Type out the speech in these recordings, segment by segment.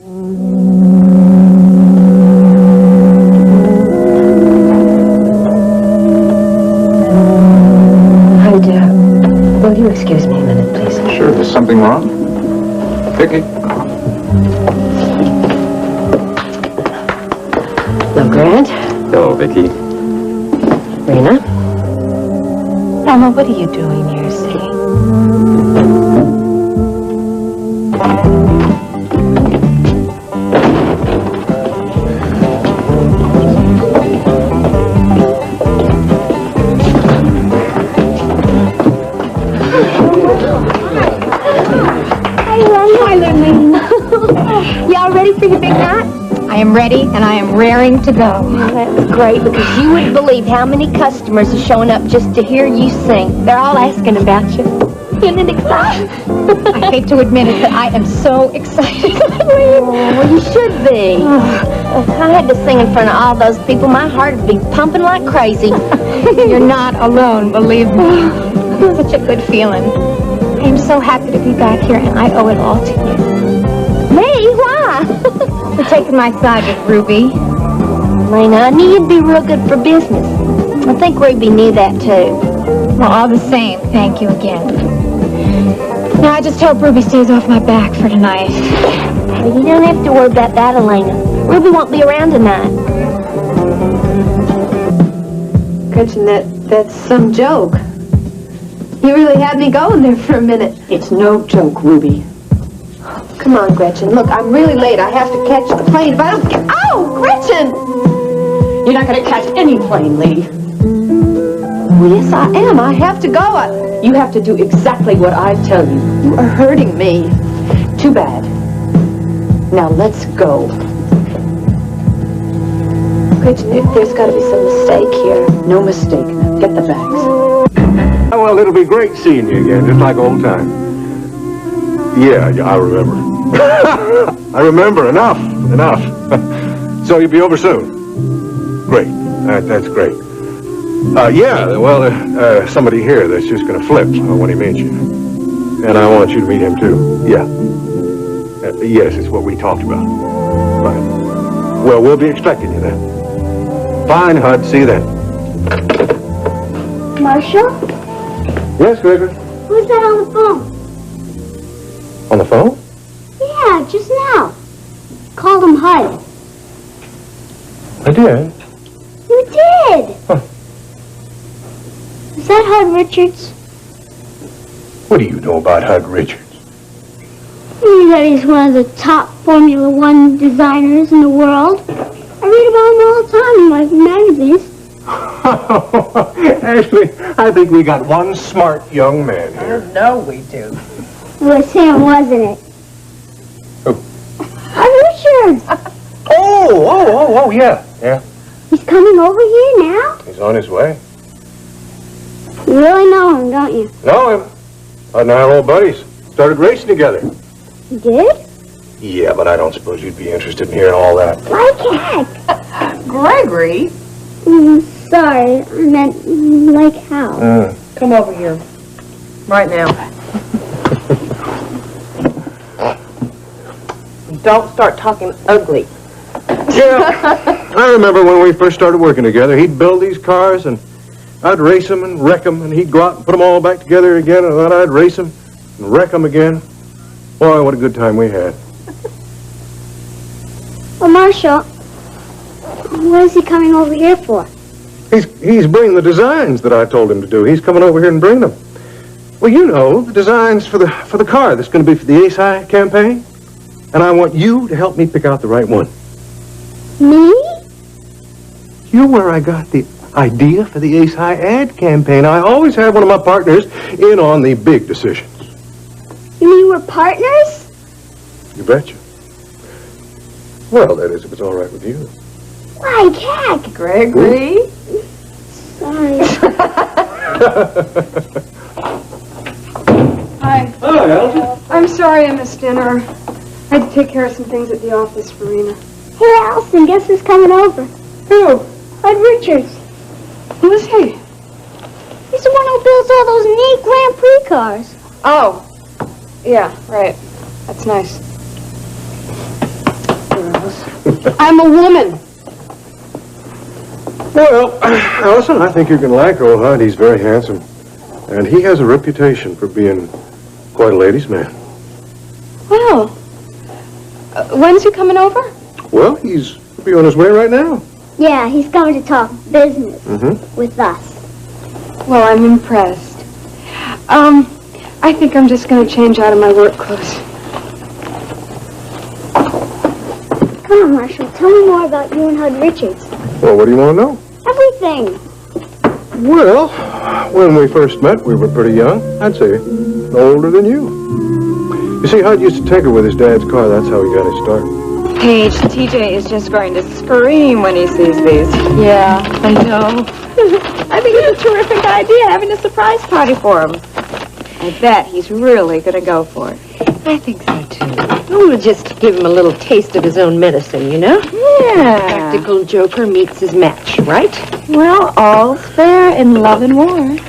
Will you excuse me a minute, please? Sure, there's something wrong? Vicky? Hello, Grant. Hello, Vicky. Rena? Mama, what are you doing here, see? Y'all ready for your big night? I am ready, and I am raring to go. Well, that's great, because you wouldn't believe how many customers are showing up just to hear you sing. They're all asking about you. Isn't it exciting? I hate to admit it, but I am so excited. Well, you should be. If I had to sing in front of all those people, my heart would be pumping like crazy. You're not alone, believe me. It's such a good feeling. I am so happy to be back here, and I owe it all to you. Me? Why? For taking my side with Ruby. Lena, I knew you'd be real good for business. I think Ruby knew that, too. Well, all the same, thank you again. Now, I just hope Ruby stays off my back for tonight. Well, you don't have to worry about that, Elena. Ruby won't be around tonight. Gretchen, that's some joke. You really had me going there for a minute. It's no joke, Ruby. Come on, Gretchen. Look, I'm really late. I have to catch the plane. If I don't get... Oh, Gretchen! You're not going to catch any plane, lady. Well, yes, I am. I have to go. You have to do exactly what I tell you. You are hurting me. Too bad. Now let's go. Gretchen, there's got to be some mistake here. No mistake. Now get the bags. Oh, well, it'll be great seeing you again, just like old times. Yeah, I remember. I remember. Enough. So you'll be over soon? Great. That's great. Yeah, well, somebody here that's just going to flip when he meets you. And I want you to meet him, too. Yeah. Yes, it's what we talked about. Right. Well, we'll be expecting you then. Fine, Hud. See you then. Marshall? Yes, Gregory? Who's that on the phone? On the phone? Yeah, just now. Called him Hud. I did. You did! Huh. Is that Hud Richards? What do you know about Hud Richards? You know that he's one of the top Formula One designers in the world. I read about him all the time in my magazines. Actually, I think we got one smart young man here. No, we do. It was him, wasn't it? Who? Hud Richards! Oh, yeah. He's coming over here now? He's on his way. You really know him, don't you? Know him. Hud and I are old buddies. Started racing together. You did? Yeah, but I don't suppose you'd be interested in hearing all that. Like heck. Gregory? Sorry, I meant like how? Come over here. Right now. Don't start talking ugly. Yeah, I remember when we first started working together. He'd build these cars, and I'd race them and wreck them, and he'd go out and put them all back together again, and then I'd race them and wreck them again. Boy, what a good time we had. Well, Marshall, what is he coming over here for? He's bringing the designs that I told him to do. He's coming over here and bringing them. Well, you know, the designs for the car that's going to be for the Ace High campaign. And I want you to help me pick out the right one. Me? You're where I got the idea for the Ace High ad campaign. I always have one of my partners in on the big decisions. You mean we're partners? You betcha. Well, that is, if it's all right with you. Like heck. Gregory? Sorry. Hi. Hi, Elsie. I'm sorry I missed dinner. I had to take care of some things at the office for Rena. Hey, Allison, guess who's coming over? Who? Hud Richards. Who is he? He's the one who builds all those neat Grand Prix cars. Oh. Yeah, right. That's nice. girls. I'm a woman. Well, Allison, I think you can like old Hunt. He's very handsome. And he has a reputation for being quite a ladies' man. Well, when's he coming over? Well, he'll be on his way right now. Yeah, he's going to talk business with us. Well, I'm impressed. I think I'm just going to change out of my work clothes. Come on, Marshall. Tell me more about you and Hud Richards. Well, what do you want to know? Everything. Well, when we first met, we were pretty young. I'd say older than you. You see, Hud used to tinker with his dad's car. That's how he got his start. Paige, TJ is just going to scream when he sees these. Yeah, I know. I think it's a terrific idea, having a surprise party for him. I bet he's really going to go for it. I think so, too. We'll just give him a little taste of his own medicine, you know? Yeah. Practical joker meets his match, right? Well, all's fair in love and war. Yeah,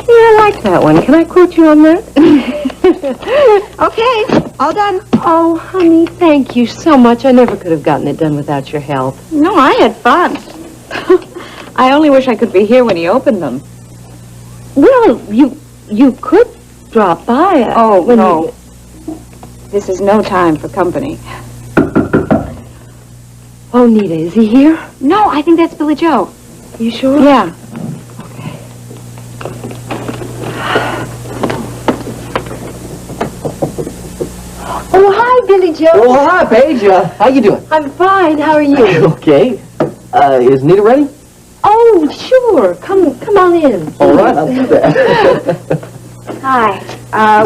I like that one. Can I quote you on that? Okay, all done. Oh, honey, thank you so much. I never could have gotten it done without your help. No, I had fun. I only wish I could be here when he opened them. Well, you could drop by. Oh, no. This is no time for company. Oh, Nita, is he here? No, I think that's Billy Joe. You sure? Yeah. Oh, hi, Billy Joe. Oh, hi, Paige. How you doing? I'm fine. How are you? Okay. Is Nita ready? Oh, sure. Come on in. All right, I'll do that. Hi.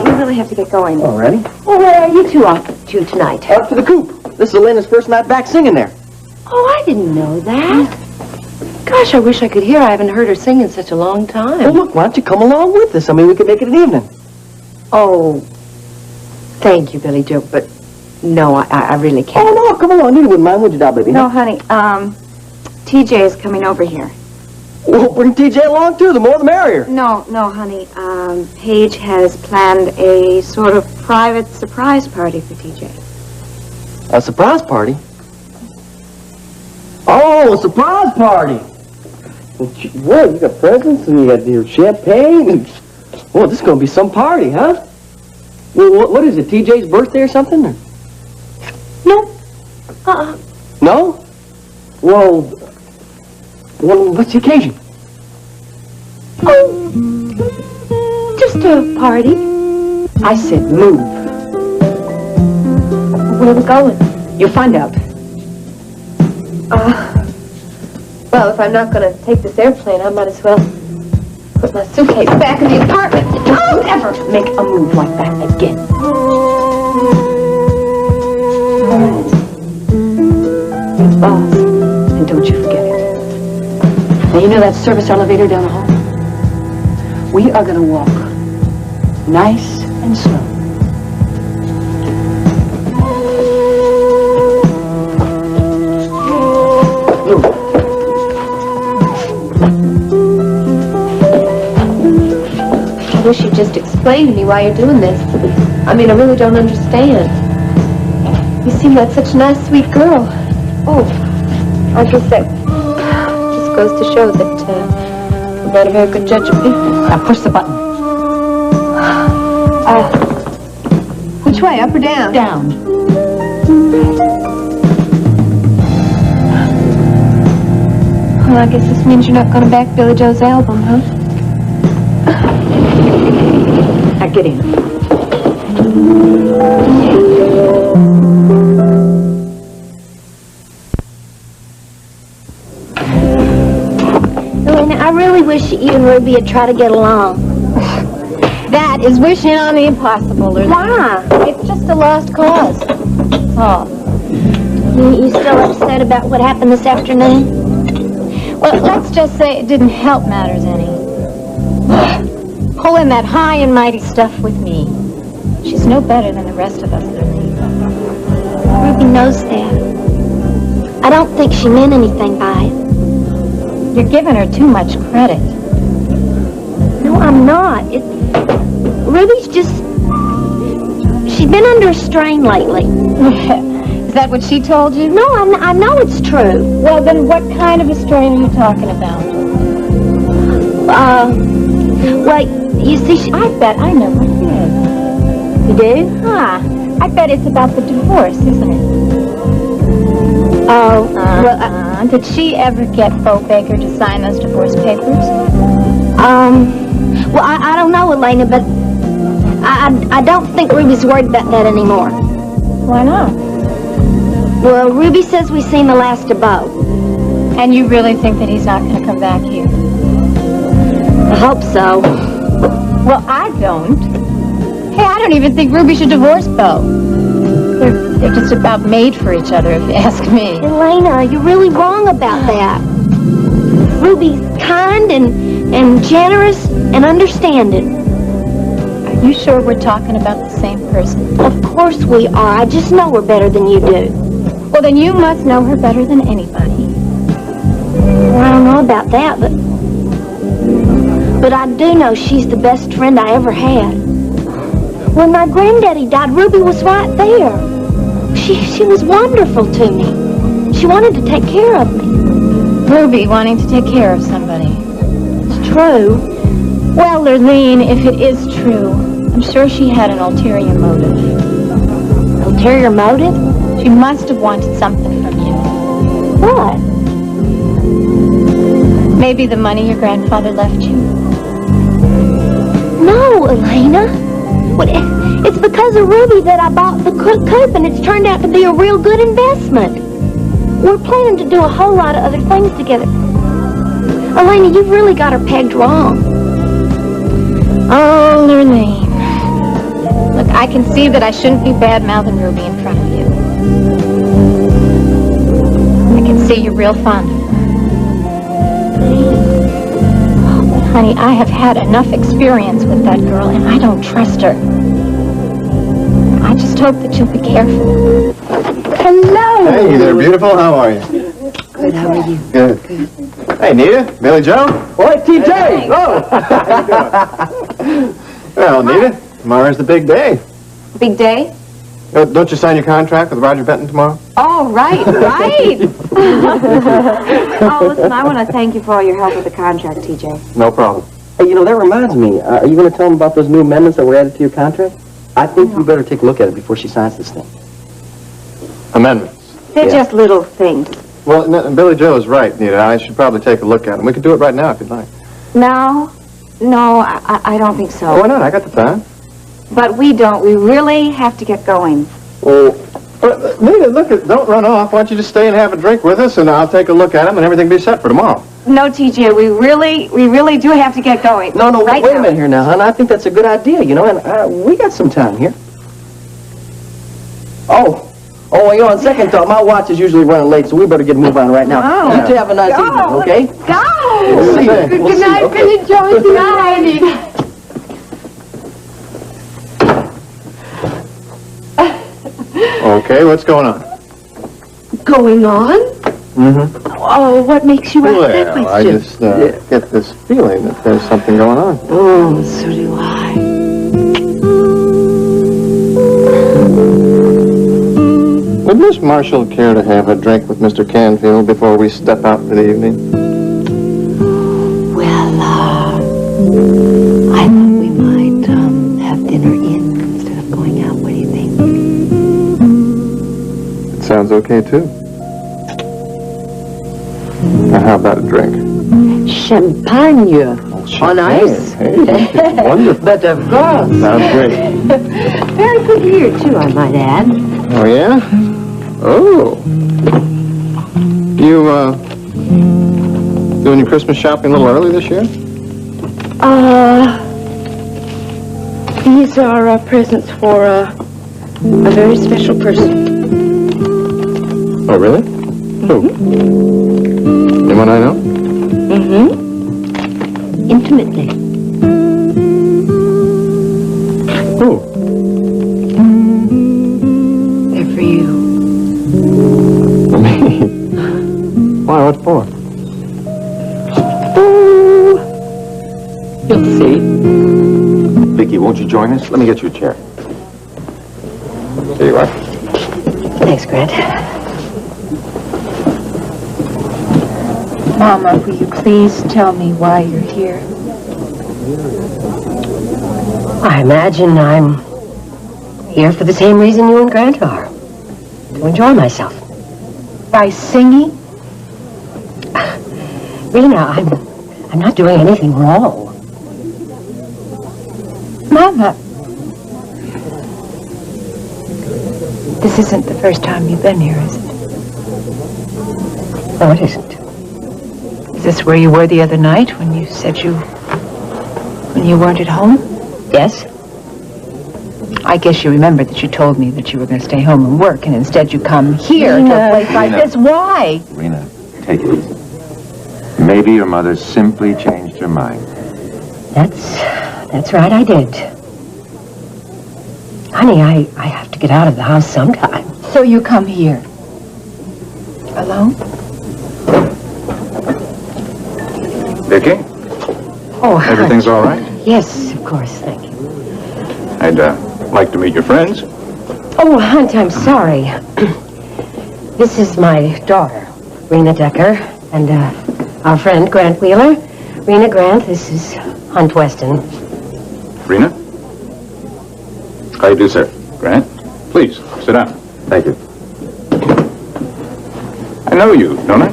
We really have to get going. All righty. Well, where are you two off to tonight? Up to the coop. This is Elena's first night back singing there. Oh, I didn't know that. Gosh, I wish I could hear. I haven't heard her sing in such a long time. Well, look, why don't you come along with us? I mean, we could make it an evening. Oh, thank you, Billy Joe, but no, I really can't. Oh, no, come along. Nita wouldn't mind, would you, doll baby? No, honey. TJ is coming over here. We'll bring TJ along, too. The more the merrier. No, honey. Paige has planned a sort of private surprise party for TJ. A surprise party? Oh, a surprise party! Well, you got presents and you got your champagne and... Well, this is going to be some party, huh? Well, what is it, TJ's birthday or something? Or... No. No? Well, what's the occasion? Oh, just a party. I said move. Where are we going? You'll find out. Well, if I'm not going to take this airplane, I might as well put my suitcase back in the apartment. Don't ever make a move like that again. All right. It's boss. And don't you forget it. Now, you know that service elevator down the hall? We are going to walk nice and slow. I wish you'd just explain to me why you're doing this. I mean, I really don't understand. You seem like such a nice, sweet girl. Oh, I guess that just goes to show that I'm not a very good judge of people. Now push the button. Which way, up or down? Down. Well, I guess this means you're not going to back Billy Joe's album, huh? Now get in. Elena, I really wish that you and Ruby would try to get along. That is wishing on the impossible, Lurleen. Why? It's just a lost cause. Oh. You still upset about what happened this afternoon? Well, let's just say it didn't help matters any. Pulling that high and mighty stuff with me. She's no better than the rest of us, Lurleen. Ruby knows that. I don't think she meant anything by it. You're giving her too much credit. No, I'm not. Ruby's just... She's been under strain lately. Is that what she told you? No, I know it's true. Well, then what kind of a story are you talking about? Well, you see, I bet I know what it is. You do? Huh. I bet it's about the divorce, isn't it? Oh, Did she ever get Bo Baker to sign those divorce papers? well, I don't know, Elena, but I don't think Ruby's worried about that anymore. Why not? Well, Ruby says we've seen the last of Bo. And you really think that he's not going to come back here? I hope so. Well, I don't. Hey, I don't even think Ruby should divorce Bo. They're just about made for each other, if you ask me. Elena, you're really wrong about that. Ruby's kind and generous and understanding. Are you sure we're talking about the same person? Of course we are. I just know her better than you do. Well, then you must know her better than anybody. Well, I don't know about that, but I do know she's the best friend I ever had. When my granddaddy died, Ruby was right there. She was wonderful to me. She wanted to take care of me. Ruby wanting to take care of somebody. It's true. Well, Lurleen, if it is true, I'm sure she had an ulterior motive. Ulterior motive? She must have wanted something from you. What? Maybe the money your grandfather left you. No, Elena. It's because of Ruby that I bought the coop, and it's turned out to be a real good investment. We're planning to do a whole lot of other things together. Elena, you've really got her pegged wrong. Oh, Lurleen. Look, I can see that I shouldn't be bad-mouthing Ruby in front of you. I can see you're real fond of her. But, honey, I have had enough experience with that girl, and I don't trust her. I just hope that you'll be careful. Hello. Hey there, beautiful. How are you? Good, how are you? Good. Hey, Nita. Billy Joe. What, TJ? Oh! Well, Nita, tomorrow's the big day. Big day? Don't you sign your contract with Roger Benton tomorrow? Oh, right. Oh, listen, I want to thank you for all your help with the contract, TJ. No problem. Hey, you know, that reminds me. Are you going to tell them about those new amendments that were added to your contract? I think you better take a look at it before she signs this thing. Amendments. They're Yeah. just little things. Well, Billy Joe is right, Nita. I should probably take a look at them. We could do it right now if you'd like. No, I don't think so. Oh, why not? I got the time. But we don't. We really have to get going. Well, Nita, look, don't run off. Why don't you just stay and have a drink with us, and I'll take a look at them, and everything be set for tomorrow. No, TJ, we really do have to get going. No, right wait a now. minute here now, hon. I think that's a good idea, you know, and we got some time here. Oh, you know, on second thought, my watch is usually running late, so we better get a move on right now. Oh. You two have a nice evening, okay? Go! We'll see you. We'll see you, okay? Good night. Okay, what's going on? Going on? Mm-hmm. Oh, what makes you ask that Well, I question? just get this feeling that there's something going on. Oh, so do I. Would Miss Marshall care to have a drink with Mr. Canfield before we step out for the evening? Well, I thought we might have dinner in instead of going out. What do you think? It sounds okay, too. Now, how about a drink? Champagne on ice. Hey, wonderful. But of course. Sounds great. Very good year, too, I might add. Oh, yeah? Oh. You, doing your Christmas shopping a little early this year? These are presents for a very special person. Oh, really? Who? Anyone I know? Mm-hmm. Intimately. Who? They're for you. For me? Why, what for? You'll see. Vicky, won't you join us? Let me get you a chair. There you are. Thanks, Grant. Mama, will you please tell me why you're here? I imagine I'm here for the same reason you and Grant are. To enjoy myself. By singing? Rena, I'm not doing anything wrong. Mama. This isn't the first time you've been here, is it? No, it isn't. Is this where you were the other night when you said when you weren't at home? Yes? I guess you remember that you told me that you were going to stay home and work, and instead you come here to a place like this. Why? Rena, take it easy. Maybe your mother simply changed her mind. That's right, I did. Honey, I have to get out of the house sometime. So you come here. Alone? Vicky? Oh, Hunt. Everything's all right? Yes, of course, thank you. I'd like to meet your friends. Oh, Hunt, I'm sorry. This is my daughter, Rena Decker, and our friend, Grant Wheeler. Rena Grant, this is Hunt Weston. Rena? How do you do, sir? Grant? Please, sit down. Thank you. I know you, don't I?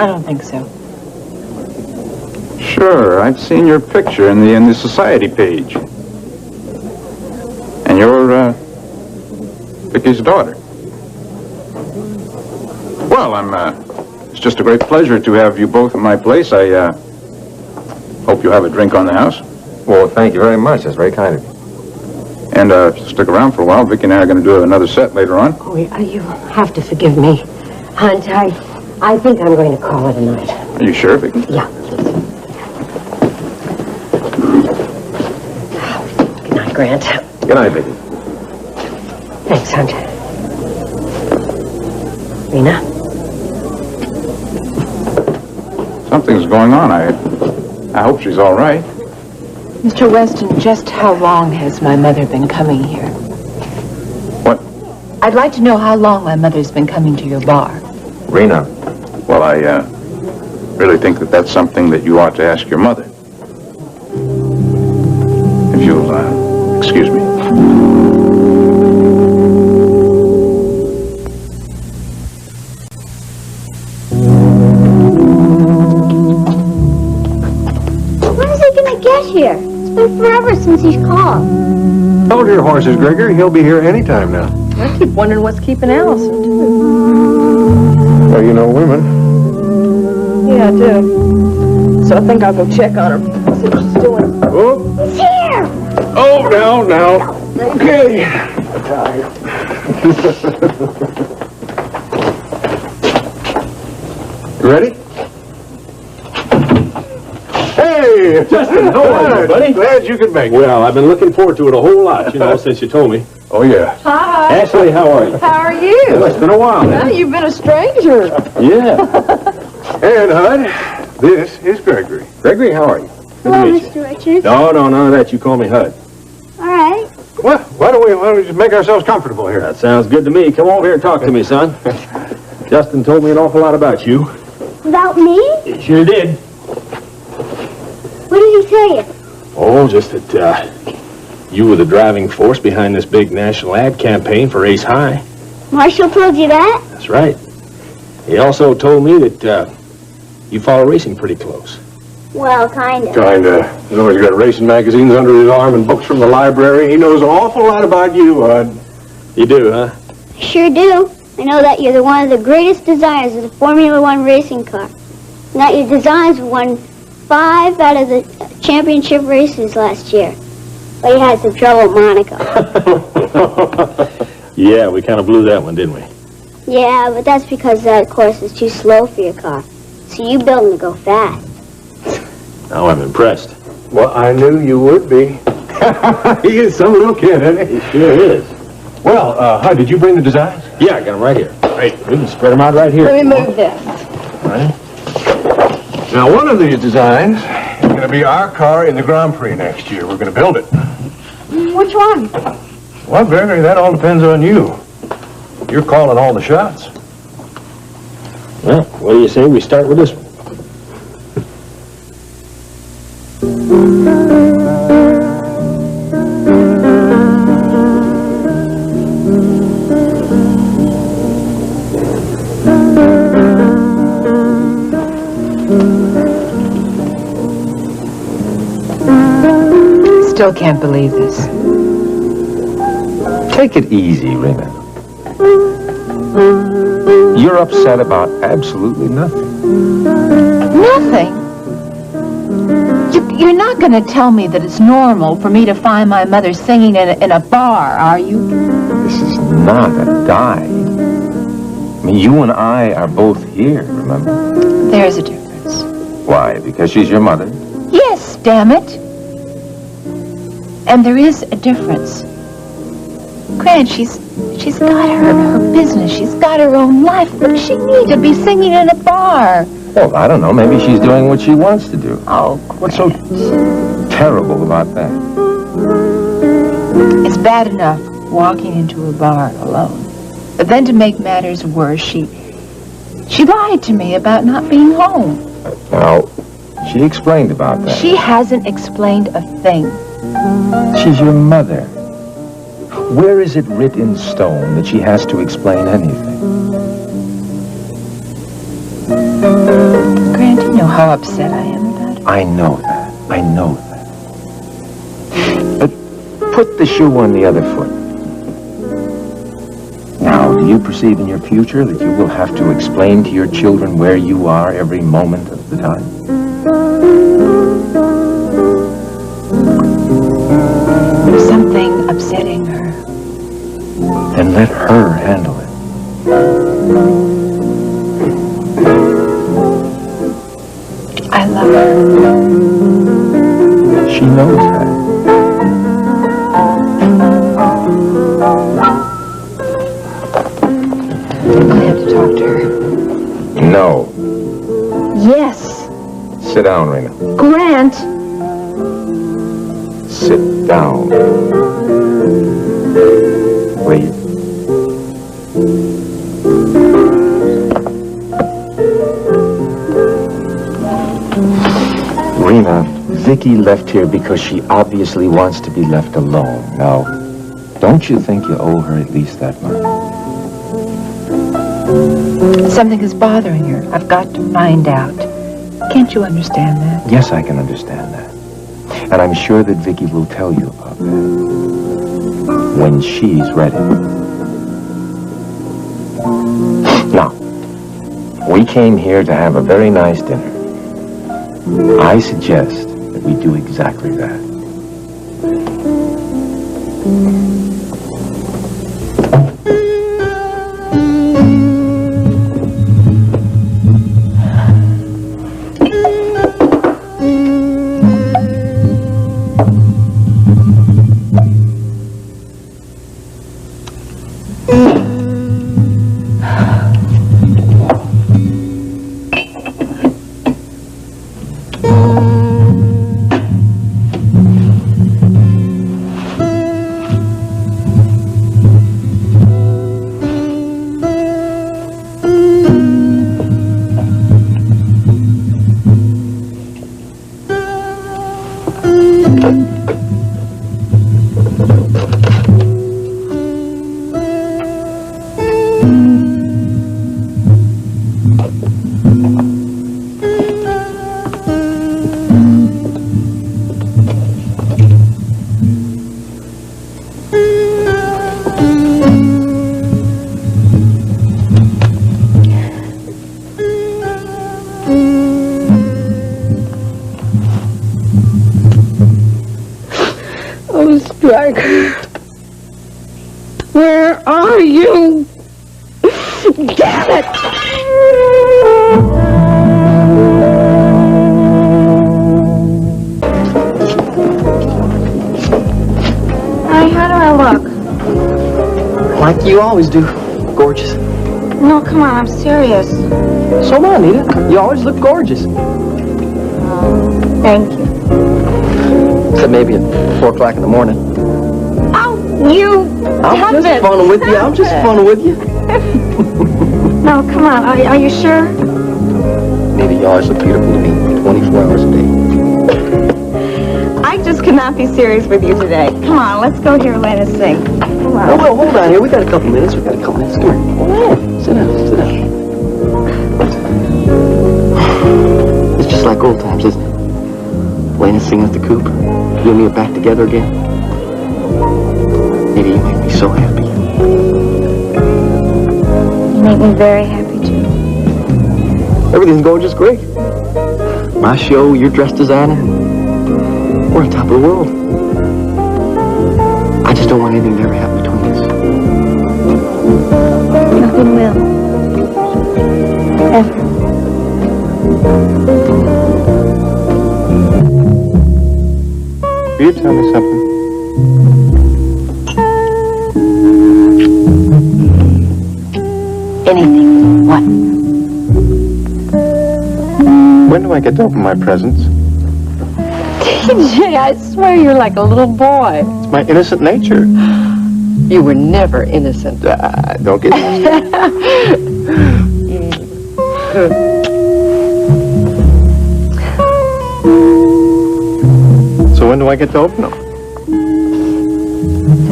I don't think so. Sure, I've seen your picture in the society page. And you're, Vicky's daughter. Well, it's just a great pleasure to have you both in my place. I, hope you have a drink on the house. Well, thank you very much. That's very kind of you. And, stick around for a while. Vicky and I are going to do another set later on. Oh, you have to forgive me. Hunt, I think I'm going to call it a night. Are you sure, Vicky? Yeah. Good night, Grant. Good night, Vicky. Thanks, Hunt. Rena? Something's going on. I hope she's all right. Mr. Weston, just how long has my mother been coming here? What? I'd like to know how long my mother's been coming to your bar. Rena. Well, I really think that that's something that you ought to ask your mother. If you'll, excuse me. When is he gonna get here? It's been forever since he's called. Hold your horses, Gregor. He'll be here any time now. I keep wondering what's keeping Allison, too. Well, you know women. Yeah, I do. So I think I'll go check on her. See what she's doing. Oh, He's here! oh, now. Okay. You ready? Hey, Justin, how are you, buddy? Glad you could make it. Well, I've been looking forward to it a whole lot, since you told me. Oh, yeah. Hi. Ashley, how are you? How are you? Well, it's been a while, Well, man. you've been a stranger. Yeah. And, Hud, this is Gregory. Gregory, how are you? Hello, Mr. Richards. No, none of that. You call me Hud. All right. Well, why don't we just make ourselves comfortable here? That sounds good to me. Come over here and talk to me, son. Justin told me an awful lot about you. About me? He sure did. What did he tell you? Oh, just that, you were the driving force behind this big national ad campaign for Ace High. Marshall told you that? That's right. He also told me that, you follow racing pretty close. Well, kinda. Kinda. He's always got racing magazines under his arm and books from the library. He knows an awful lot about you, Hud. You do, huh? Sure do. I know that you're one of the greatest designers of the Formula One racing car. And that your designs won 5 out of the championship races last year. But you had some trouble with Monica. Yeah, we kind of blew that one, didn't we? Yeah, but that's because that course is too slow for your car. So you build them to go fast. Now I'm impressed. Well, I knew you would be. He is some little kid, isn't he? He sure is. Well, Hud, did you bring the designs? Yeah, I got them right here. Right, we can spread them out right here. Let me move this. Right. Now, one of these designs is going to be our car in the Grand Prix next year. We're going to build it. Which one? Well, Gregory, that all depends on you. You're calling all the shots. Well, what do you say we start with this one? Still can't believe this. Take it easy, Rena. You're upset about absolutely nothing. Nothing? You're not going to tell me that it's normal for me to find my mother singing in a bar, are you? This is not a guide. I mean, you and I are both here, remember? There's a difference. Why? Because she's your mother? Yes, damn it. And there is a difference. Grant, she's got her business. She's got her own life. What does she need to be singing in a bar? Well, I don't know. Maybe she's doing what she wants to do. Oh, What's so terrible about that? it's bad enough walking into a bar alone. But then to make matters worse, she lied to me about not being home. Now, she explained about that. She hasn't explained a thing. She's your mother. Where is it writ in stone that she has to explain anything? Grant, you know how upset I am about it. I know that. I know that. But put the shoe on the other foot. Now, do you perceive in your future that you will have to explain to your children where you are every moment of the time? There's something upsetting her. Then let her handle it. I love her. She knows that. I have to talk to her. No. Yes. Sit down, Rena. Grant. Sit down. Please. Rena, Vicky left here because she obviously wants to be left alone. Now, don't you think you owe her at least that much? Something is bothering her. I've got to find out. Can't you understand that? Yes, I can understand that. And I'm sure that Vicky will tell you about that when she's ready. Now, we came here to have a very nice dinner. I suggest that we do exactly that. Oh, Striker. Where are you? Damn it! Honey, how do I look? Like you always do. Gorgeous. No, come on, I'm serious. So am I, Anita. You always look gorgeous. Thank you. Except maybe at 4 o'clock in the morning. Oh, you I'm just funning with you. I'm just funning with you. No, come on. Are you sure? Maybe y'all are so beautiful to me 24 hours a day. I just cannot be serious with you today. Come on, let's go hear Lena sing. Come on. Oh, well, hold on here. We got a couple minutes. Come here. Come on. Sit down. It's just like old times, isn't it? Lena singing at the coop. You and me are back together again. Maybe you make me so happy. You make me very happy, too. Everything's going just great. My show, you're dressed designer. We're on top of the world. I just don't want anything to ever happen between us. Nothing will. Ever. Will you tell me something? Anything. What? When do I get to open my presents? TJ, I swear you're like a little boy. It's my innocent nature. You were never innocent. Don't get used to it. So when do I get to open them?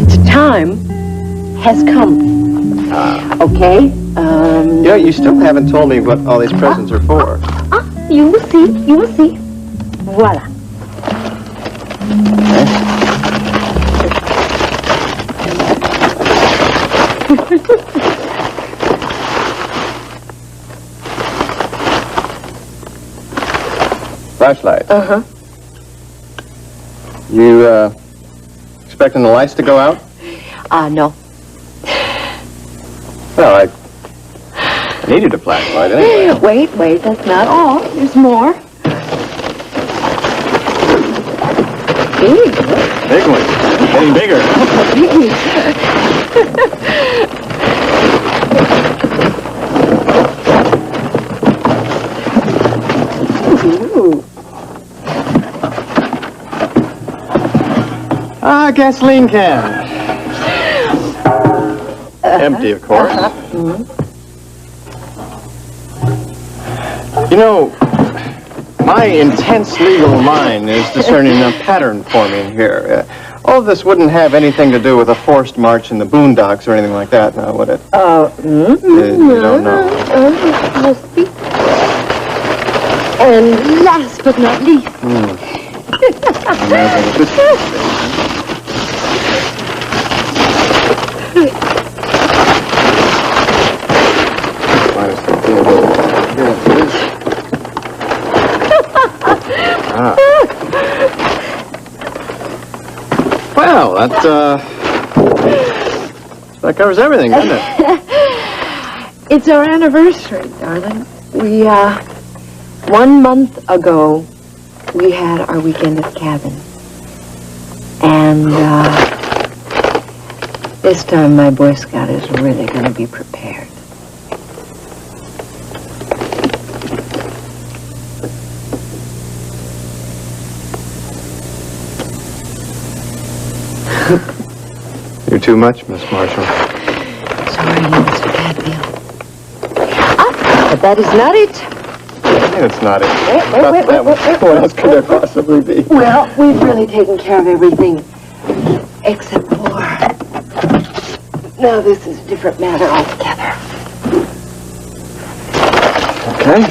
The time has come. Okay? Yeah, you still haven't told me what all these presents are for. You will see. You will see. Voila. Flashlight. Uh-huh. You, expecting the lights to go out? No. Well, I needed a flashlight anyway. Wait, that's not all. There's more. Big. Big one. Getting bigger. Ooh. Gasoline can. Empty, of course. You know, my intense legal mind is discerning a pattern forming here. All of this wouldn't have anything to do with a forced march in the boondocks or anything like that, now, would it? You don't know. Must be. And last but not least. Well, that covers everything, doesn't it? It's our anniversary, darling. We, 1 month ago, we had our weekend at the cabin. And, this time my Boy Scout is really going to be prepared. You're too much, Miss Marshall. Sorry, Mr. Cadfield. But that is not it. It's not it. Wait. What else could there possibly be? Well, we've really taken care of everything. Except for... Now, this is a different matter altogether. Okay.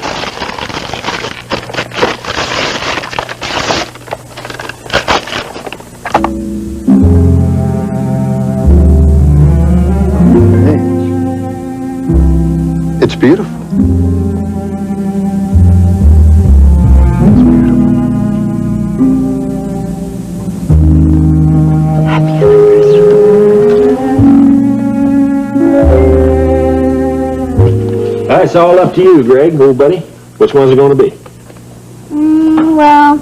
It's beautiful. Happy anniversary. It's all up to you, Greg, old buddy. Which one's it going to be? Well,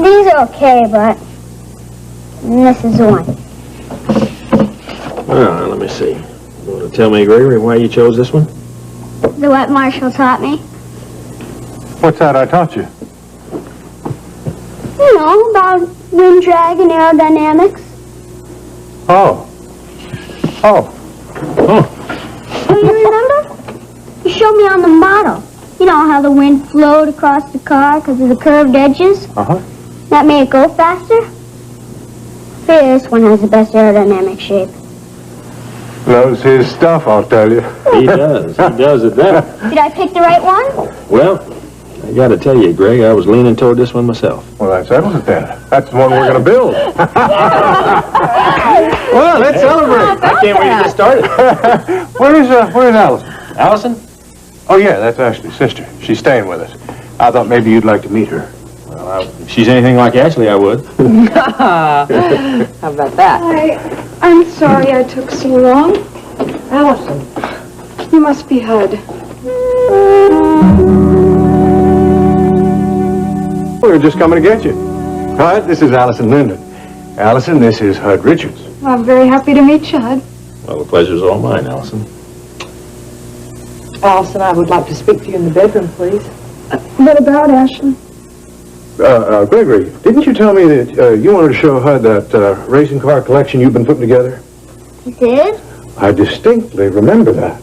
these are okay, but this is one. Well, let me see. You want to tell me, Gregory, why you chose this one? The what Marshall taught me. What's that I taught you? You know, about wind drag and aerodynamics. Oh. Oh, you remember? You showed me on the model. You know how the wind flowed across the car because of the curved edges? Uh-huh. That made it go faster? This one has the best aerodynamic shape. Knows his stuff, I'll tell you. He does. He does at that. Did I pick the right one? Well, I got to tell you, Greg, I was leaning toward this one myself. Well, that settles it then. That's the one we're going to build. Well, let's celebrate. I can't wait to get started. Where's Allison? Allison? Oh, yeah, that's Ashley's sister. She's staying with us. I thought maybe you'd like to meet her. Well, if she's anything like Ashley, I would. How about that? I'm sorry I took so long. Allison. You must be Hud. We were just coming to get you. Hud, this is Allison Linden. Allison, this is Hud Richards. Well, I'm very happy to meet you, Hud. Well, the pleasure's all mine, Allison. Allison, I would like to speak to you in the bedroom, please. What about Ashley? Gregory, didn't you tell me that you wanted to show Hud that racing car collection you've been putting together? You did? I distinctly remember that.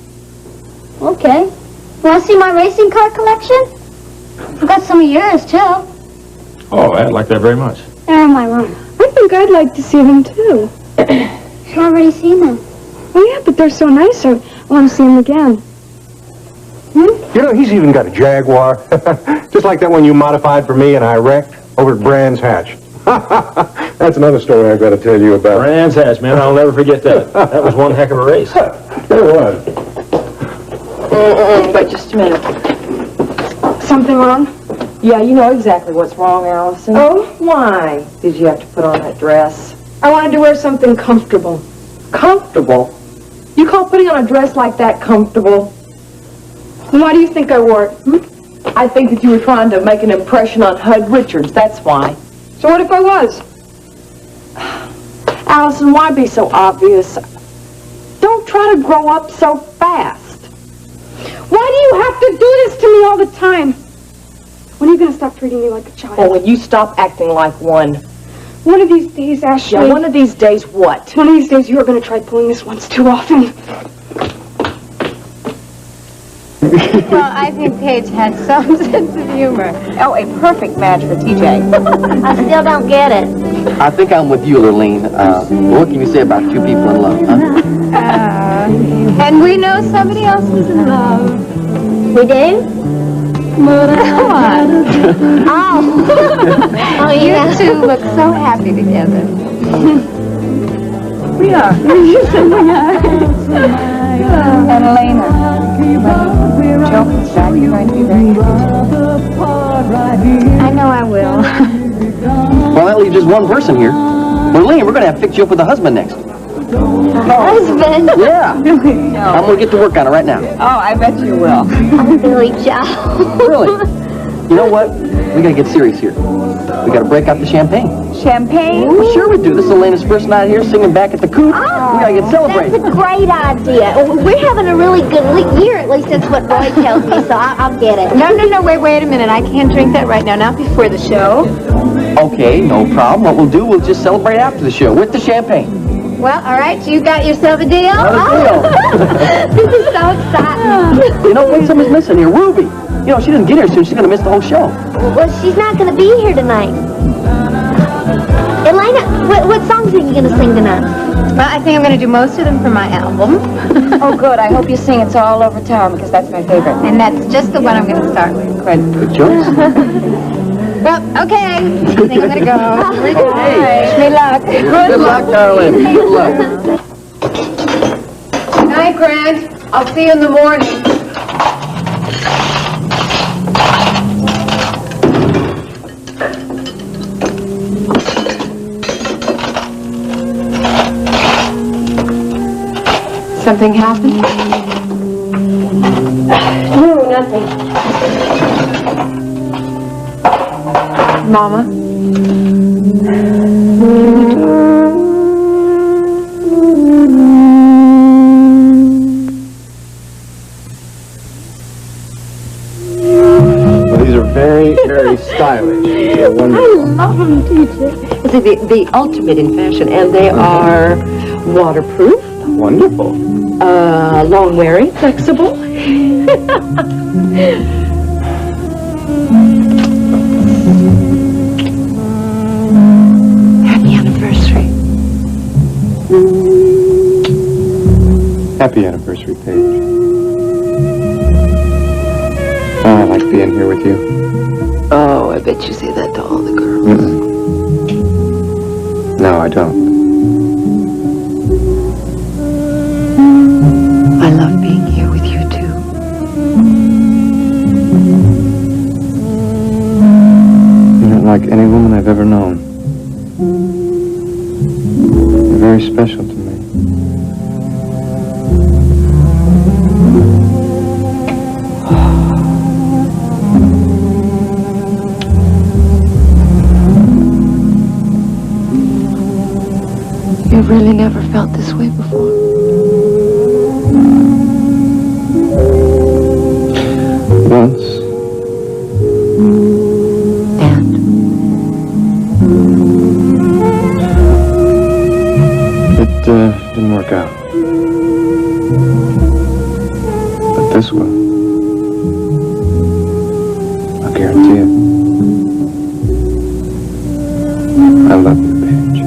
Okay. Want to see my racing car collection? I've got some of yours, too. Oh, I'd like that very much. They're in my room. I think I'd like to see them, too. I've already seen them. Oh, yeah, but they're so nice. I want to see them again. You know, he's even got a Jaguar. Just like that one you modified for me and I wrecked over at Brands Hatch. That's another story I've got to tell you about. Brands Hatch, man, I'll never forget that. That was one heck of a race. It was. Wait just a minute. Something wrong? Yeah, you know exactly what's wrong, Allison. Oh? Why did you have to put on that dress? I wanted to wear something comfortable. Comfortable? You call putting on a dress like that comfortable? Why do you think I wore it? I think that you were trying to make an impression on Hud Richards, that's why. So what if I was? Allison, why be so obvious? Don't try to grow up so fast. Why do you have to do this to me all the time? When are you going to stop treating me like a child? Oh, when you stop acting like one. One of these days, Ashley. Yeah, one of these days what? One of these days you're going to try pulling this once too often. Well, I think Paige had some sense of humor. Oh, a perfect match for TJ. I still don't get it. I think I'm with you, Lurleen. What can you say about two people in love, huh? And we know somebody else is in love. We do? Come on. Oh. Oh, You yeah. two look so happy together. We are. And Elena. Joe comes back, you're going to be very happy. I know I will. Well, that leaves just one person here. Lurleen, we're going to have to fix you up with a husband next. Husband? Yeah. I'm going to get to work on it right now. Oh, I bet you will. I'm Billy Joe. Really? You know what? We got to get serious here. We got to break out the champagne. Champagne? Well, sure we do. This is Elena's first night here singing back at the coop. We got to get celebrated. That's a great idea. We're having a really good year, at least that's what Roy tells me, so I'll get it. No, wait a minute. I can't drink that right now, not before the show. Okay, no problem. What we'll do, we'll just celebrate after the show with the champagne. Well, all right, you got yourself a deal? This is so exciting. You know, one somebody's missing here, Ruby. You know, she doesn't get here soon. She's going to miss the whole show. Well, she's not going to be here tonight. Elena, what songs are you going to sing tonight? Well, I think I'm going to do most of them for my album. Oh, good. I hope you sing It's All Over Town, because that's my favorite. And that's just the one I'm going to start with. Good choice. Well, okay. I think I'm going to go. Here we go. Wish me luck. Good luck, darling. Good luck. Good night, Grant. I'll see you in the morning. Something happened? No, nothing. Mama? Well, these are very, very stylish. They're wonderful. I love them, teacher. It's the ultimate in fashion, and they are waterproof, Wonderful. Long-wearing, flexible. Happy anniversary. Happy anniversary, Paige. Oh, I like being here with you. Oh, I bet you say that to all the girls. Mm-mm. No, I don't. I love being here with you, too. You're not like any woman I've ever known. You're very special to me. You've really never felt this way before. Once. And? It didn't work out. But this will. I'll guarantee it. I love you, Paige.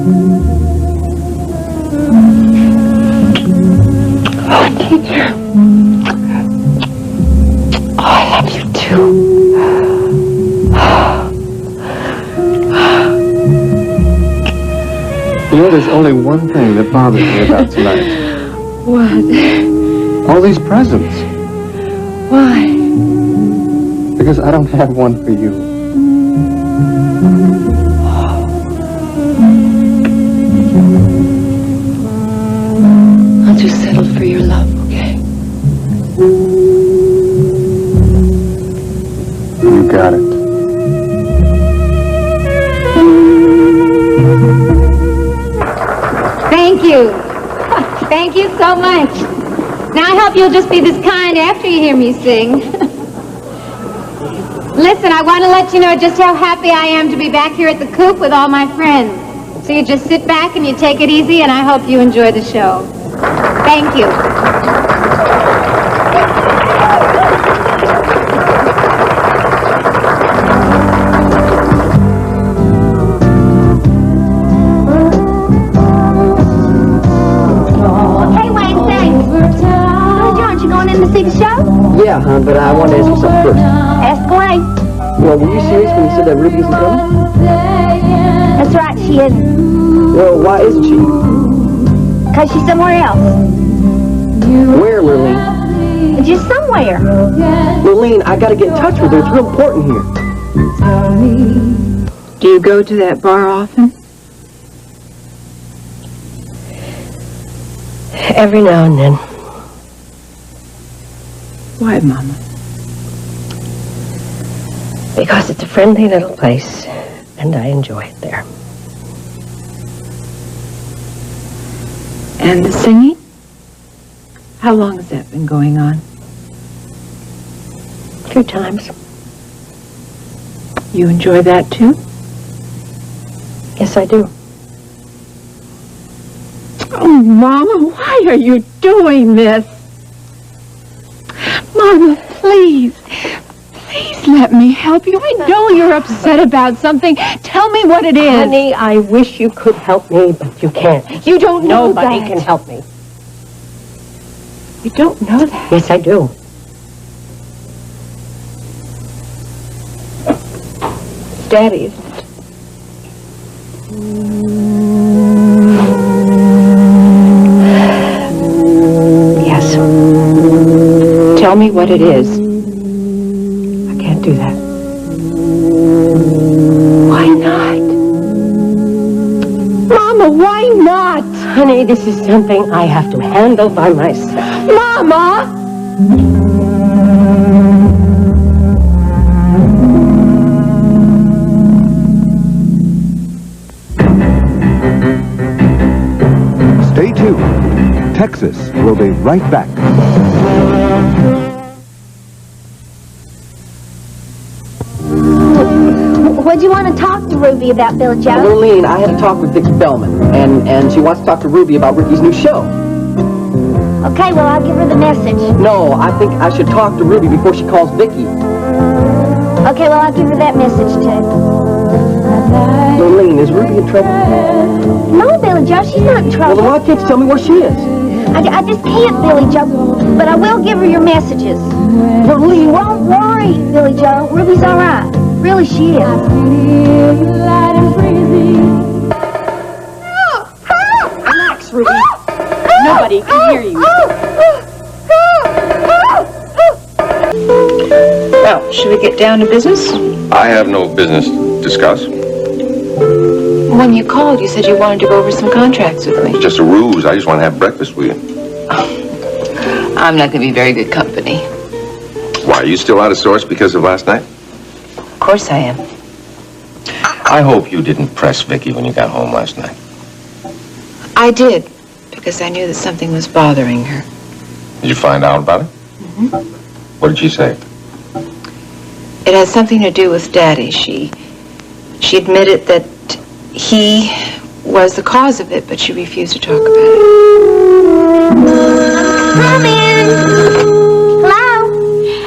Oh, teacher. Oh, I love you, too. You know, there's only one thing that bothers me about tonight. What? All these presents. Why? Because I don't have one for you. I'll just settle for your love, okay? You got it. Thank you. Thank you so much. Now I hope you'll just be this kind after you hear me sing. Listen, I want to let you know just how happy I am to be back here at the Coop with all my friends. So you just sit back and you take it easy, and I hope you enjoy the show. Thank you. Hey, Wayne, thanks. Aren't you going in to see the show? Yeah, hon, but I want to ask you something first. Ask Wayne. Well, were you serious when you said that Ruby isn't coming? That's right, she isn't. Well, why isn't she? Because she's somewhere else. Where, Lurleen? Just somewhere. Lurleen, I gotta get in touch with her. It's real important here. Do you go to that bar often? Every now and then. Why, Mama? Because it's a friendly little place, and I enjoy it there. And the singing? How long has that been going on? 2 times. You enjoy that too? Yes, I do. Oh, Mama, why are you doing this? Mama, please. Please let me help you. I know you're upset about something. Tell me what it is. Honey, I wish you could help me, but you can't. You don't know Nobody that. can help me. You don't know that. Yes, I do. It's Daddy, isn't it? Yes. Tell me what it is. I can't do that. Why not? Mama, why not? Honey, this is something I have to handle by myself. Mama! Stay tuned. Texas will be right back. What'd you want to talk to Ruby about, Billy Joe? Lurleen, I had a talk with Vicky Bellman, and she wants to talk to Ruby about Ricky's new show. Okay, well, I'll give her the message. No, I think I should talk to Ruby before she calls Vicky. Okay, well, I'll give her that message, too. Lurleen, is Ruby in trouble? No, Billy Joe, she's not in Well, trouble. then why can't you tell me where she is? I just can't, Billy Joe, but I will give her your messages. Lurleen, Don't worry, Billy Joe. Ruby's all right. Really, she is. Relax, Ruby. Nobody can hear you. Well, should we get down to business? I have no business to discuss. When you called, you said you wanted to go over some contracts with me. It's just a ruse. I just want to have breakfast with you. I'm not going to be very good company. Why, are you still out of sorts because of last night? Of course I am. I hope you didn't press Vicky when you got home last night. I did, because I knew that something was bothering her. Did you find out about it? Mm-hmm. What did she say? It had something to do with Daddy. She admitted that he was the cause of it, but she refused to talk about it. Come in. Hello?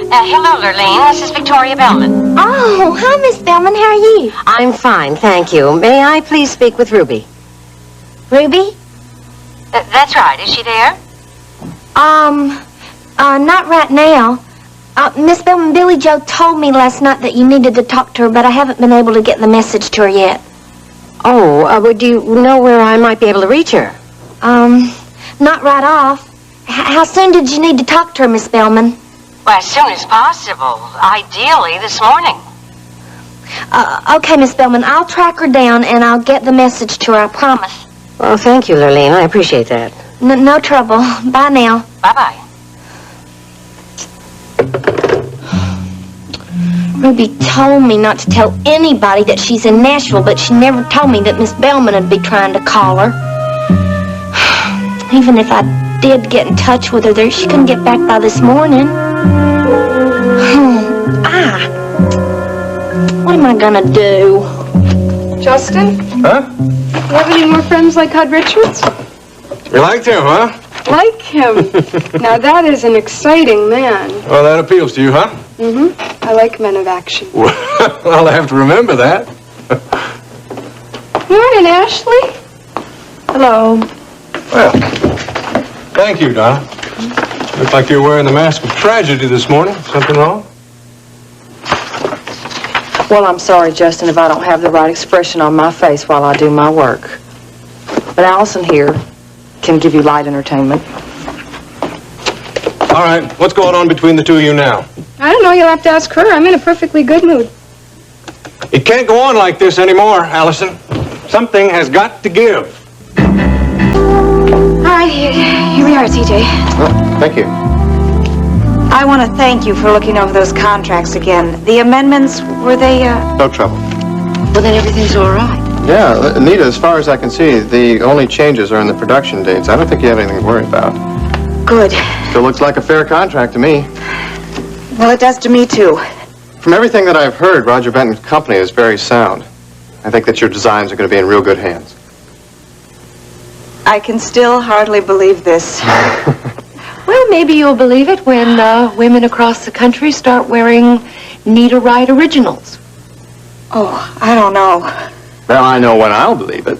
Hello, Lurleen. This is Victoria Bellman. Oh, hi, Miss Bellman. How are you? I'm fine, thank you. May I please speak with Ruby? Ruby? That's right. Is she there? Not right now. Miss Bellman, Billy Joe told me last night that you needed to talk to her, but I haven't been able to get the message to her yet. Oh, would you know where I might be able to reach her? Not right off. How soon did you need to talk to her, Miss Bellman? Well, as soon as possible. Ideally, this morning. Okay, Miss Bellman, I'll track her down and I'll get the message to her, I promise. Well, thank you, Lurleen. I appreciate that. No trouble. Bye now. Bye-bye. Ruby told me not to tell anybody that she's in Nashville, but she never told me that Miss Bellman would be trying to call her. Even if I did get in touch with her, she couldn't get back by this morning. What am I gonna do? Justin? Huh? You have any more friends like Hud Richards? You liked him, huh? Like him? Now that is an exciting man. Well, that appeals to you, huh? Mm-hmm. I like men of action. Well, I'll have to remember that. Morning, Ashley. Hello. Well, thank you, Donna. Looks like you're wearing the mask of tragedy this morning. Something wrong? Well, I'm sorry, Justin, if I don't have the right expression on my face while I do my work. But Allison here can give you light entertainment. All right, what's going on between the two of you now? I don't know. You'll have to ask her. I'm in a perfectly good mood. It can't go on like this anymore, Allison. Something has got to give. All right, here we are, TJ. Oh, thank you. I want to thank you for looking over those contracts again. The amendments, were they, No trouble. Well, then everything's all right. Yeah, Anita, as far as I can see, the only changes are in the production dates. I don't think you have anything to worry about. Good. Still looks like a fair contract to me. Well, it does to me, too. From everything that I've heard, Roger Benton's company is very sound. I think that your designs are going to be in real good hands. I can still hardly believe this. Well, maybe you'll believe it when women across the country start wearing Nita Wright originals. Oh, I don't know. Well, I know when I'll believe it.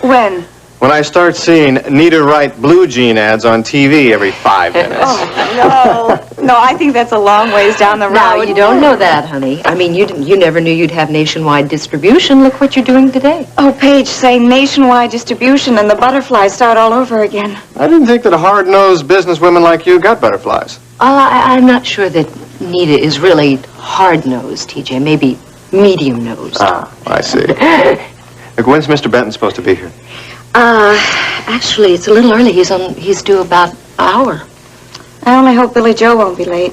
When? When I start seeing Nita Wright blue jean ads on TV every 5 minutes. Oh, no, I think that's a long ways down the road. Now, you don't know that, honey. I mean, you never knew you'd have nationwide distribution. Look what you're doing today. Oh, Paige, saying nationwide distribution and the butterflies start all over again. I didn't think that hard-nosed businesswomen like you got butterflies. I'm not sure that Nita is really hard-nosed, TJ. Maybe medium-nosed. Ah, I see. Look, when's Mr. Benton supposed to be here? Actually, it's a little early. He's due about an hour. I only hope Billy Joe won't be late.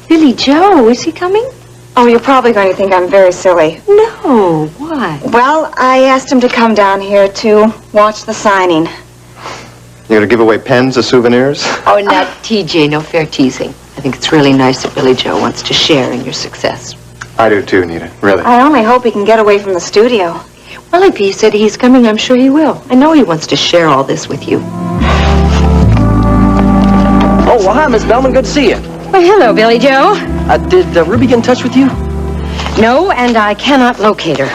Billy Joe, is he coming? Oh, you're probably going to think I'm very silly. No, why? Well, I asked him to come down here to watch the signing. You're going to give away pens as souvenirs? Oh, now, TJ, no fair teasing. I think it's really nice that Billy Joe wants to share in your success. I do too, Nita, really. I only hope he can get away from the studio. Well, if he said he's coming, I'm sure he will. I know he wants to share all this with you. well, hi, Miss Bellman. Good to see you. Well, hello, Billy Joe. Did Ruby get in touch with you? No, and I cannot locate her.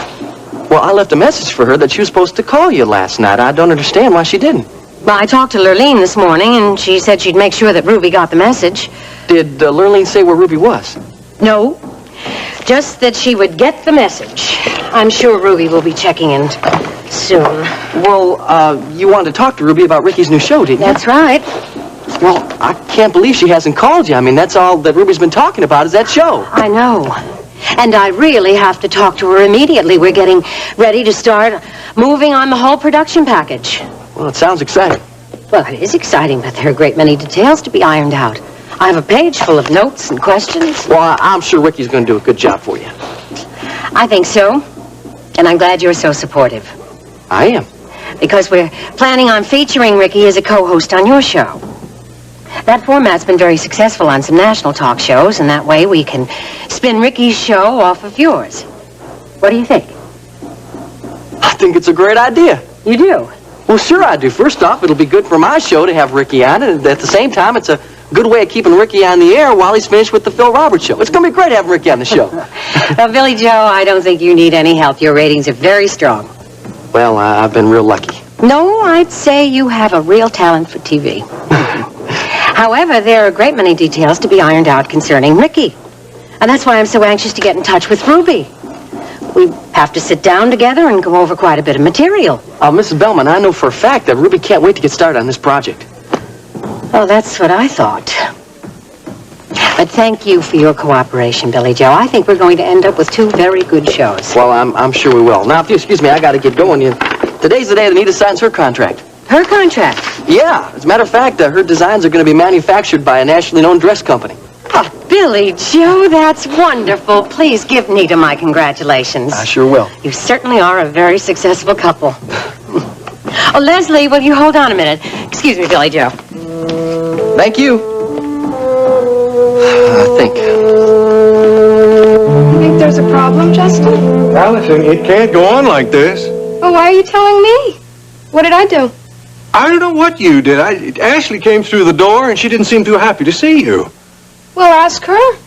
Well, I left a message for her that she was supposed to call you last night. I don't understand why she didn't. Well, I talked to Lurleen this morning, and she said she'd make sure that Ruby got the message. Did Lurleen say where Ruby was? No, just that she would get the message. I'm sure Ruby will be checking in soon. Well, you wanted to talk to Ruby about Ricky's new show, didn't you? That's right. Well, I can't believe she hasn't called you. I mean, that's all that Ruby's been talking about is that show. I know. And I really have to talk to her immediately. We're getting ready to start moving on the whole production package. Well, it sounds exciting. Well, it is exciting, but there are a great many details to be ironed out. I have a page full of notes and questions. Well, I'm sure Ricky's going to do a good job for you. I think so. And I'm glad you're so supportive. I am. Because we're planning on featuring Ricky as a co-host on your show. That format's been very successful on some national talk shows, and that way we can spin Ricky's show off of yours. What do you think? I think it's a great idea. You do? Well, sure I do. First off, it'll be good for my show to have Ricky on, and at the same time, it's a good way of keeping Ricky on the air while he's finished with the Phil Roberts show. It's going to be great having Ricky on the show. Well, Billy Joe, I don't think you need any help. Your ratings are very strong. Well, I've been real lucky. No, I'd say you have a real talent for TV. However, there are a great many details to be ironed out concerning Ricky. And that's why I'm so anxious to get in touch with Ruby. We have to sit down together and go over quite a bit of material. Mrs. Bellman, I know for a fact that Ruby can't wait to get started on this project. Oh, that's what I thought. But thank you for your cooperation, Billy Joe. I think we're going to end up with two very good shows. Well, I'm sure we will. Now, if you excuse me, I got to get going. Today's the day that Anita signs her contract. Her contract? Yeah. As a matter of fact, her designs are going to be manufactured by a nationally known dress company. Oh, Billy Joe, that's wonderful. Please give Nita my congratulations. I sure will. You certainly are a very successful couple. Oh, Leslie, will you hold on a minute? Excuse me, Billy Joe. Thank you. I think. You think there's a problem, Justin? Allison, it can't go on like this. Well, why are you telling me? What did I do? I don't know what you did. Ashley came through the door, and she didn't seem too happy to see you. Well, ask her.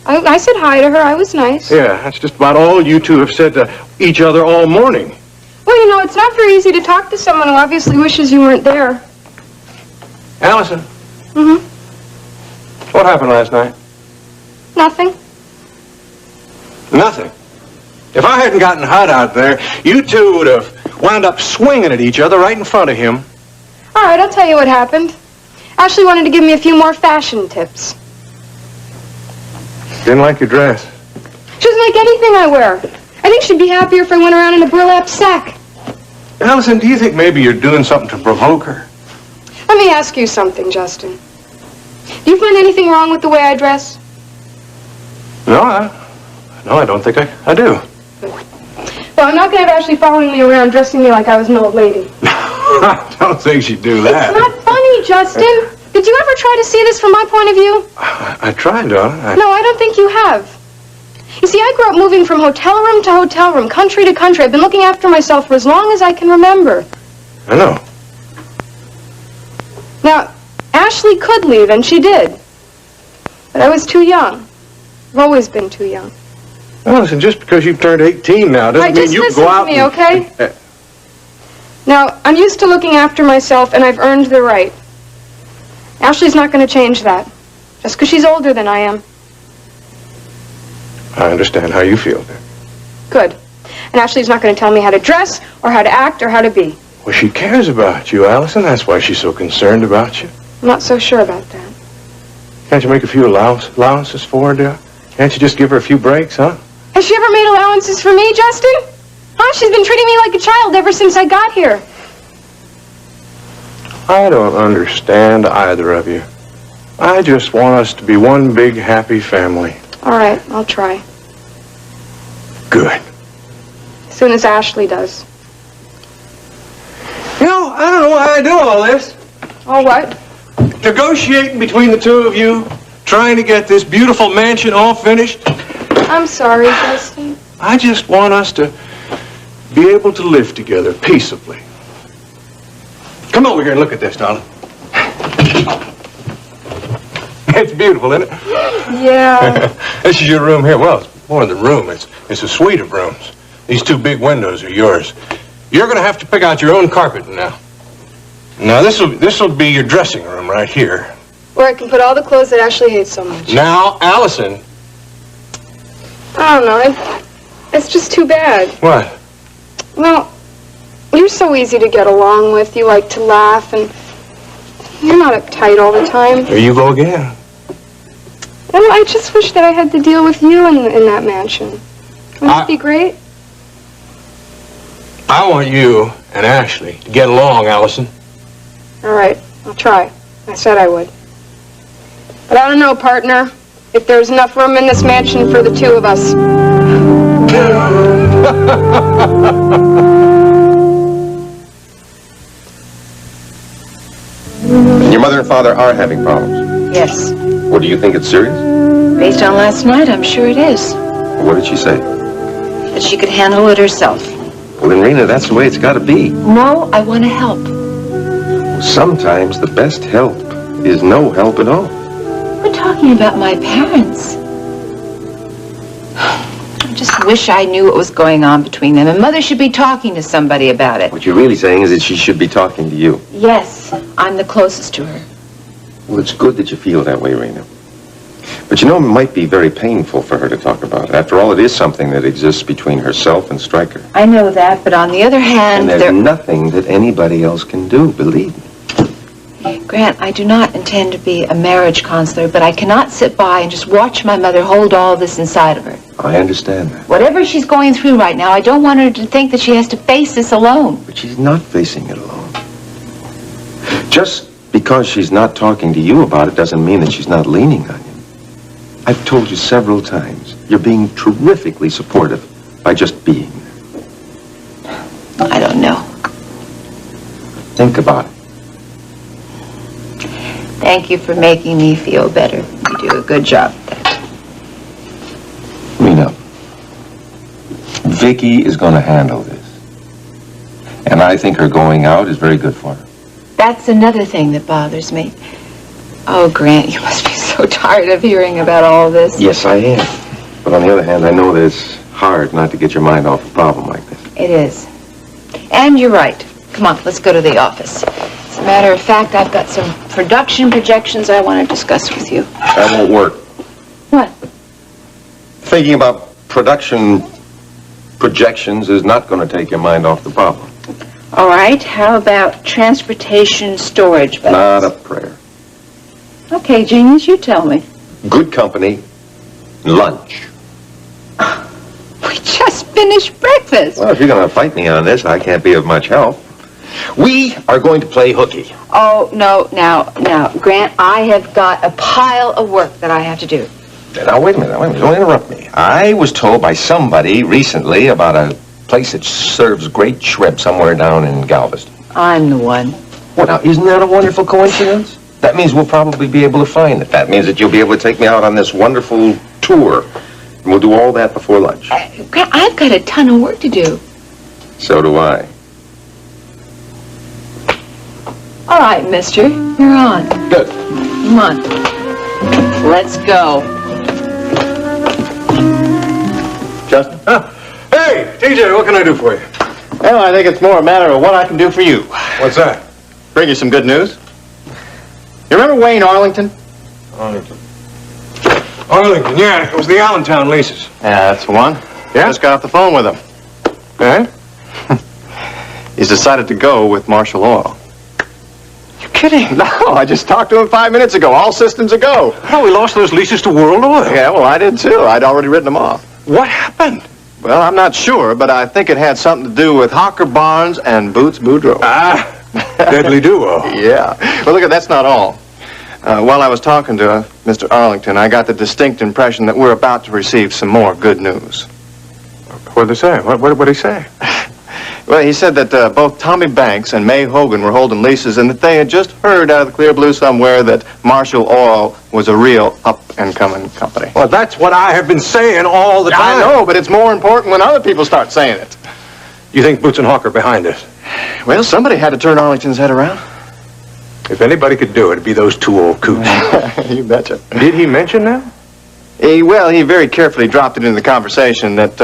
I said hi to her. I was nice. Yeah, that's just about all you two have said to each other all morning. Well, you know, it's not very easy to talk to someone who obviously wishes you weren't there. Allison, Mm-hmm. what happened last night? Nothing. Nothing. If I hadn't gotten hot out there, you two would have wound up swinging at each other right in front of him. All right, I'll tell you what happened. Ashley wanted to give me a few more fashion tips. Didn't like your dress. She doesn't like anything I wear. I think she'd be happier if I went around in a burlap sack. Allison, do you think maybe you're doing something to provoke her? Let me ask you something, Justin. Do you find anything wrong with the way I dress? No, I don't think I do. Well, I'm not going to have Ashley following me around dressing me like I was an old lady. I don't think she'd do that. It's not funny, Justin. Did you ever try to see this from my point of view? I tried, darling. No, I don't think you have. You see, I grew up moving from hotel room to hotel room, country to country. I've been looking after myself for as long as I can remember. I know. Now, Ashley could leave, and she did. But I was too young. I've always been too young. Well, listen, just because you've turned 18 now doesn't mean you can go out just listen to me, okay? Now, I'm used to looking after myself, and I've earned the right. Ashley's not going to change that, just because she's older than I am. I understand how you feel then. Good. And Ashley's not going to tell me how to dress, or how to act, or how to be. Well, she cares about you, Allison. That's why she's so concerned about you. I'm not so sure about that. Can't you make a few allowances for her, dear? Can't you just give her a few breaks, huh? Has she ever made allowances for me, Justin? Huh? She's been treating me like a child ever since I got here. I don't understand either of you. I just want us to be one big happy family. All right, I'll try. Good. As soon as Ashley does. You know, I don't know why I do all this. All what? Negotiating between the two of you, trying to get this beautiful mansion all finished. I'm sorry, Justin. I just want us to be able to live together peaceably. Come over here and look at this, darling. It's beautiful, isn't it? Yeah. This is your room here. Well, it's more than a room. It's a suite of rooms. These two big windows are yours. You're going to have to pick out your own carpet now. Now, this'll be your dressing room right here. Where I can put all the clothes that Ashley hates so much. Now, Allison. I don't know. It's just too bad. What? Well, you're so easy to get along with. You like to laugh, and you're not uptight all the time. There you go again. Well, I just wish that I had to deal with you in that mansion. Wouldn't it be great? I want you and Ashley to get along, Allison. All right, I'll try. I said I would. But I don't know, partner, if there's enough room in this mansion for the two of us. Your mother and father are having problems. Yes. Well, do you think it's serious? Based on last night, I'm sure it is. What did she say? That she could handle it herself. Well, then, Rena, that's the way it's got to be. No, I want to help. Sometimes the best help is no help at all. We're talking about my parents. I just wish I knew what was going on between them, and Mother should be talking to somebody about it. What you're really saying is that she should be talking to you. Yes, I'm the closest to her. Well, it's good that you feel that way, Rena. But you know, it might be very painful for her to talk about it. After all, it is something that exists between herself and Stryker. I know that, but on the other hand, And there's nothing that anybody else can do, believe me. Grant, I do not intend to be a marriage counselor, but I cannot sit by and just watch my mother hold all this inside of her. I understand that. Whatever she's going through right now, I don't want her to think that she has to face this alone. But she's not facing it alone. Just because she's not talking to you about it doesn't mean that she's not leaning on you. I've told you several times, you're being terrifically supportive by just being there. I don't know. Think about it. Thank you for making me feel better. You do a good job at that. Rena, Vicky is going to handle this. And I think her going out is very good for her. That's another thing that bothers me. Oh, Grant, you must be so tired of hearing about all this. Yes, I am. But on the other hand, I know that it's hard not to get your mind off a problem like this. It is. And you're right. Come on, let's go to the office. As a matter of fact, I've got some production projections I want to discuss with you. That won't work. What? Thinking about production projections is not going to take your mind off the problem. All right, how about transportation storage bags? Not a prayer. Okay, genius, you tell me. Good company, lunch. We just finished breakfast. Well, if you're going to fight me on this, I can't be of much help. We are going to play hooky. Oh, no, now, Grant, I have got a pile of work that I have to do. Now, wait a minute. Don't interrupt me. I was told by somebody recently about a place that serves great shrimp somewhere down in Galveston. I'm the one. Well, now, isn't that a wonderful coincidence? That means we'll probably be able to find it. That means that you'll be able to take me out on this wonderful tour. And we'll do all that before lunch. Grant, I've got a ton of work to do. So do I. All right, mister, you're on. Good. Come on. Let's go. Justin? Hey, TJ, what can I do for you? Well, I think it's more a matter of what I can do for you. What's that? Bring you some good news. You remember Wayne Arlington? Arlington, yeah, it was the Allentown leases. Yeah, that's the one. Yeah? Just got off the phone with him. Eh? He's decided to go with Marshall Oil. You kidding? No, I just talked to him 5 minutes ago. All systems a go. No, we lost those leases to World Oil. Yeah, well, I did too. I'd already written them off. What happened? Well, I'm not sure, but I think it had something to do with Hocker Barnes and Boots Boudreaux. Ah, deadly duo. Yeah. Well, look, that's not all. While I was talking to Mr. Arlington, I got the distinct impression that we're about to receive some more good news. What'd they say? What'd he say? Well, he said that both Tommy Banks and May Hogan were holding leases and that they had just heard out of the clear blue somewhere that Marshall Oil was a real up-and-coming company. Well, that's what I have been saying all the time. I know, but it's more important when other people start saying it. You think Boots and Hawk are behind this? Well, somebody had to turn Arlington's head around. If anybody could do it, it'd be those two old coots. You betcha. Did he mention that? He very carefully dropped it into the conversation that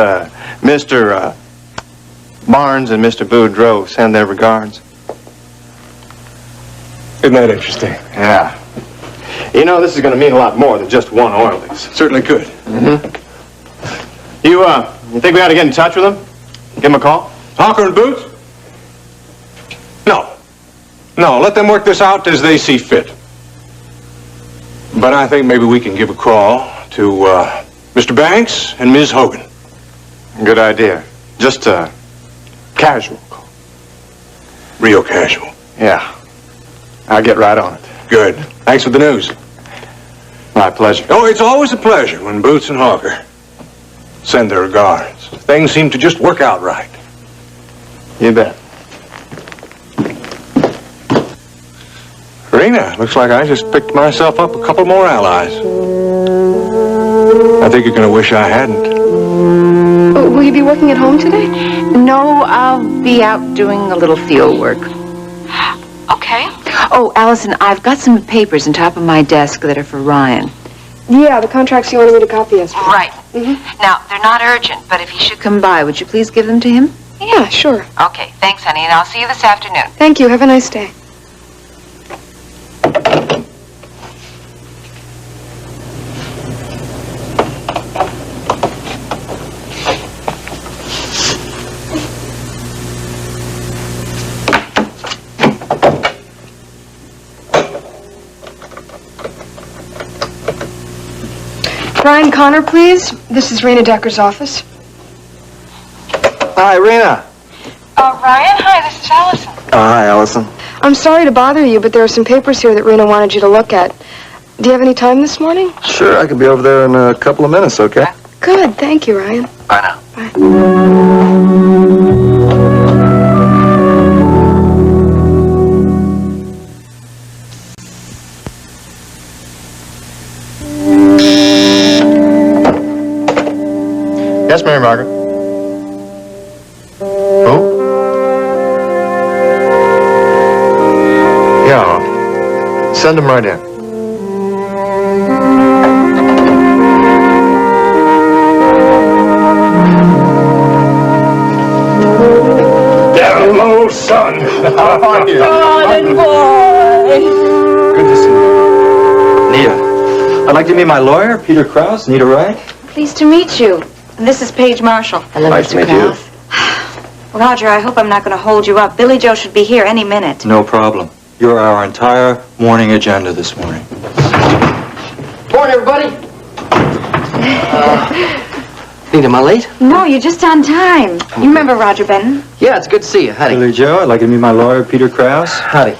Mr. Barnes and Mr. Boudreaux send their regards. Isn't that interesting? Yeah. You know, this is going to mean a lot more than just one oil lease. Certainly could. Mm-hmm. You think we ought to get in touch with him? Give him a call? Honker and Boots? No, let them work this out as they see fit. But I think maybe we can give a call to Mr. Banks and Ms. Hogan. Good idea. Just a casual call. Real casual. Yeah. I'll get right on it. Good. Thanks for the news. My pleasure. Oh, it's always a pleasure when Boots and Hawker send their regards. Things seem to just work out right. You bet. Rena, looks like I just picked myself up a couple more allies. I think you're going to wish I hadn't. Oh, will you be working at home today? No, I'll be out doing a little field work. Okay. Oh, Allison, I've got some papers on top of my desk that are for Ryan. Yeah, the contracts you wanted me to copy yesterday. Right. Now, they're not urgent, but if he should come by, would you please give them to him? Yeah, sure. Okay, thanks, honey, and I'll see you this afternoon. Thank you. Have a nice day. Brian Connor, please. This is Rena Decker's office. Hi, Rena. Ryan, hi, this is Allison. Hi, Allison. I'm sorry to bother you, but there are some papers here that Rena wanted you to look at. Do you have any time this morning? Sure, I can be over there in a couple of minutes, okay? Good. Thank you, Ryan. Bye now. Yes, Mary Margaret. Who? Yeah. Send him right in. Hello, son. How are you? Darling boy. Good to see you. Nita, I'd like to meet my lawyer, Peter Krause. Nita Wright. Pleased to meet you. And this is Paige Marshall. Hello, Nice to Mr. meet you. Krause. Roger, I hope I'm not going to hold you up. Billy Joe should be here any minute. No problem. You're our entire morning agenda this morning. Morning, everybody. Nita, am I late? No, you're just on time. You remember Roger Benton? Yeah, it's good to see you. Howdy. Billy Joe, I'd like to meet my lawyer, Peter Krause. Howdy.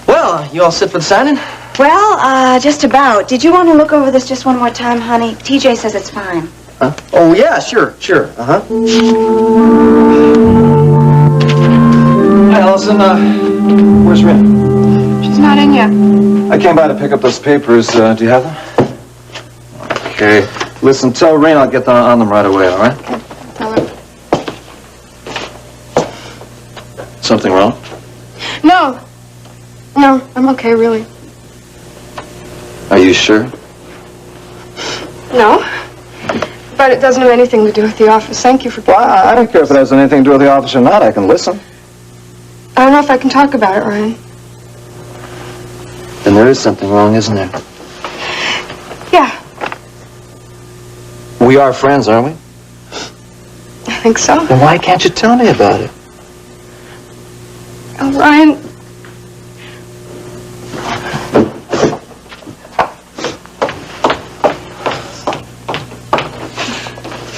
Well, you all set for the signing? Well, just about. Did you want to look over this just one more time, honey? TJ says it's fine. Huh? Oh, yeah, sure. Uh-huh. Hi, Allison. Where's Rena? She's not in yet. I came by to pick up those papers. Do you have them? Okay. Listen, tell Rain I'll get on them right away, all right? Tell her. Something wrong? No, I'm okay, really. Are you sure? No, but it doesn't have anything to do with the office. Thank you for... Well, I don't care if it has anything to do with the office or not. I can listen. I don't know if I can talk about it, Ryan. Then there is something wrong, isn't there? Yeah, We are friends, aren't we? I think so. Then why can't you tell me about it? Oh, Ryan...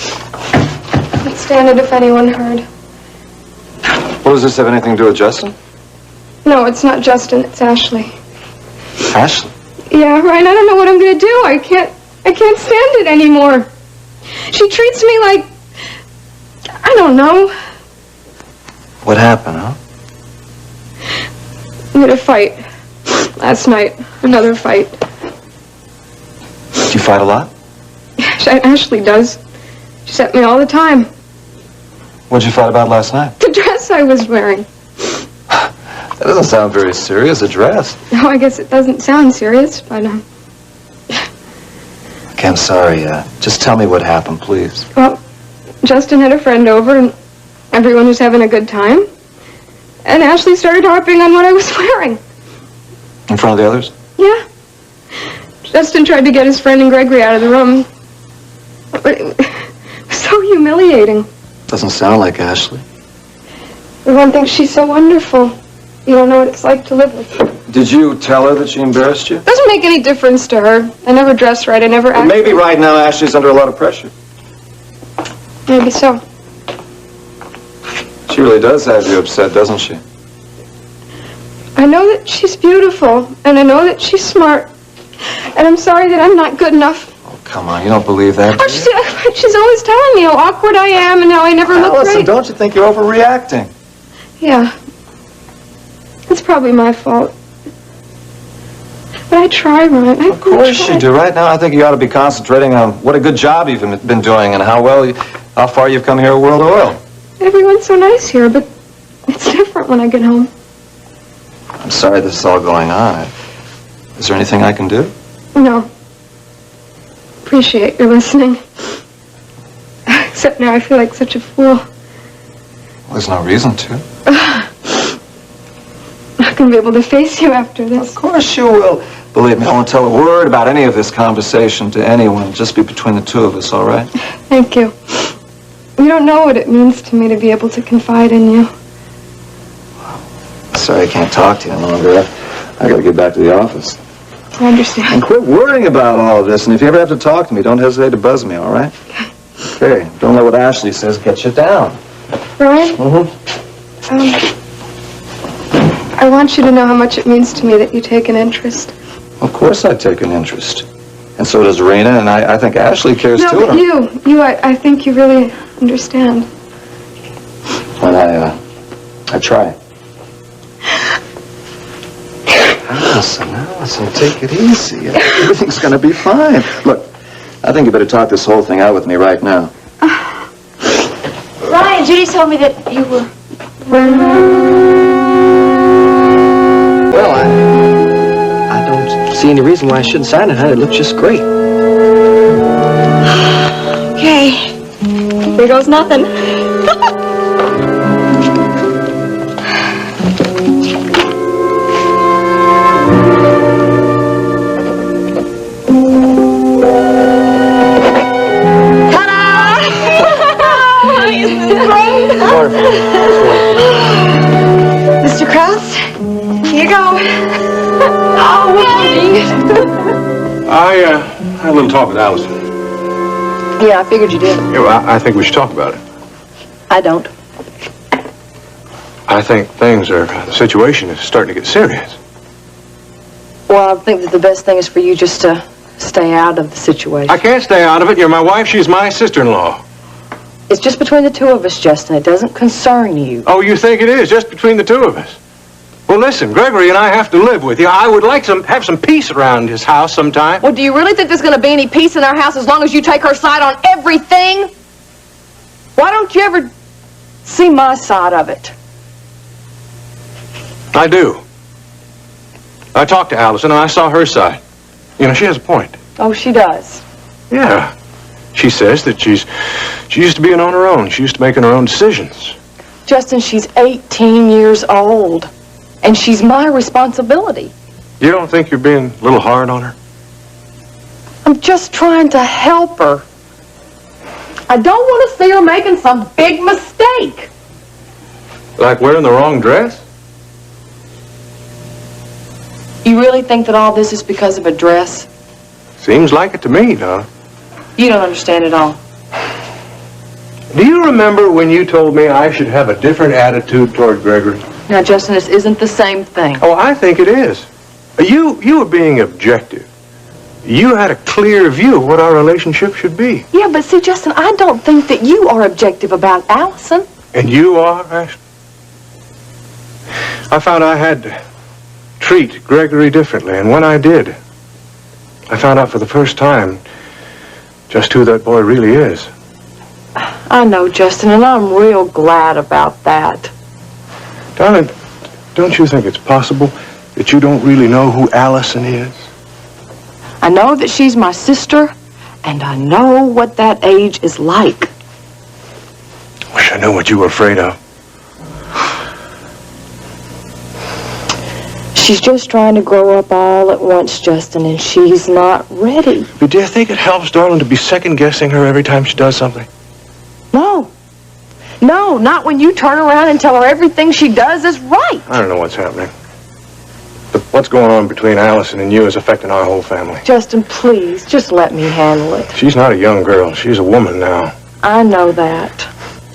I'd stand it if anyone heard. Well, does this have anything to do with Justin? No, it's not Justin, it's Ashley. Ashley? Yeah, Ryan, I don't know what I'm gonna do. I can't stand it anymore. She treats me like... I don't know. What happened, huh? We had a fight last night. Another fight. Did you fight a lot? Ashley does. She's at me all the time. What'd you fight about last night? The dress I was wearing. doesn't sound very serious, a dress. No, I guess it doesn't sound serious, but, Okay, I'm sorry. Just tell me what happened, please. well, Justin had a friend over, and everyone was having a good time. And Ashley started harping on what I was wearing. In front of the others? Yeah. Justin tried to get his friend and Gregory out of the room. But it was so humiliating. Doesn't sound like Ashley. Everyone thinks she's so wonderful. You don't know what it's like to live with her. Did you tell her that she embarrassed you? Doesn't make any difference to her. I never dress right. I never act. Maybe right now Ashley's under a lot of pressure. Maybe so. She really does have you upset, doesn't she? I know that she's beautiful, and I know that she's smart. And I'm sorry that I'm not good enough. Oh, come on, you don't believe that, do Oh, you? she's always telling me how awkward I am and how I never look Allison, great. don't you think you're overreacting? Yeah. It's probably my fault. But I try, Ryan. Of course you do. Right now, I think you ought to be concentrating on what a good job you've been doing and how far you've come here at World Oil. Everyone's so nice here, but it's different when I get home. I'm sorry this is all going on. Is there anything I can do? No. Appreciate your listening. Except now I feel like such a fool. Well, there's no reason to. Not gonna be able to face you after this. Of course you will. Believe me, I won't tell a word about any of this conversation to anyone. It'll just be between the two of us, all right? Thank you. You don't know what it means to me to be able to confide in you. Sorry I can't talk to you any longer. I gotta get back to the office. I understand. And quit worrying about all of this. And if you ever have to talk to me, don't hesitate to buzz me, all right? Okay. Don't let what Ashley says get you down. Ryan? I want you to know how much it means to me that you take an interest. Of course I take an interest. And so does Rena, and I think Ashley cares No, too. but I think you really understand. When I try. Allison, take it easy. Everything's gonna be fine. Look, I think you better talk this whole thing out with me right now. Ryan, Judy told me that you were... Well, I don't see any reason why I shouldn't sign it, huh? It looks just great. Okay. Here goes nothing. Mr. Krause, here you go. Oh, I had a little talk with Allison. Yeah, I figured you did. Yeah, well, I think we should talk about it. I don't. I think the situation is starting to get serious. Well, I think that the best thing is for you just to stay out of the situation. I can't stay out of it. You're my wife. She's my sister-in-law. It's just between the two of us, Justin. It doesn't concern you. Oh, you think it is? Just between the two of us? Well, listen, Gregory and I have to live with you. I would like to have some peace around his house sometime. Well, do you really think there's going to be any peace in our house as long as you take her side on everything? Why don't you ever see my side of it? I do. I talked to Allison and I saw her side. You know, she has a point. Oh, she does. Yeah. She says that she used to be on her own. She used to making her own decisions. Justin, she's 18 years old. And she's my responsibility. You don't think you're being a little hard on her? I'm just trying to help her. I don't want to see her making some big mistake. Like wearing the wrong dress? You really think that all this is because of a dress? Seems like it to me, Donna. You don't understand at all. Do you remember when you told me I should have a different attitude toward Gregory? Now, Justin, this isn't the same thing. Oh, I think it is. You were being objective. You had a clear view of what our relationship should be. Yeah, but see, Justin, I don't think that you are objective about Allison. And you are, Ashley? I found I had to treat Gregory differently, and when I did, I found out for the first time just who that boy really is. I know, Justin, and I'm real glad about that. Darling, don't you think it's possible that you don't really know who Allison is? I know that she's my sister, and I know what that age is like. Wish I knew what you were afraid of. She's just trying to grow up all at once, Justin, and she's not ready. But do you think it helps, darling, to be second-guessing her every time she does something? No. No, not when you turn around and tell her everything she does is right. I don't know what's happening. But what's going on between Allison and you is affecting our whole family. Justin, please, just let me handle it. She's not a young girl. She's a woman now. I know that.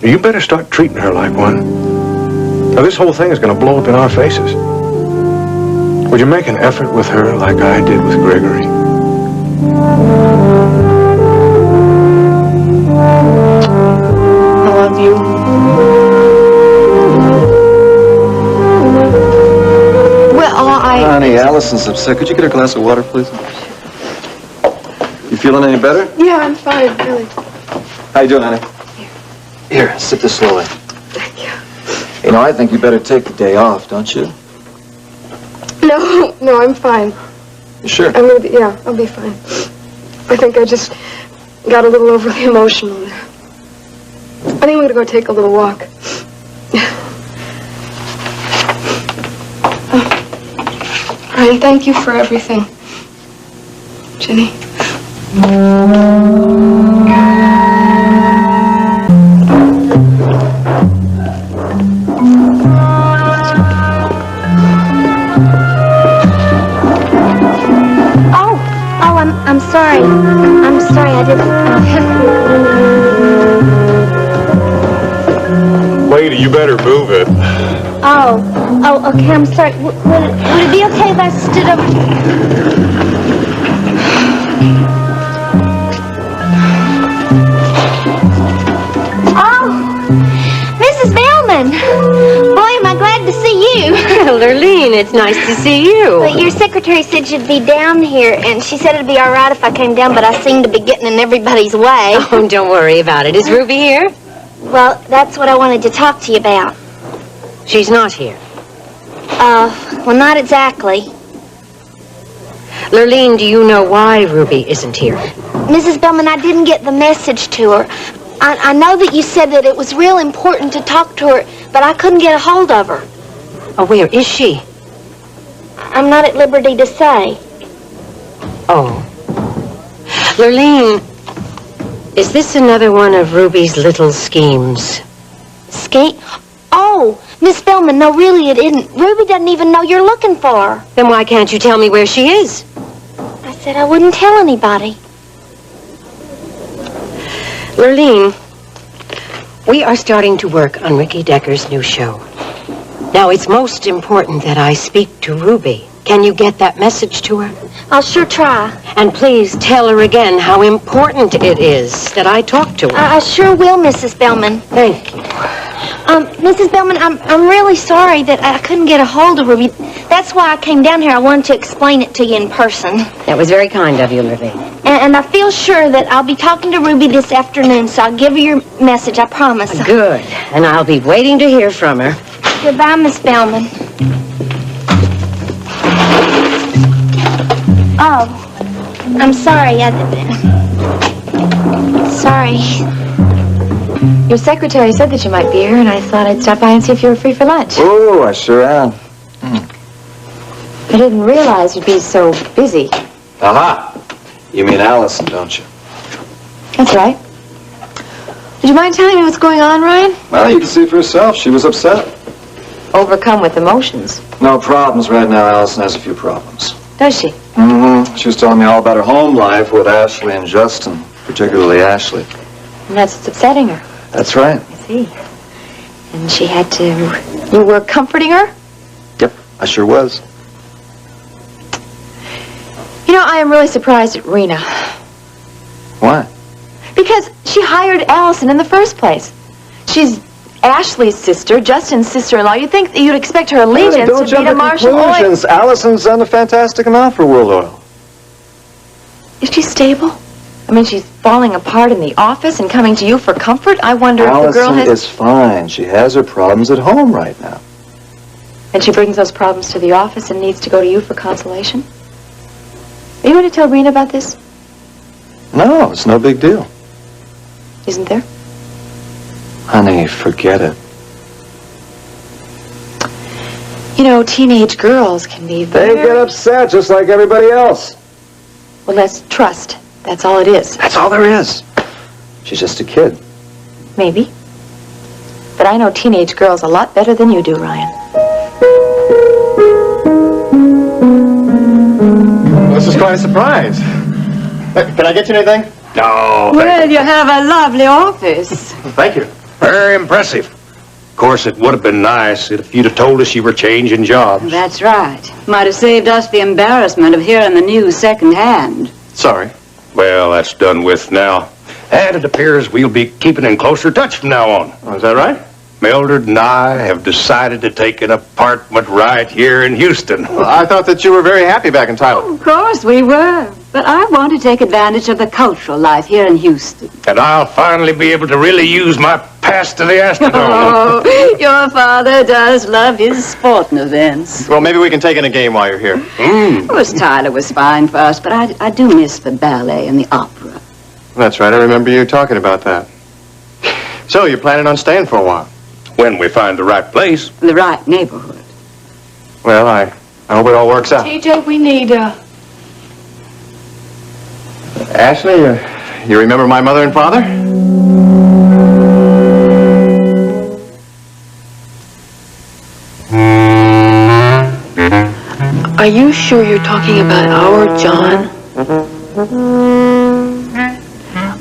You better start treating her like one. Now, this whole thing is going to blow up in our faces. Would you make an effort with her like I did with Gregory? I love you. Well, Honey, Allison's upset. Could you get her a glass of water, please? You feeling any better? Yeah, I'm fine, really. How you doing, honey? Here, sip this slowly. Thank you. You know, I think you better take the day off, don't you? No, I'm fine. You sure? I'm gonna be, yeah, I'll be fine. I think I just got a little overly emotional there. I think I'm gonna go take a little walk. Ryan, thank you for everything. Jenny. I'm sorry. I'm sorry, I didn't... Lady, you better move it. Oh, okay, I'm sorry. Would it be okay if I stood over... Oh, Mrs. Bellman. Boy, am I glad to see you. Lurleen, it's nice to see you. Well, your secretary said you'd be down here, and she said it'd be all right if I came down, but I seem to be getting in everybody's way. Oh, don't worry about it. Is Ruby here? Well, that's what I wanted to talk to you about. She's not here. Well, not exactly. Lurleen, do you know why Ruby isn't here? Mrs. Bellman, I didn't get the message to her. I know that you said that it was real important to talk to her, but I couldn't get a hold of her. Oh, where is she? I'm not at liberty to say. Oh. Lurleen, is this another one of Ruby's little schemes? Scheme? Oh, Miss Bellman, no, really it isn't. Ruby doesn't even know you're looking for her. Then why can't you tell me where she is? I said I wouldn't tell anybody. Lurleen, we are starting to work on Ricky Decker's new show. Now, it's most important that I speak to Ruby. Can you get that message to her? I'll sure try. And please tell her again how important it is that I talk to her. I sure will, Mrs. Bellman. Thank you. Mrs. Bellman, I'm really sorry that I couldn't get a hold of Ruby. That's why I came down here. I wanted to explain it to you in person. That was very kind of you, Lurleen. And I feel sure that I'll be talking to Ruby this afternoon, so I'll give her your message, I promise. Good. And I'll be waiting to hear from her. Goodbye, Miss Bellman. Oh, I'm sorry. Sorry. Your secretary said that you might be here, and I thought I'd stop by and see if you were free for lunch. Oh, I sure am. I didn't realize you'd be so busy. Aha! You mean Allison, don't you? That's right. Would you mind telling me what's going on, Ryan? Well, you can see for yourself. She was upset. Overcome with emotions. No problems right now. Allison has a few problems. Does she? Mm-hmm. She was telling me all about her home life with Ashley and Justin, particularly Ashley. And that's what's upsetting her. That's right. I see. And she had to... You were comforting her? Yep, I sure was. You know, I am really surprised at Rena. Why? Because she hired Allison in the first place. She's Ashley's sister, Justin's sister-in-law. You'd think that you'd expect her allegiance Don't to be jump to to Marshall Oil. conclusions. Allison's done a fantastic amount for World Oil. Is she stable? I mean, she's falling apart in the office and coming to you for comfort. I wonder if the girl Allison has... is fine. She has her problems at home right now. And she brings those problems to the office and needs to go to you for consolation? Are you going to tell Rena about this? No, it's no big deal. Isn't there? Honey, forget it. You know, teenage girls can be They get upset just like everybody else. Well, that's trust. That's all it is. That's all there is. She's just a kid. Maybe. But I know teenage girls a lot better than you do, Ryan. This is quite a surprise. Can I get you anything? No, Well, you have a lovely office. Thank you. very impressive. Of course, it would have been nice if you'd have told us you were changing jobs. That's right. Might have saved us the embarrassment of hearing the news secondhand. Sorry. Well, that's done with now. And it appears we'll be keeping in closer touch from now on. Oh, is that right? Mildred and I have decided to take an apartment right here in Houston. Well, I thought that you were very happy back in Thailand. Of course we were. But I want to take advantage of the cultural life here in Houston. And I'll finally be able to really use my pass to the Astrodome. Oh, your father does love his sporting events. Well, maybe we can take in a game while you're here. Of course, Tyler was fine for us, but I do miss the ballet and the opera. That's right. I remember you talking about that. So, you're planning on staying for a while? When we find the right place. The right neighborhood. Well, I hope it all works out. TJ, we need, Ashley, you remember my mother and father? Are you sure you're talking about our John?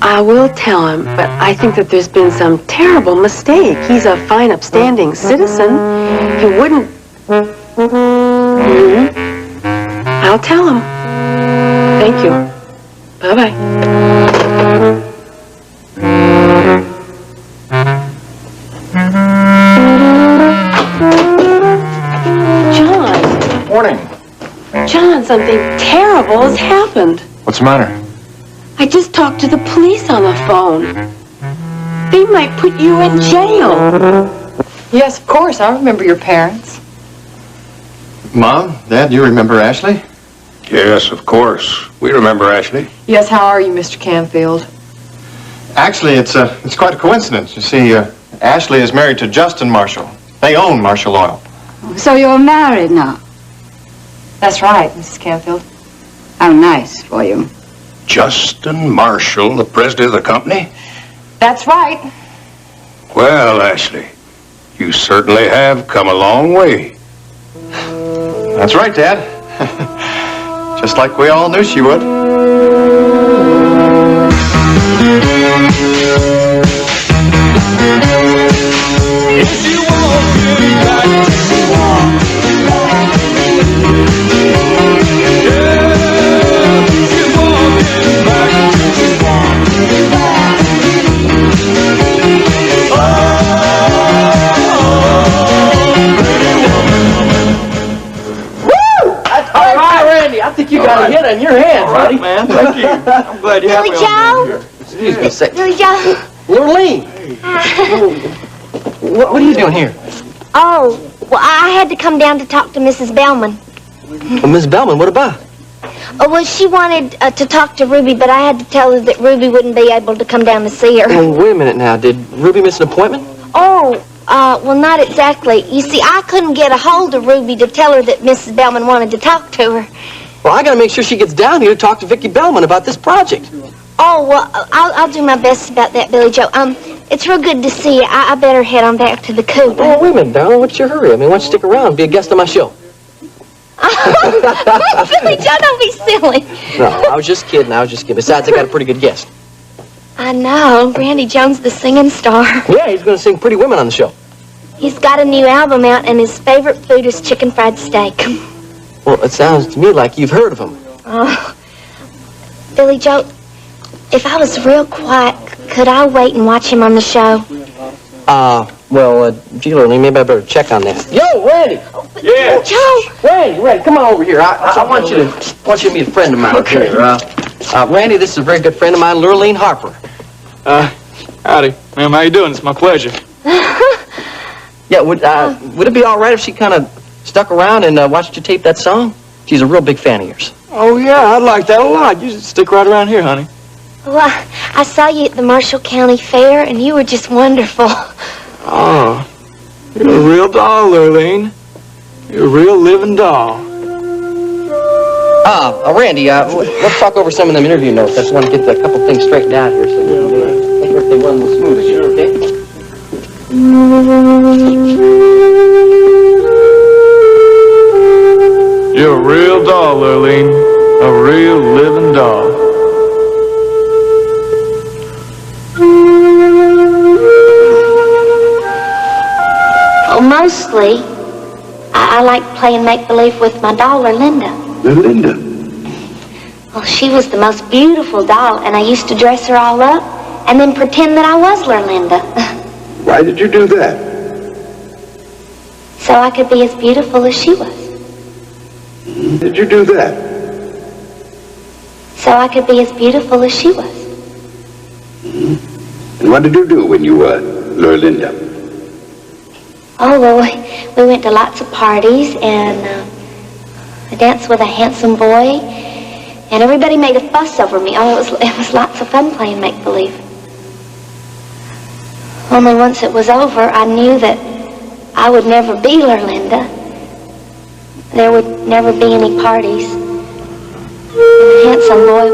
I will tell him, but I think that there's been some terrible mistake. He's a fine, upstanding citizen. He wouldn't... I'll tell him. Thank you. Bye-bye. John. Morning. John, something terrible has happened. What's the matter? I just talked to the police on the phone. They might put you in jail. Yes, of course. I remember your parents. Mom, Dad, you remember Ashley? Yes, of course. We remember Ashley. Yes, how are you, Mr. Canfield? Actually, it's quite a coincidence. You see, Ashley is married to Justin Marshall. They own Marshall Oil. So you're married now? That's right, Mrs. Canfield. How nice for you. Justin Marshall, the president of the company? That's right. Well, Ashley, you certainly have come a long way. That's right, Dad. Just like we all knew she would. I think you got a hit on your hands, buddy. Man, thank you. I'm glad you have Billy me on Joe? Excuse me a second. Billy Joe? Lurleen, what are you doing here? Oh, well, I had to come down to talk to Mrs. Bellman. Miss Bellman, what about? Oh, well, she wanted to talk to Ruby, but I had to tell her that Ruby wouldn't be able to come down to see her. Oh, wait a minute now. Did Ruby miss an appointment? Oh, well, not exactly. You see, I couldn't get a hold of Ruby to tell her that Mrs. Bellman wanted to talk to her. Well, I gotta make sure she gets down here to talk to Vicki Bellman about this project. Oh, well, I'll do my best about that, Billy Joe. It's real good to see you. I better head on back to the coop. Oh, wait a minute, darling. What's your hurry? I mean, why don't you stick around and be a guest on my show? Billy Joe, don't be silly. No, I was just kidding. Besides, I got a pretty good guest. I know. Randy Jones, the singing star. Yeah, he's gonna sing Pretty Women on the show. He's got a new album out, and his favorite food is chicken fried steak. Well, it sounds to me like you've heard of him. Oh. Billy Joe, if I was real quiet, could I wait and watch him on the show? Gee, Lurleen, maybe I better check on that. Yo, Randy! Yeah. Joe! Randy, come on over here. I want you to meet a friend of mine. Okay. Here. Randy, this is a very good friend of mine, Lurleen Harper. Howdy. Ma'am, how you doing? It's my pleasure. Yeah, would it be all right if she kind of stuck around and watched you tape that song? She's a real big fan of yours. Oh, yeah, I like that a lot. You should stick right around here, honey. Well, I saw you at the Marshall County Fair, and you were just wonderful. Oh, you're a real doll, Lurleen. You're a real living doll. Randy, let's talk over some of them interview notes. I just want to get a couple things straightened out here so make everything run a little smooth again, okay? You're a real doll, Lurleen. A real living doll. Oh, mostly, I like playing make-believe with my doll, Linda. Linda? Well, she was the most beautiful doll, and I used to dress her all up and then pretend that I was Linda. Why did you do that? So I could be as beautiful as she was. Did you do that? So I could be as beautiful as she was. And what did you do when you were Lurlinda? Oh, well, we went to lots of parties, and I danced with a handsome boy, and everybody made a fuss over me. Oh, it was lots of fun playing make-believe. Only once it was over, I knew that I would never be Lurlinda. There would never be any parties. And the handsome boy...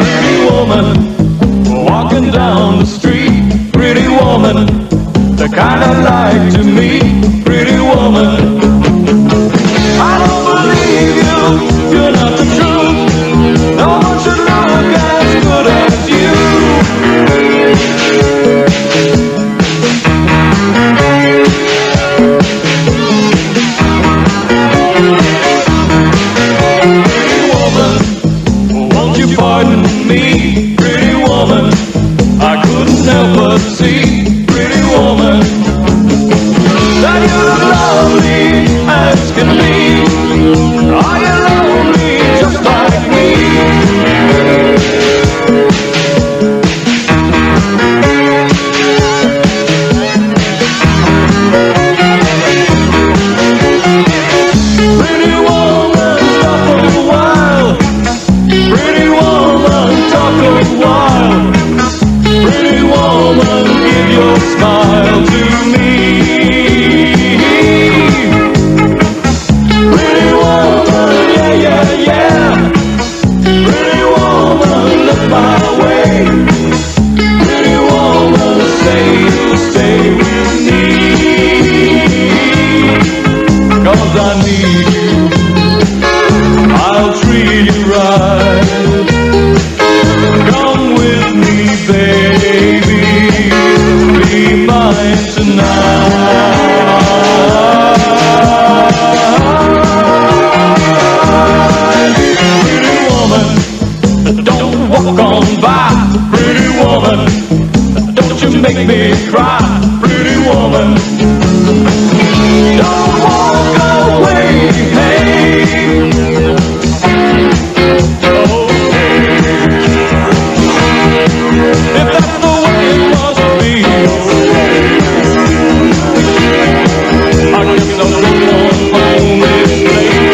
Pretty woman, walking down the street. Pretty woman, the kind I like to meet. Pretty woman, I don't believe you, you're not the truth. No one should look as good as you. Pretty woman, won't you pardon me? Pretty woman, I couldn't help but see. Pretty woman, that you're lovely as can be. Are you lonely just like me? Pretty woman, talk a while. Pretty woman, talk a while. Pretty woman, give your smile to me. Pretty woman, yeah, yeah, yeah. Pretty woman, look my way. Pretty woman, say you'll stay with me. 'Cause I need you, I'll treat you right. Come with me, baby, be mine tonight. Pretty woman, don't walk on by. Pretty woman, don't you make me cry. Pretty woman, don't walk away, hey. If that's the way it must be, I guess I'll go on home this late.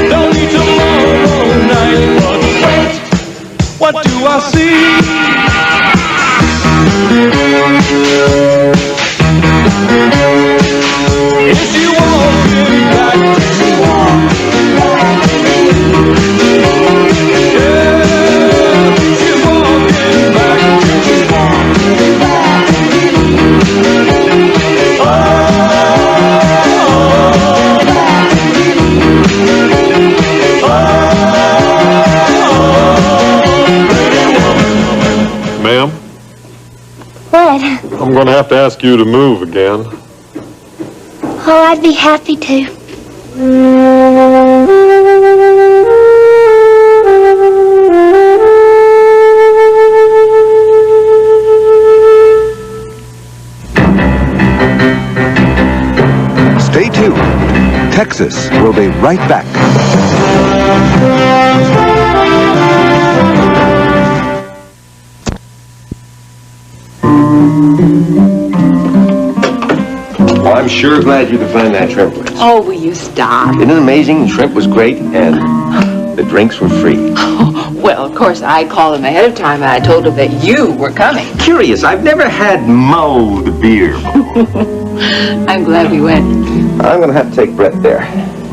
Don't need tomorrow night, but wait, what do I see? Is she walking back to walk? Ma'am, What? I'm going to have to ask you to move again. Oh, I'd be happy to. Stay Texas will be right back. Well, I'm sure glad you could find that shrimp place. Oh, will you stop? Isn't it amazing? The shrimp was great, and the drinks were free. Well, of course, I called them ahead of time, and I told them that you were coming. Curious, I've never had mulled beer. I'm glad we went. I'm going to have to take Brett there.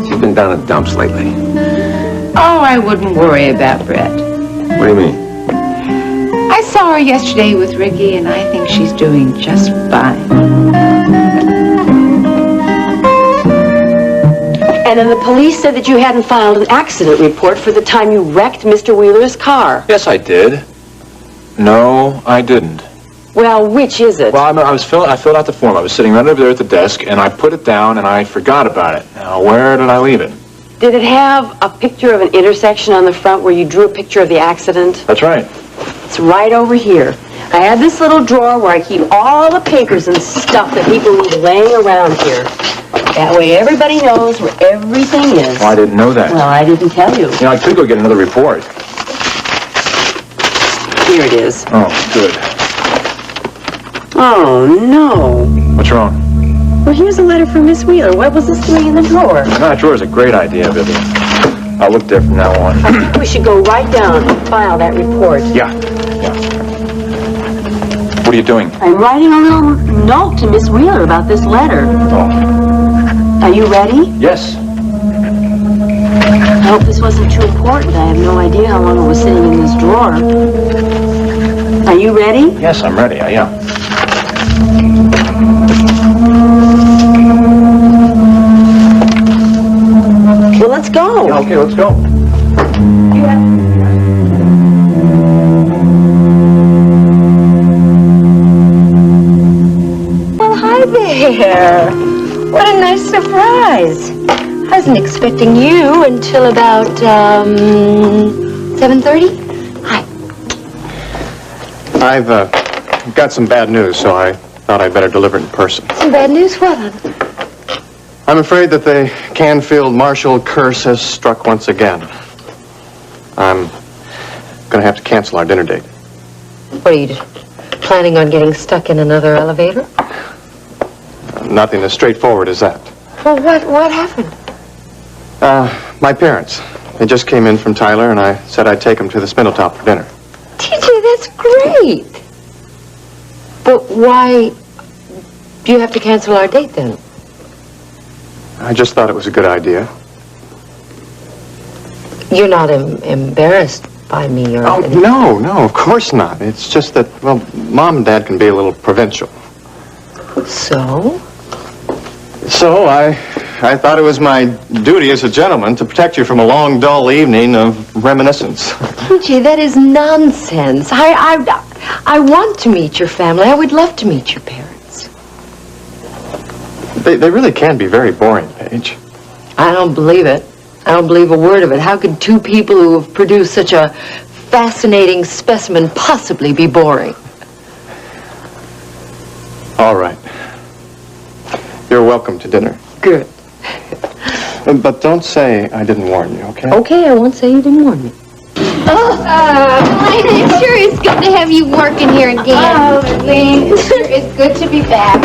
She's been down in the dumps lately. Oh, I wouldn't worry about Brett. What do you mean? I saw her yesterday with Ricky, and I think she's doing just fine. And then the police said that you hadn't filed an accident report for the time you wrecked Mr. Wheeler's car. Yes, I did. No, I didn't. Well, which is it? Well, I filled out the form. I was sitting right over there at the desk, and I put it down, and I forgot about it. Now, where did I leave it? Did it have a picture of an intersection on the front where you drew a picture of the accident? That's right. It's right over here. I have this little drawer where I keep all the papers and stuff that people leave laying around here. That way everybody knows where everything is. Oh, I didn't know that. Well, I didn't tell you. You know, I could go get another report. Here it is. Oh, good. Oh, no. What's wrong? Well, here's a letter from Miss Wheeler. What was this doing in the drawer? No, that drawer is a great idea, Vivian. I'll look there from now on. I think we should go right down and file that report. Yeah. What are you doing? I'm writing a little note to Miss Wheeler about this letter. Oh. Are you ready? Yes. I hope this wasn't too important. I have no idea how long it was sitting in this drawer. Are you ready? Yes, I'm ready. Yeah. Well, let's go. Yeah, okay, let's go. Well, hi there. What a nice surprise. I wasn't expecting you until about, 7:30. Hi. I've got some bad news, so I thought I'd better deliver it in person. Some bad news? What? I'm afraid that the Canfield Marshall curse has struck once again. I'm going to have to cancel our dinner date. What are you planning on getting stuck in another elevator? Nothing as straightforward as that. Well, what happened? My parents. They just came in from Tyler, and I said I'd take them to the Spindletop for dinner. TJ, that's great. But why do you have to cancel our date then? I just thought it was a good idea. You're not embarrassed by me or anything? No, of course not. It's just that, well, Mom and Dad can be a little provincial. So? So I thought it was my duty as a gentleman to protect you from a long, dull evening of reminiscence. TJ, that is nonsense. I want to meet your family. I would love to meet your parents. They really can be very boring, Paige. I don't believe it. I don't believe a word of it. How could two people who have produced such a fascinating specimen possibly be boring? All right. You're welcome to dinner. Good. But don't say I didn't warn you, okay? Okay, I won't say you didn't warn me. Lane, it sure is good to have you working here again. Oh, Lane, it sure is good to be back.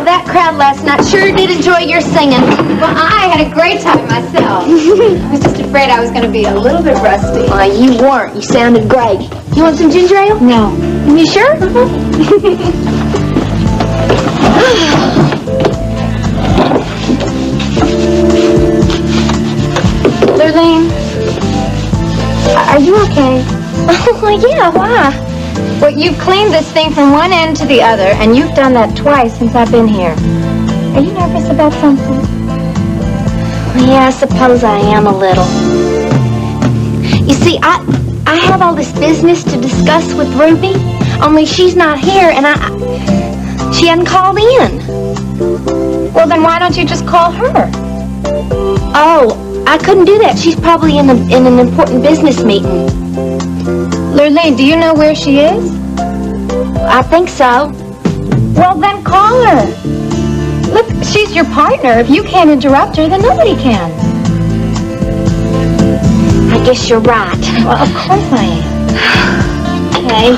That crowd last night sure did enjoy your singing. Well, I had a great time myself. I was just afraid I was going to be a little bit rusty. Why, you weren't. You sounded great. You want some ginger ale? No. You sure? Lurleen, are you okay? Oh, yeah, why? Well, you've cleaned this thing from one end to the other, and you've done that twice since I've been here. Are you nervous about something? Yeah, I suppose I am a little. You see, I have all this business to discuss with Ruby, only she's not here, and she hadn't called in. Well, then why don't you just call her? Oh, I couldn't do that. She's probably in an important business meeting. Lurleen, do you know where she is? I think so. Well, then call her. Look, she's your partner. If you can't interrupt her, then nobody can. I guess you're right. Well, of course I am. Okay.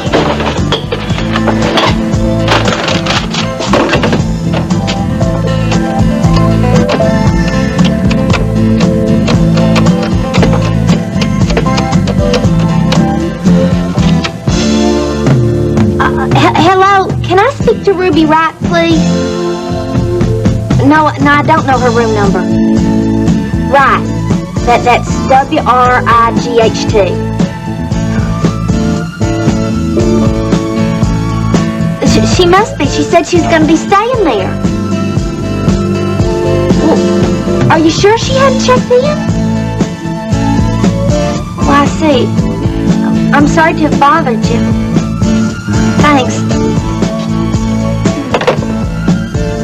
Hello, can I speak to Ruby Wright, please? No, I don't know her room number. Right. That's WRIGHT. She must be. She said she was going to be staying there. Well, are you sure she hadn't checked in? Well, I see. I'm sorry to have bothered you. Thanks.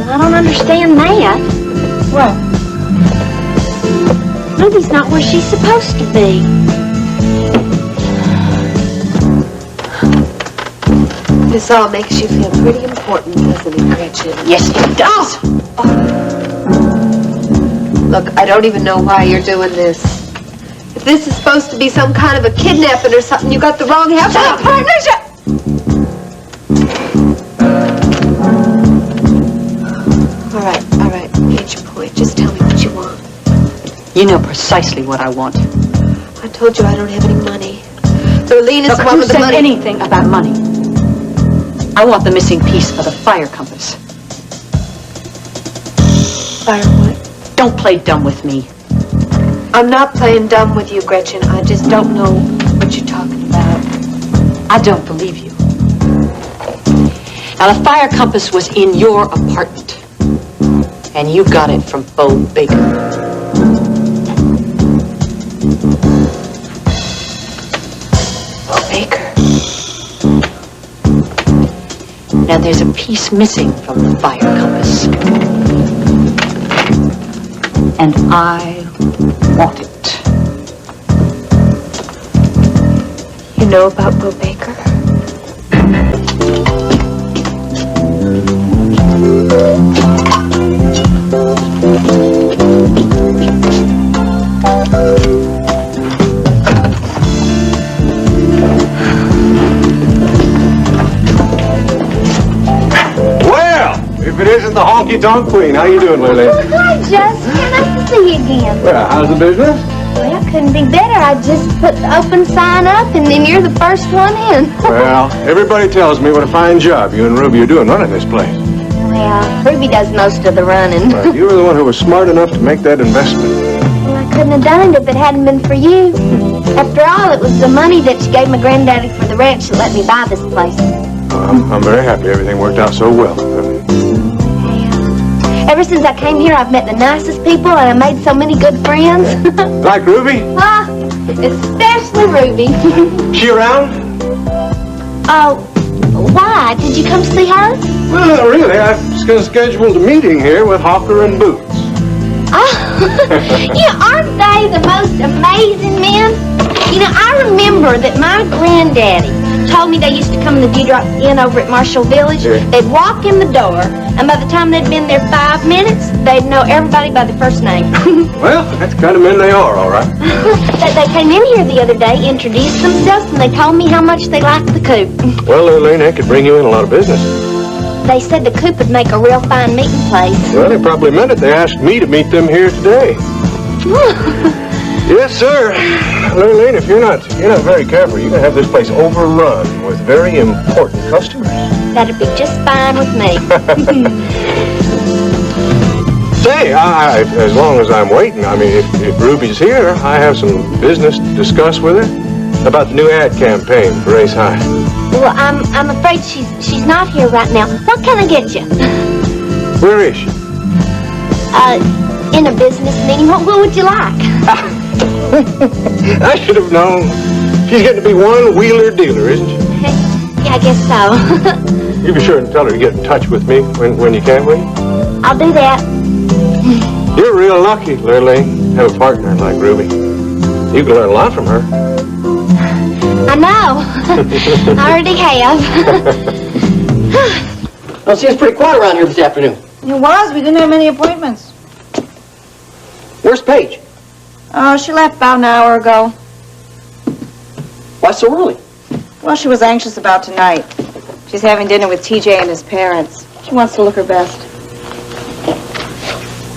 I don't understand that. What? Ruby's not where she's supposed to be. This all makes you feel pretty important, doesn't it, Gretchen? Yes, it does. Look, I don't even know why you're doing this. If this is supposed to be some kind of a kidnapping or something, you got the wrong half. Shut up, partner! All right, get your point. Just tell me what you want. You know precisely what I want. I told you I don't have any money. Lurleen is the one with the money. Anything about money? I want the missing piece of the fire compass. Fire what? Don't play dumb with me. I'm not playing dumb with you, Gretchen. I just don't know what you're talking about. I don't believe you. Now, the fire compass was in your apartment, and you got it from Bo Baker. Bo Baker? Now, there's a piece missing from the fire compass, and I want it. You know about Bo Baker? If it isn't the honky-tonk queen, how you doing, Lily? Oh, hi, Justin. Nice to see you again. Well, how's the business? Well, couldn't be better. I just put the open sign up, and then you're the first one in. Well, everybody tells me what a fine job you and Ruby are doing running this place. Well, Ruby does most of the running. Well, you were the one who was smart enough to make that investment. Well, I couldn't have done it if it hadn't been for you. After all, it was the money that you gave my granddaddy for the ranch that let me buy this place. I'm very happy everything worked out so well. Ever since I came here, I've met the nicest people, and I made so many good friends. Like Ruby? Ah, especially Ruby. She around? Oh, why? Did you come see her? Well, not really. I've scheduled a meeting here with Hawker and Boots. Oh, aren't they the most amazing men? You know, I remember that my granddaddy told me they used to come to the Dewdrop Inn over at Marshall Village. Yeah. They'd walk in the door, and by the time they'd been there 5 minutes, they'd know everybody by their first name. Well, that's the kind of men they are, all right. They came in here the other day, introduced themselves, and they told me how much they liked the coop. Well, Lurleen, that could bring you in a lot of business. They said the coop would make a real fine meeting place. Well, they probably meant it. They asked me to meet them here today. Yes, sir. Lurleen, if you're not very careful, you're going to have this place overrun with very important customers. That'd be just fine with me. Say, as long as I'm waiting, I mean, if Ruby's here, I have some business to discuss with her about the new ad campaign for Ace High. Well, I'm afraid she's not here right now. What can I get you? Where is she? In a business meeting. What would you like? I should have known. She's getting to be one wheeler dealer, isn't she? Yeah, I guess so. You be sure and tell her to get in touch with me when you can, will you? I'll do that. You're real lucky, Lurleen, have a partner like Ruby. You can learn a lot from her. I know. I already have. Well, it seems pretty quiet around here this afternoon. It was. We didn't have many appointments. Where's Paige? Oh, she left about an hour ago. Why so early? Well, she was anxious about tonight. She's having dinner with TJ and his parents. She wants to look her best.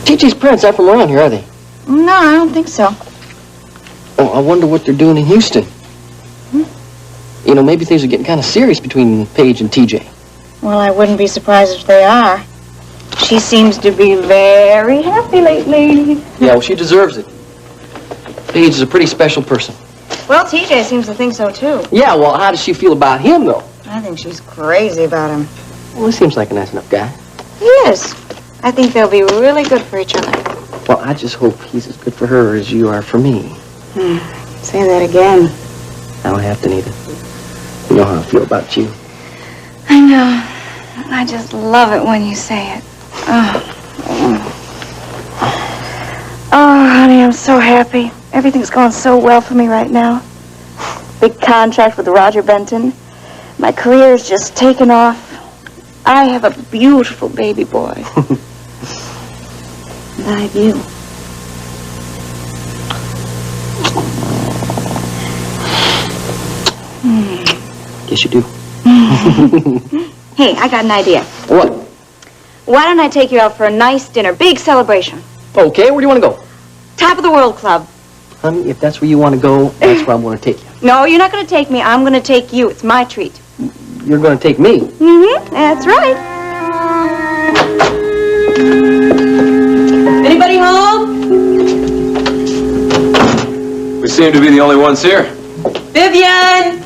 TJ's parents aren't from around here, are they? No, I don't think so. Oh, I wonder what they're doing in Houston. You know, maybe things are getting kind of serious between Paige and TJ. Well, I wouldn't be surprised if they are. She seems to be very happy lately. Yeah, well, she deserves it. Paige is a pretty special person. Well, TJ seems to think so, too. Yeah, well, how does she feel about him, though? I think she's crazy about him. Well, he seems like a nice enough guy. He is. I think they'll be really good for each other. Well, I just hope he's as good for her as you are for me. Say that again. I don't have to, Nita. You know how I feel about you. I know. I just love it when you say it. Oh, honey, I'm so happy. Everything's going so well for me right now. Big contract with Roger Benton. My career's just taken off. I have a beautiful baby boy. And I have you. Yes, you do. Hey, I got an idea. What? Why don't I take you out for a nice dinner? Big celebration. Okay, where do you want to go? Top of the World Club. Honey, if that's where you want to go, that's where I'm going to take you. No, you're not going to take me. I'm going to take you. It's my treat. You're going to take me. Mm-hmm. That's right. Anybody home? We seem to be the only ones here. Vivian!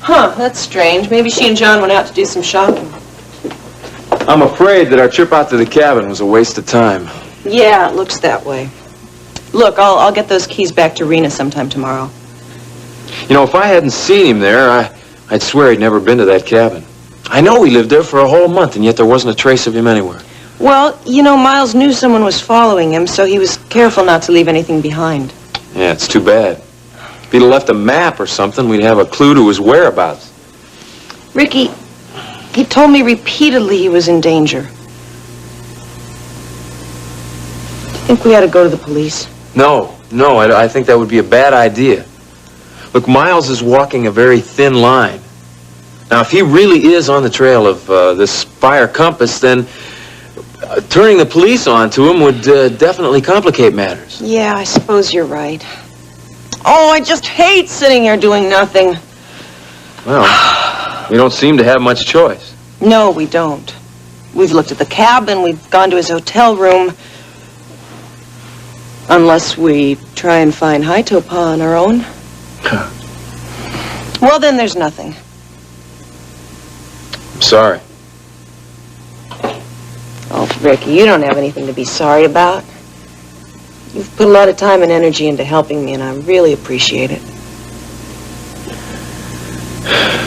Huh, that's strange. Maybe she and John went out to do some shopping. I'm afraid that our trip out to the cabin was a waste of time. Yeah, it looks that way. Look, I'll get those keys back to Rena sometime tomorrow. You know, if I hadn't seen him there, I'd swear he'd never been to that cabin. I know he lived there for a whole month, and yet there wasn't a trace of him anywhere. Well, you know, Miles knew someone was following him, so he was careful not to leave anything behind. Yeah, it's too bad. If he'd have left a map or something, we'd have a clue to his whereabouts. Ricky, he told me repeatedly he was in danger. Do you think we ought to go to the police? No, I think that would be a bad idea. Look, Miles is walking a very thin line. Now, if he really is on the trail of this fire compass, then turning the police onto him would definitely complicate matters. Yeah, I suppose you're right. Oh, I just hate sitting here doing nothing. Well, we don't seem to have much choice. No, we don't. We've looked at the cabin, we've gone to his hotel room. Unless we try and find High Topa on our own. Well, then there's nothing. I'm sorry. Oh, Ricky, you don't have anything to be sorry about. You've put a lot of time and energy into helping me, and I really appreciate it.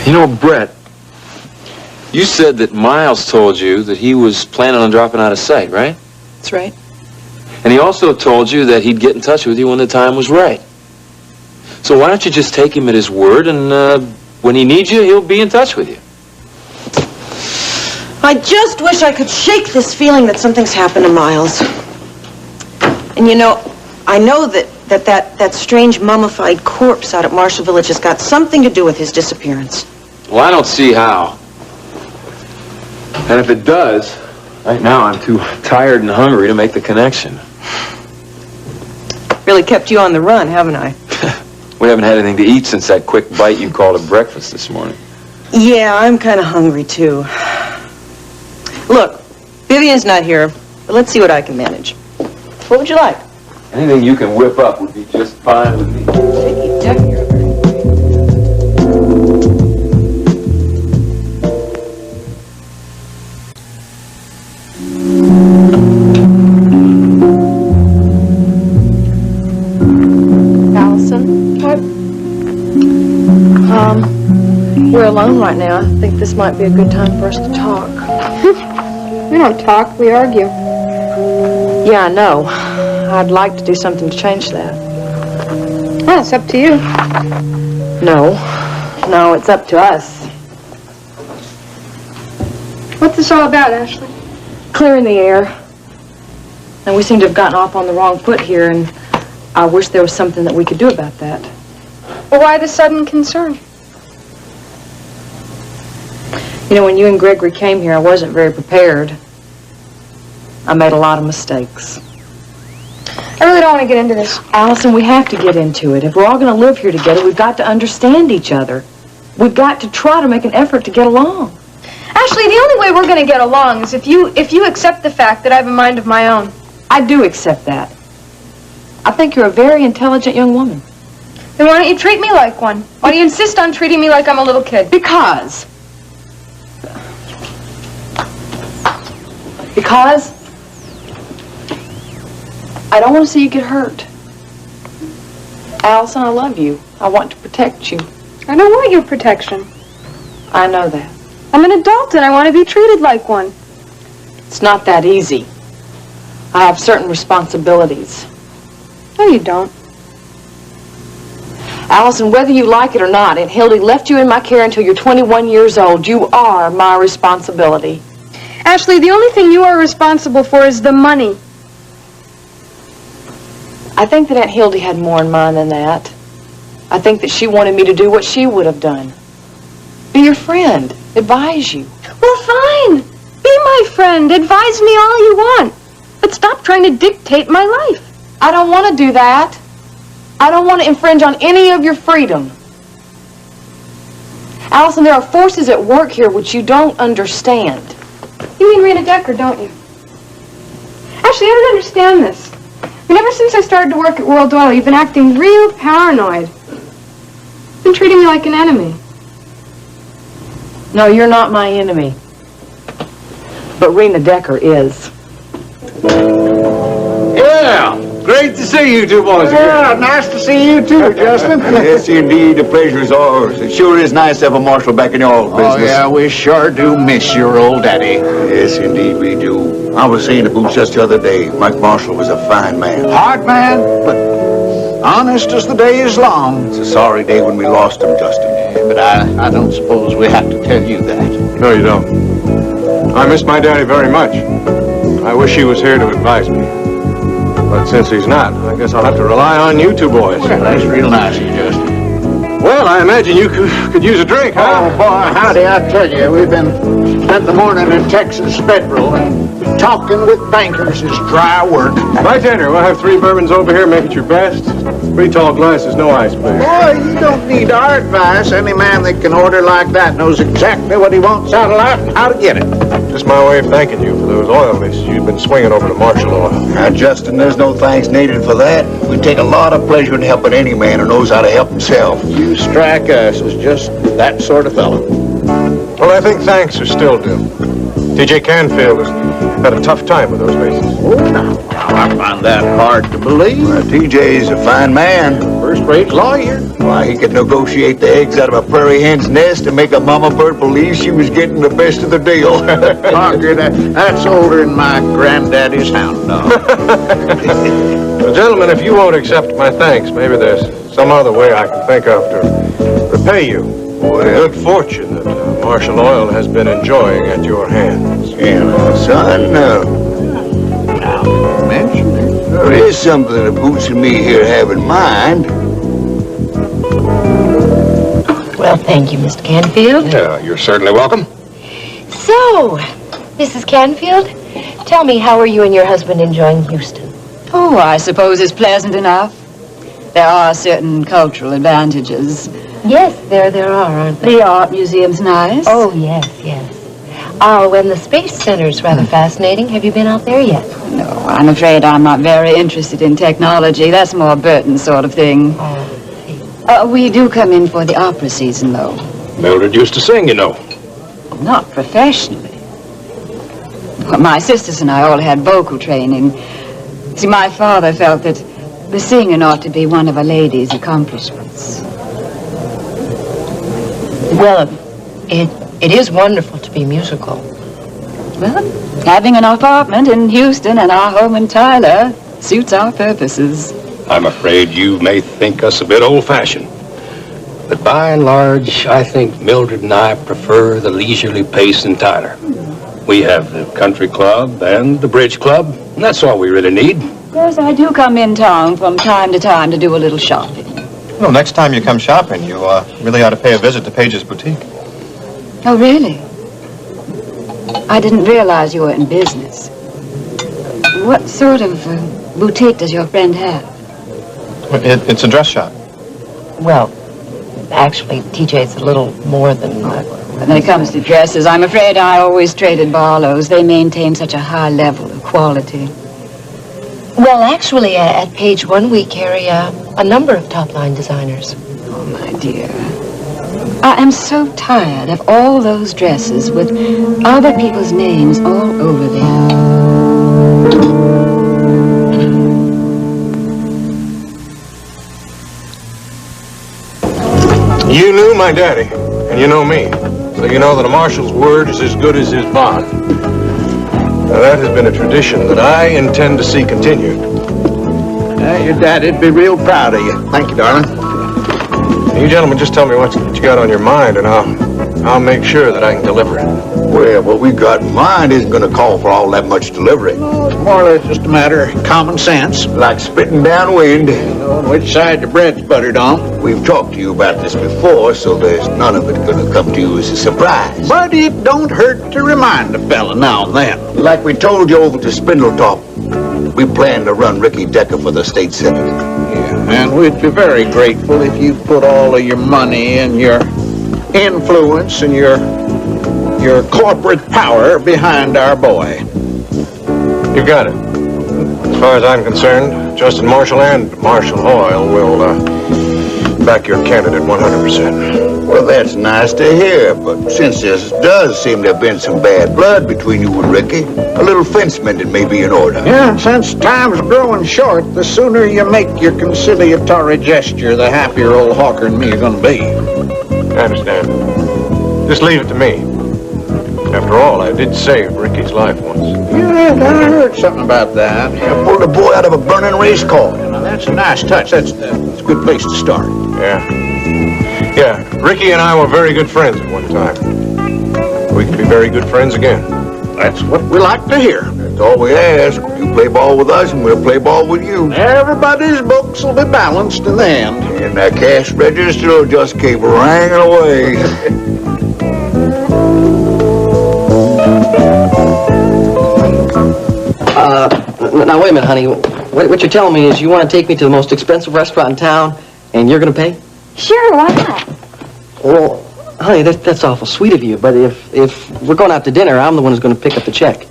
You know, Brett, you said that Miles told you that he was planning on dropping out of sight, right? That's right. And he also told you that he'd get in touch with you when the time was right. So why don't you just take him at his word, and when he needs you, he'll be in touch with you. I just wish I could shake this feeling that something's happened to Miles. And you know, I know that strange mummified corpse out at Marshall Village has got something to do with his disappearance. Well, I don't see how. And if it does, right now I'm too tired and hungry to make the connection. Really kept you on the run, haven't I? We haven't had anything to eat since that quick bite you called a breakfast this morning. Yeah, I'm kind of hungry, too. Look, Vivian's not here, but let's see what I can manage. What would you like? Anything you can whip up would be just fine with me. Vicky, Deck, you're a very Allison? What? We're alone right now. I think this might be a good time for us to talk. We don't talk, we argue. Yeah, I know. I'd like to do something to change that. Well, it's up to you. No, it's up to us. What's this all about, Ashley? clearing the air. And we seem to have gotten off on the wrong foot here, and I wish there was something that we could do about that. Well, why the sudden concern? You know, when you and Gregory came here, I wasn't very prepared. I made a lot of mistakes. I really don't want to get into this. Allison, we have to get into it. If we're all going to live here together, we've got to understand each other. We've got to try to make an effort to get along. Actually, the only way we're going to get along is if you accept the fact that I have a mind of my own. I do accept that. I think you're a very intelligent young woman. Then why don't you treat me like one? Why do you insist on treating me like I'm a little kid? Because I don't want to see you get hurt. Allison, I love you. I want to protect you. I don't want your protection. I know that. I'm an adult and I want to be treated like one. It's not that easy. I have certain responsibilities. No, you don't. Allison, whether you like it or not, Aunt Hildy left you in my care until you're 21 years old. You are my responsibility. Ashley, the only thing you are responsible for is the money. I think that Aunt Hildy had more in mind than that. I think that she wanted me to do what she would have done. Be your friend. Advise you. Well, fine. Be my friend. Advise me all you want. But stop trying to dictate my life. I don't want to do that. I don't want to infringe on any of your freedom. Allison, there are forces at work here which you don't understand. You mean Rena Decker, don't you? Actually, I don't understand this. I mean, ever since I started to work at World Oil, you've been acting real paranoid. You've been treating me like an enemy. No, you're not my enemy. But Rena Decker is. Yeah, great to see you two boys again. Yeah, nice to see you too, Justin. Yes, indeed. The pleasure is ours. It sure is nice to have a marshal back in your business. Oh, yeah, we sure do miss your old daddy. Yes, indeed we do. I was saying to Boots just the other day, Mike Marshall was a fine man. Hard man, but honest as the day is long. It's a sorry day when we lost him, Justin. But I don't suppose we have to tell you that. No, you don't. I miss my daddy very much. I wish he was here to advise me. But since he's not, I guess I'll have to rely on you two boys. Well, that's real nice of you, Justin. Well, I imagine you could use a drink, huh? Oh, boy, howdy, I tell you. We've spent the morning in Texas Federal, and talking with bankers is dry work. Bartender, we'll have 3 bourbons over here. Make it your best. 3 tall glasses, no ice, please. Boy, you don't need our advice. Any man that can order like that knows exactly what he wants out of life and how to get it. Just my way of thanking you for those oil leases you've been swinging over to Marshall Oil. Now, Justin, there's no thanks needed for that. We take a lot of pleasure in helping any man who knows how to help himself. You strike us as just that sort of fellow. Well, I think thanks are still due. T.J. Canfield has had a tough time with those leases. Oh, now, I find that hard to believe. Well, TJ's a fine man. First-rate lawyer. Why, he could negotiate the eggs out of a prairie hen's nest and make a mama bird believe she was getting the best of the deal. Parker, that's older than my granddaddy's hound dog. Well, gentlemen, if you won't accept my thanks, maybe there's some other way I can think of to repay you for the good fortune that Marshall Oil has been enjoying at your hands. Yeah, son, now mention it. There is something that Boots and me here have in mind. Well, thank you, Mr. Canfield. Yeah, you're certainly welcome. So, Mrs. Canfield, tell me, how are you and your husband enjoying Houston? Oh, I suppose it's pleasant enough. There are certain cultural advantages. Yes, there are, aren't there? The art museum's nice. Oh, yes. Oh, and the Space Center's rather fascinating. Have you been out there yet? No, I'm afraid I'm not very interested in technology. That's more Burton sort of thing. We do come in for the opera season, though. Mildred used to sing, you know. Not professionally. Well, my sisters and I all had vocal training. See, my father felt that the singing ought to be one of a lady's accomplishments. Well, it is wonderful to be musical. Well, having an apartment in Houston and our home in Tyler suits our purposes. I'm afraid you may think us a bit old-fashioned. But by and large, I think Mildred and I prefer the leisurely pace in Tyler. We have the country club and the bridge club, and that's all we really need. Yes, I do come in town from time to time to do a little shopping. Well, next time you come shopping, you really ought to pay a visit to Page's boutique. Oh, really? I didn't realize you were in business. What sort of boutique does your friend have? It's a dress shop. Well, actually, TJ's a little more than... When it comes to dresses, I'm afraid I always traded Barlow's. They maintain such a high level of quality. Well, actually, at Page One, we carry a number of top-line designers. Oh, my dear. I am so tired of all those dresses with other people's names all over them. You knew my daddy, and you know me. So you know that a marshal's word is as good as his bond. Now, that has been a tradition that I intend to see continued. Your daddy'd be real proud of you. Thank you, darling. You gentlemen just tell me what you got on your mind, and I'll make sure that I can deliver it. Well, what we got in mind isn't going to call for all that much delivery. No, it's more or less just a matter of common sense. Like spitting downwind. You know on which side the bread's buttered on. We've talked to you about this before, so there's none of it going to come to you as a surprise. But it don't hurt to remind a fella now and then. Like we told you over to Spindletop, we plan to run Ricky Decker for the state senate. Yeah, and we'd be very grateful if you put all of your money and your influence and your corporate power behind our boy. You got it. As far as I'm concerned, Justin Marshall and Marshall Oil will back your candidate 100%. Well, that's nice to hear, but since there does seem to have been some bad blood between you and Ricky, a little fence mending may be in order. Yeah, since time's growing short, the sooner you make your conciliatory gesture, the happier old Hawker and me are going to be. I understand. Just leave it to me. After all, I did save Ricky's life once. Yeah, I heard something about that. I pulled a boy out of a burning race car. Now, that's a nice touch. That's a good place to start. Yeah, Ricky and I were very good friends at one time. We can be very good friends again. That's what we like to hear. That's all we ask. You play ball with us and we'll play ball with you. Everybody's books will be balanced in the end. And that cash register will just keep ringing away. Now, wait a minute, honey. What you're telling me is you want to take me to the most expensive restaurant in town, and you're going to pay? Sure, why not? Well, honey, that's awful sweet of you, but if we're going out to dinner, I'm the one who's going to pick up the check.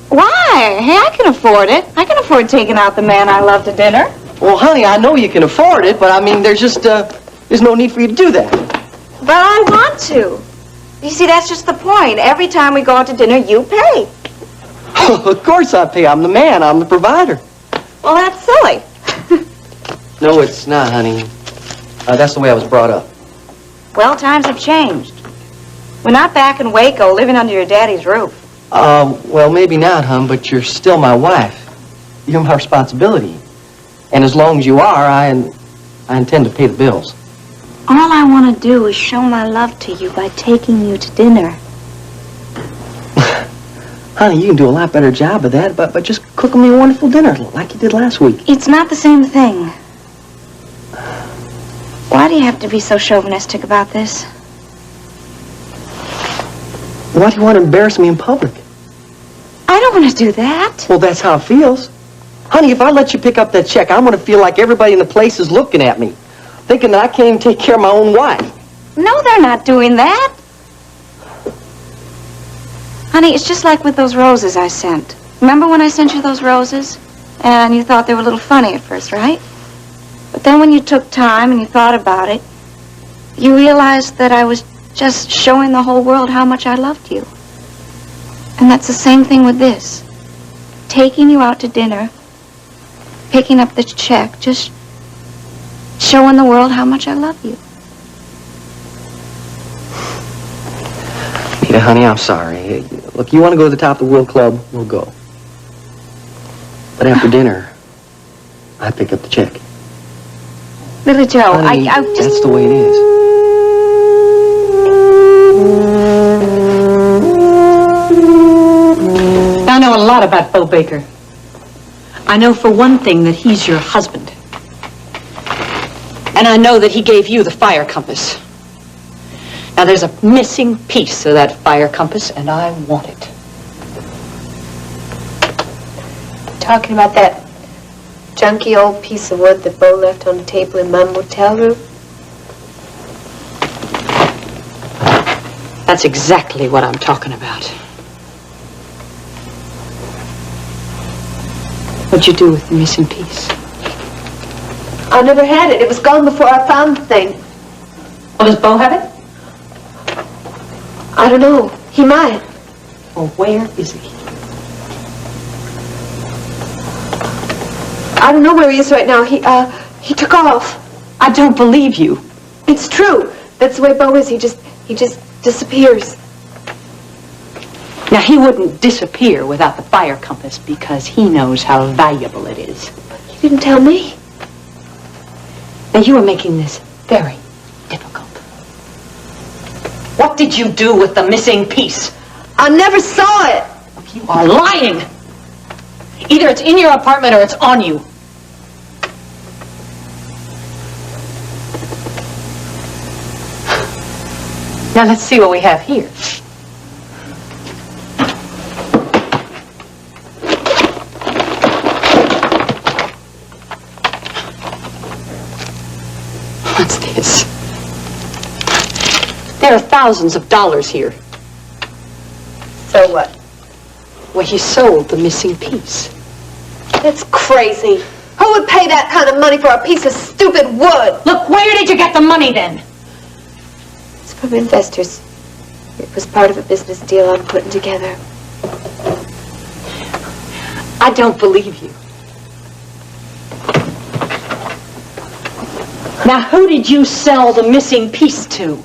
Why? Hey, I can afford it. I can afford taking out the man I love to dinner. Well, honey, I know you can afford it, but I mean, there's just, there's no need for you to do that. But I want to. You see, that's just the point. Every time we go out to dinner, you pay. Of course I pay. I'm the man. I'm the provider. Well, that's silly. No, it's not, honey. That's the way I was brought up. Well, times have changed. We're not back in Waco living under your daddy's roof. Well, maybe not, hon, but you're still my wife. You're my responsibility. And as long as you are, I intend to pay the bills. All I want to do is show my love to you by taking you to dinner. Honey, you can do a lot better job of that, but just cook me a wonderful dinner like you did last week. It's not the same thing. Why do you have to be so chauvinistic about this? Why do you want to embarrass me in public? I don't want to do that. Well, that's how it feels. Honey, if I let you pick up that check, I'm going to feel like everybody in the place is looking at me, thinking that I can't even take care of my own wife. No, they're not doing that. Honey, it's just like with those roses I sent. Remember when I sent you those roses? And you thought they were a little funny at first, right? But then when you took time and you thought about it, you realized that I was just showing the whole world how much I loved you. And that's the same thing with this. Taking you out to dinner, picking up the check, just showing the world how much I love you. Peter, honey, I'm sorry. Look, you want to go to the Top of the World Club, we'll go. But after dinner, I pick up the check. Billy Joe, Honey, I just... that's the way it is. know a lot about Bo Baker. I know for one thing that he's your husband. And I know that he gave you the fire compass. Now there's a missing piece of that fire compass, and I want it. Talking about that junky old piece of wood that Bo left on the table in my motel room? That's exactly what I'm talking about. What'd you do with the missing piece? I never had it. It was gone before I found the thing. Well, does Bo have it? I don't know. He might. Well, where is he? I don't know where he is right now. He took off. I don't believe you. It's true. That's the way Bo is. He just disappears. Now, he wouldn't disappear without the fire compass because he knows how valuable it is. You didn't tell me. Now, you are making this very difficult. What did you do with the missing piece? I never saw it. You are lying. Either it's in your apartment or it's on you. Now, let's see what we have here. What's this? There are thousands of dollars here. So what? Well, he sold the missing piece. That's crazy. Who would pay that kind of money for a piece of stupid wood? Look, where did you get the money then? It's from investors. It was part of a business deal I'm putting together. I don't believe you. Now, who did you sell the missing piece to?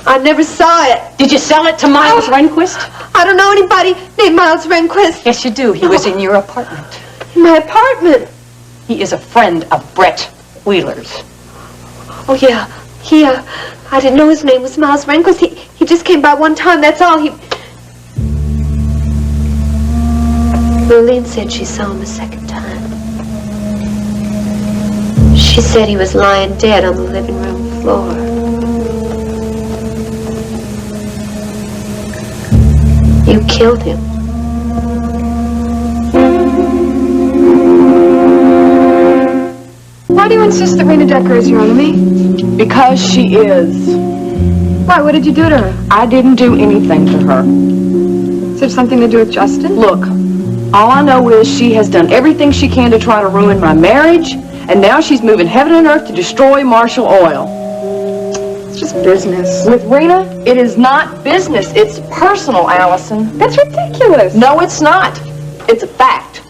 I never saw it. Did you sell it to Miles Rehnquist? I don't know anybody named Miles Rehnquist. Yes, you do. He was in your apartment. In my apartment? He is a friend of Brett Wheeler's. Oh, yeah. I didn't know his name was Miles Rehnquist. He just came by one time, that's all. Lurleen said she saw him a second time. She said he was lying dead on the living room floor. You killed him. Why do you insist that Rena Decker is your enemy? Because she is. Why? What did you do to her? I didn't do anything to her. Is it something to do with Justin? Look, all I know is she has done everything she can to try to ruin my marriage, and now she's moving heaven and earth to destroy Marshall Oil. It's just business. With Rena, it is not business. It's personal, Allison. That's ridiculous. No, it's not. It's a fact.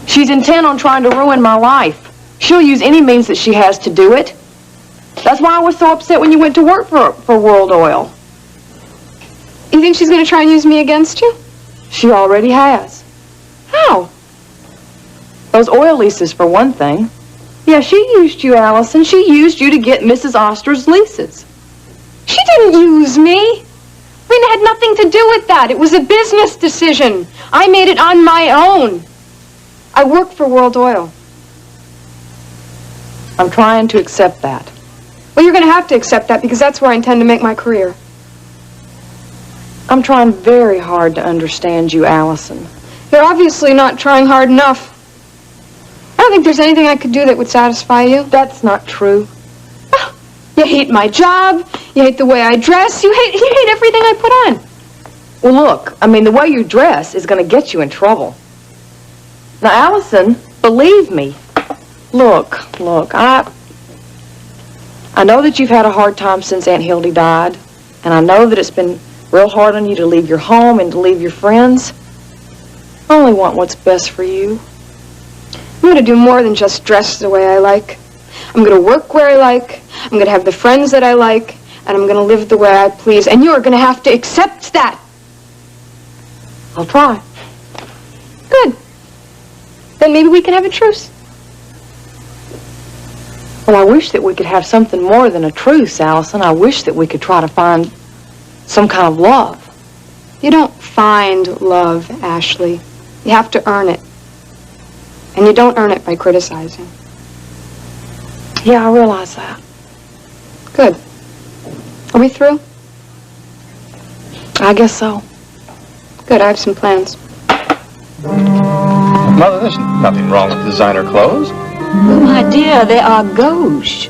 She's intent on trying to ruin my life. She'll use any means that she has to do it. That's why I was so upset when you went to work for World Oil. You think she's going to try and use me against you? She already has. How? Those oil leases, for one thing. Yeah, she used you, Allison. She used you to get Mrs. Oster's leases. She didn't use me. Rena had nothing to do with that. It was a business decision. I made it on my own. I work for World Oil. I'm trying to accept that. Well, you're going to have to accept that because that's where I intend to make my career. I'm trying very hard to understand you, Allison. You're obviously not trying hard enough. I don't think there's anything I could do that would satisfy you. That's not true. You hate my job. You hate the way I dress. You hate everything I put on. Well, look, I mean, the way you dress is going to get you in trouble. Now, Allison, believe me. Look, I know that you've had a hard time since Aunt Hildy died, and I know that it's been real hard on you to leave your home and to leave your friends. I only want what's best for you. I'm going to do more than just dress the way I like. I'm going to work where I like. I'm going to have the friends that I like. And I'm going to live the way I please. And you're going to have to accept that. I'll try. Good. Then maybe we can have a truce. Well, I wish that we could have something more than a truce, Allison. I wish that we could try to find some kind of love. You don't find love, Ashley. You have to earn it. And you don't earn it by criticizing. Yeah, I realize that. Good. Are we through? I guess so. Good, I have some plans. Mother, there's nothing wrong with designer clothes. Oh, my dear, they are gauche.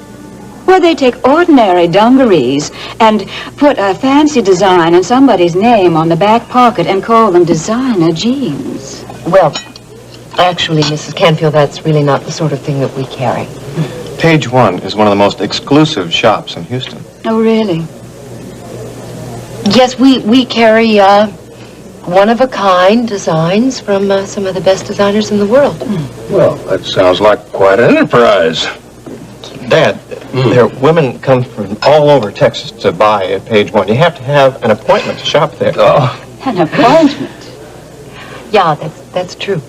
Where they take ordinary dungarees and put a fancy design and somebody's name on the back pocket and call them designer jeans. Well, actually, Mrs. Canfield, that's really not the sort of thing that we carry. Page One is one of the most exclusive shops in Houston. Oh, really? Yes, we carry one-of-a-kind designs from some of the best designers in the world. Well, that sounds like quite an enterprise. Dad, there are women come from all over Texas to buy at Page One. You have to have an appointment to shop there. Oh. An appointment? Yeah, that's true.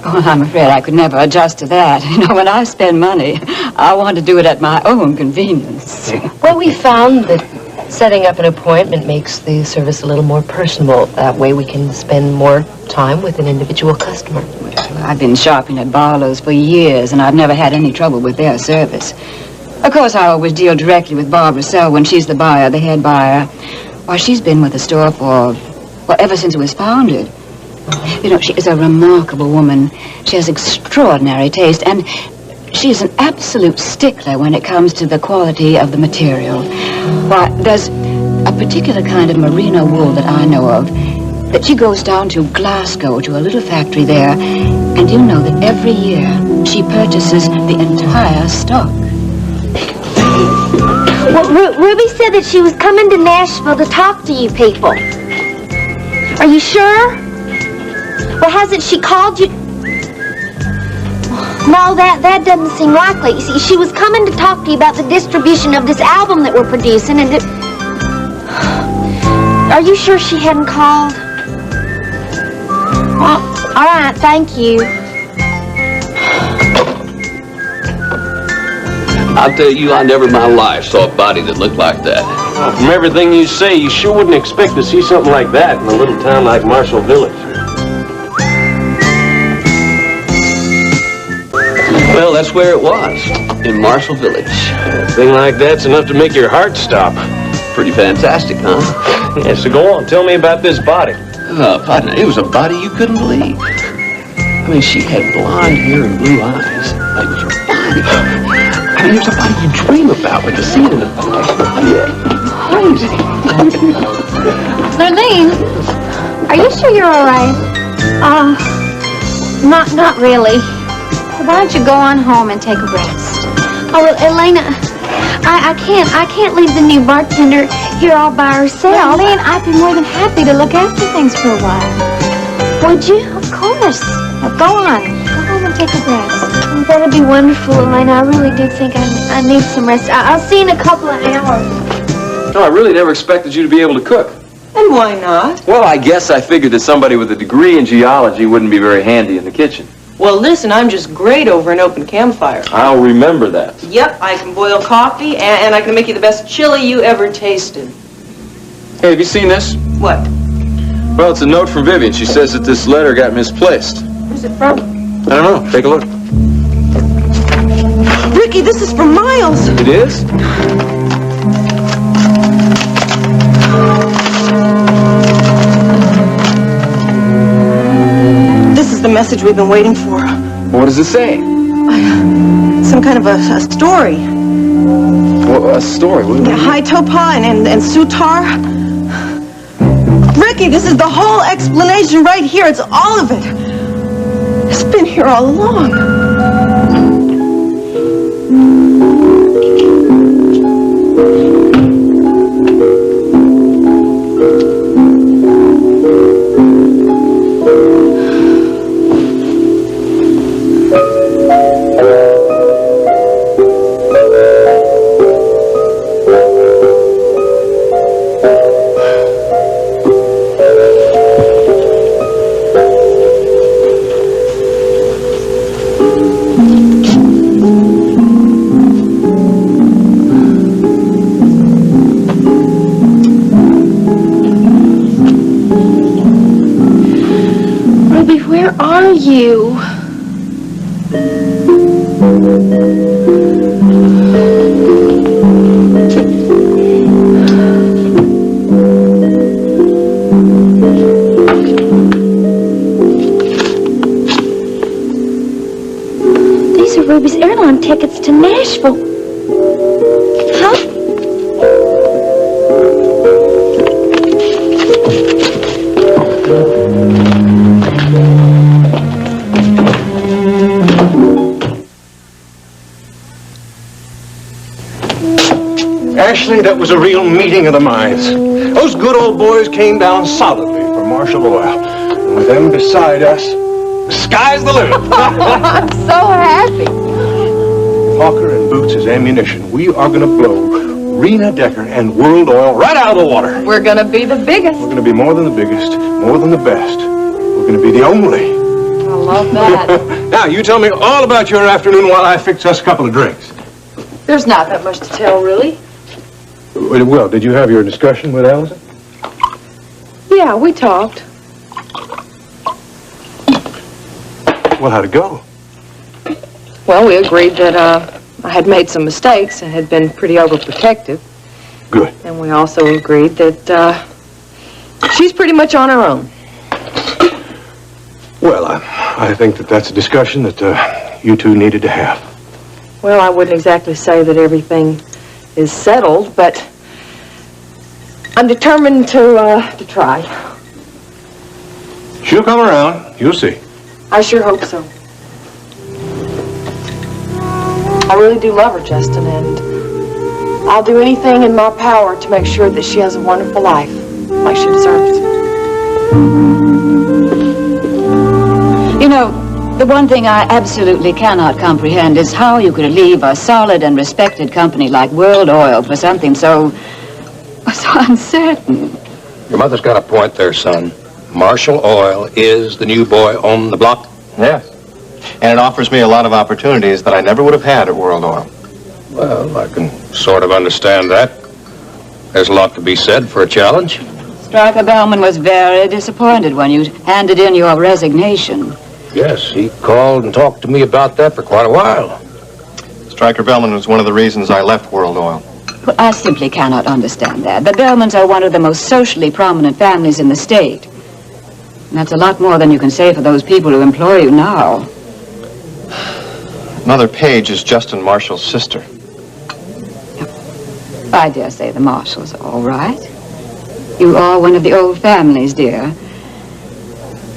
Oh, I'm afraid I could never adjust to that. You know, when I spend money, I want to do it at my own convenience. Well, we found that setting up an appointment makes the service a little more personal. That way we can spend more time with an individual customer. I've been shopping at Barlow's for years, and I've never had any trouble with their service. Of course, I always deal directly with Barbara Sell when she's the buyer, the head buyer. Why, she's been with the store for, well, ever since it was founded. You know, she is a remarkable woman. She has extraordinary taste, and she's an absolute stickler when it comes to the quality of the material. Why, there's a particular kind of merino wool that I know of that she goes down to Glasgow to a little factory there, and you know that every year she purchases the entire stock. Well, Ruby said that she was coming to Nashville to talk to you people. Are you sure? Well, hasn't she called you? No, that doesn't seem likely. You see, she was coming to talk to you about the distribution of this album that we're producing, and Are you sure she hadn't called? Well, all right, thank you. I'll tell you, I never in my life saw a body that looked like that. Well, from everything you say, you sure wouldn't expect to see something like that in a little town like Marshall Village. Well, that's where it was, in Marshall Village. A thing like that's enough to make your heart stop. Pretty fantastic, huh? Yeah, so go on, tell me about this body. Partner, it was a body you couldn't believe. I mean, she had blonde hair and blue eyes. Like, it was a body. I mean, it was a body you dream about when you see it in the photo. Crazy. Lurleen, are you sure you're all right? Not really. Well, why don't you go on home and take a rest? Oh, well, Elena, I can't leave the new bartender here all by herself. Lurleen, I'd be more than happy to look after things for a while. Would you? Of course. Now go on. Go home and take a rest. That'd be wonderful, Elena. I really do think I need some rest. I'll see you in a couple of hours. No, I really never expected you to be able to cook. And why not? Well, I guess I figured that somebody with a degree in geology wouldn't be very handy in the kitchen. Well, listen, I'm just great over an open campfire. I'll remember that. Yep, I can boil coffee, and I can make you the best chili you ever tasted. Hey, have you seen this? What? Well, it's a note from Vivian. She says that this letter got misplaced. Where's it from? I don't know. Take a look. Ricky, this is from Miles. It is? This is the message we've been waiting for. What does it say? Some kind of a story. Well, a story? What do you mean? High Topa and Sutar. Ricky, this is the whole explanation right here. It's all of it. It's been here all along. you. These are Ruby's airline tickets to Nashville. Huh? Ashley, that was a real meeting of the minds. Those good old boys came down solidly for Marshall Oil. And with them beside us, the sky's the limit. I'm so happy. Hawker and Boots as ammunition. We are going to blow Rena Decker and World Oil right out of the water. We're going to be the biggest. We're going to be more than the biggest, more than the best. We're going to be the only. I love that. Now, you tell me all about your afternoon while I fix us a couple of drinks. There's not that much to tell, really. Well, did you have your discussion with Allison? Yeah, we talked. Well, how'd it go? Well, we agreed that I had made some mistakes and had been pretty overprotective. Good. And we also agreed that she's pretty much on her own. Well, I think that that's a discussion that you two needed to have. Well, I wouldn't exactly say that everything is settled, but I'm determined to try. She'll come around. You'll see. I sure hope so. I really do love her, Justin, and I'll do anything in my power to make sure that she has a wonderful life, like she deserves. You know, the one thing I absolutely cannot comprehend is how you could leave a solid and respected company like World Oil for something so uncertain. Your mother's got a point there, son. Marshall Oil is the new boy on the block. Yes. And it offers me a lot of opportunities that I never would have had at World Oil. Well, I can sort of understand that. There's a lot to be said for a challenge. Stryker Bellman was very disappointed when you handed in your resignation. Yes, he called and talked to me about that for quite a while. Stryker Bellman was one of the reasons I left World Oil. Well, I simply cannot understand that. The Bellmans are one of the most socially prominent families in the state. And that's a lot more than you can say for those people who employ you now. Mother Page is Justin Marshall's sister. I dare say the Marshalls are all right. You are one of the old families, dear.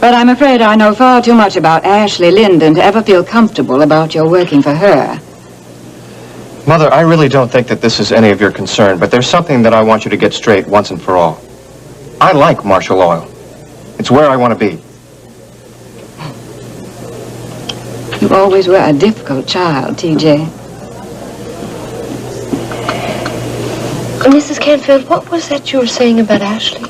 But I'm afraid I know far too much about Ashley Linden to ever feel comfortable about your working for her. Mother, I really don't think that this is any of your concern, but there's something that I want you to get straight once and for all. I like Marshall Oil. It's where I want to be. You always were a difficult child, TJ. Mrs. Canfield, what was that you were saying about Ashley?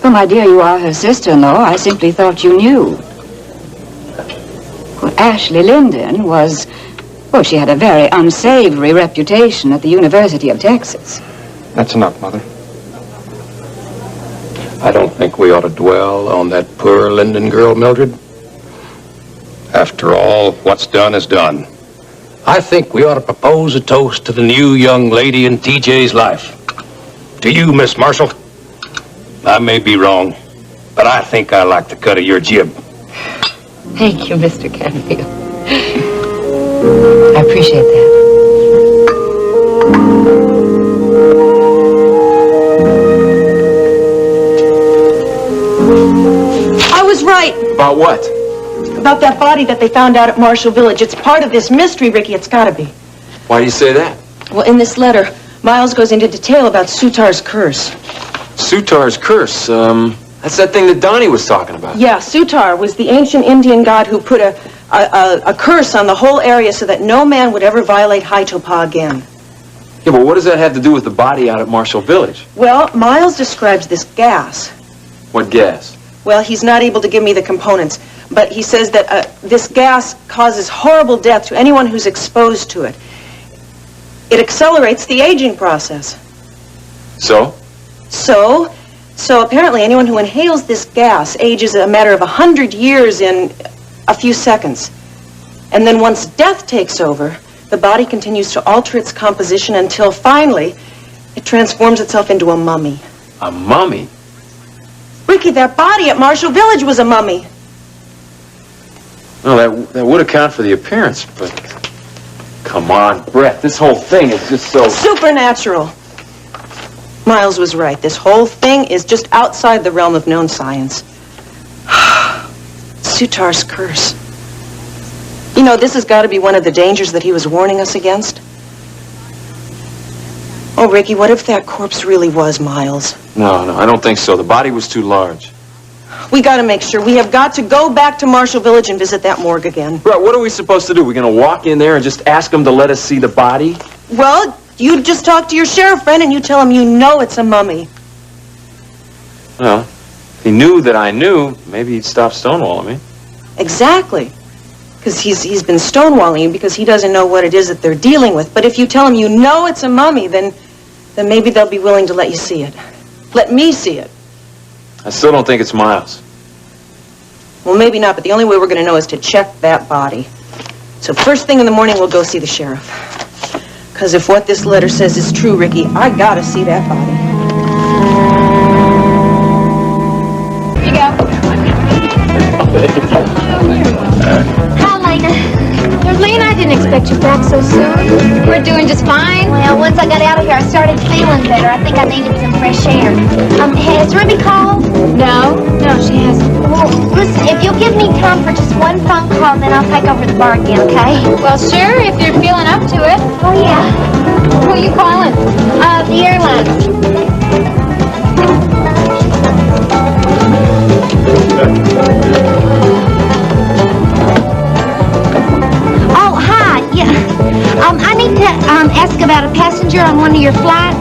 Well, my dear, you are her sister-in-law. I simply thought you knew. Well, Ashley Linden was... Well, she had a very unsavory reputation at the University of Texas. That's enough, Mother. I don't think we ought to dwell on that poor Linden girl, Mildred. After all, what's done is done. I think we ought to propose a toast to the new young lady in TJ's life. To you, Miss Marshall. I may be wrong, but I think I like the cut of your jib. Thank you, Mr. Canfield. I appreciate that. I was right About what? about that body that they found out at Marshall Village. It's part of this mystery, Ricky. It's got to be. Why do you say that? Well, in this letter, Miles goes into detail about Sutar's curse. Sutar's curse. That's that thing that Donnie was talking about. Yeah, Sutar was the ancient Indian god who put a curse on the whole area so that no man would ever violate Haitopa again. Yeah, but what does that have to do with the body out at Marshall Village? Well, Miles describes this gas. What gas? Well, he's not able to give me the components, but he says that this gas causes horrible death to anyone who's exposed to it. It accelerates the aging process. So? So apparently anyone who inhales this gas ages a matter of 100 years in a few seconds. And then once death takes over, the body continues to alter its composition until finally it transforms itself into a mummy. A mummy? Ricky, that body at Marshall Village was a mummy. Well, that would account for the appearance, but... Come on, Brett, this whole thing is just so... Supernatural. Miles was right. This whole thing is just outside the realm of known science. Sutar's curse. You know, this has got to be one of the dangers that he was warning us against. Oh, Ricky, what if that corpse really was Miles? No, I don't think so. The body was too large. We got to make sure. We have got to go back to Marshall Village and visit that morgue again. Brett, what are we supposed to do? We're going to walk in there and just ask them to let us see the body? Well, you just talk to your sheriff friend and you tell him you know it's a mummy. Well, if he knew that I knew, maybe he'd stop stonewalling me. Exactly. Because he's been stonewalling you because he doesn't know what it is that they're dealing with. But if you tell him you know it's a mummy, then maybe they'll be willing to let you see it. Let me see it. I still don't think it's Miles. Well, maybe not, but the only way we're going to know is to check that body. So first thing in the morning, we'll go see the sheriff. Because if what this letter says is true, Ricky, I got to see that body. Here you go. Hi, Lena. Lena, I didn't expect you back so soon. We're doing just fine. Well, once I got out of here, I started feeling better. I think I needed some fresh air. Has Ruby called? No, she hasn't. Well, listen, if you'll give me time for just one phone call, then I'll take over the bar again, okay? Well, sure, if you're feeling up to it. Oh, yeah. Who are you calling? The airlines. Oh, hi. Yeah. I need to ask about a passenger on one of your flights.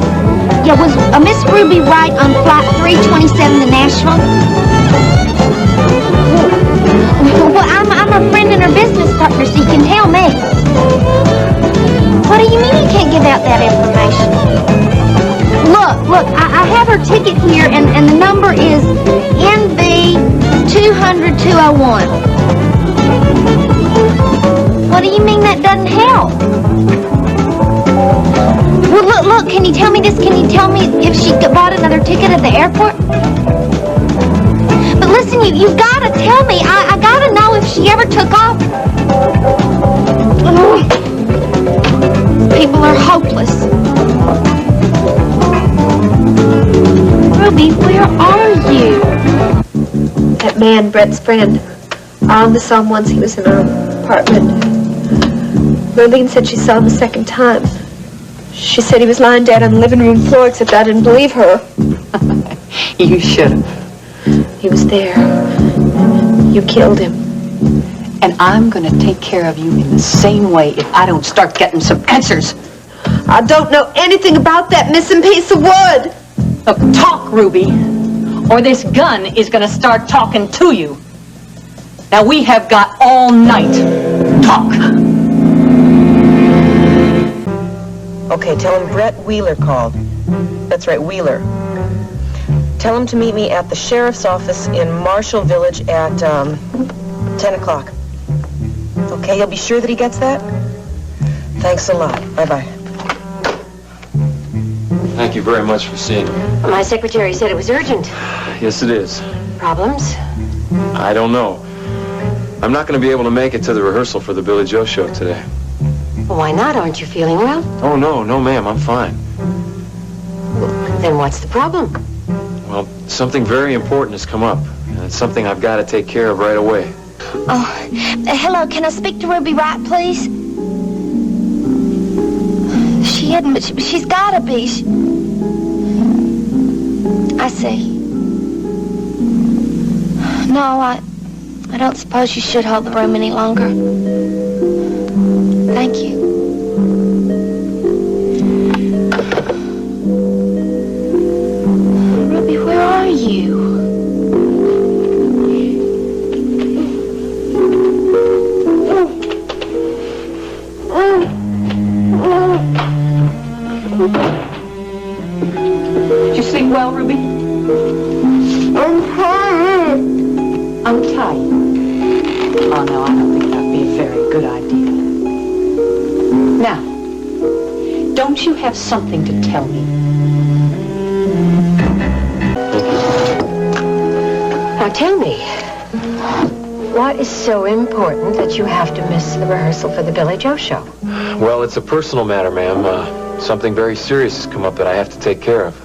Yeah, was Miss Ruby Wright on flight 327 to Nashville? Well, I'm a friend and her business partner, so you can tell me. What do you mean you can't give out that information? Look, I have her ticket here, and the number is NB 200-201. What do you mean that doesn't help? Well, look, can you tell me this? Can you tell me if she bought another ticket at the airport? But listen, you gotta tell me. I gotta know if she ever took off. Ugh. People are hopeless. Ruby, where are you? That man, Brett's friend. I only saw him once. He was in our apartment. Lurleen said she saw him a second time. She said he was lying dead on the living room floor, except I didn't believe her. You should have. He was there. You killed him. And I'm going to take care of you in the same way if I don't start getting some answers. I don't know anything about that missing piece of wood. Look, talk, Ruby, or this gun is going to start talking to you. Now, we have got all night. Talk. Okay, tell him Brett Wheeler called. That's right, Wheeler. Tell him to meet me at the sheriff's office in Marshall Village at 10 o'clock. Okay, you'll be sure that he gets that? Thanks a lot. Bye-bye. Thank you very much for seeing me. My secretary said it was urgent. Yes, it is. Problems? I don't know. I'm not going to be able to make it to the rehearsal for the Billy Joe show today. Why not? Aren't you feeling well? Oh, no, ma'am. I'm fine. Then what's the problem? Well, something very important has come up, and it's something I've got to take care of right away. Oh, hello, can I speak to Ruby Wright, please? She hadn't, but she's gotta be. I see. No, I don't suppose you should hold the room any longer. Thank you. Ruby, where are you? Did you sleep well, Ruby? I'm tired. I'm tired. Oh, no, Don't you have something to tell me? Now tell me, what is so important that you have to miss the rehearsal for the Billy Joe show? Well, it's a personal matter, ma'am. Something very serious has come up that I have to take care of.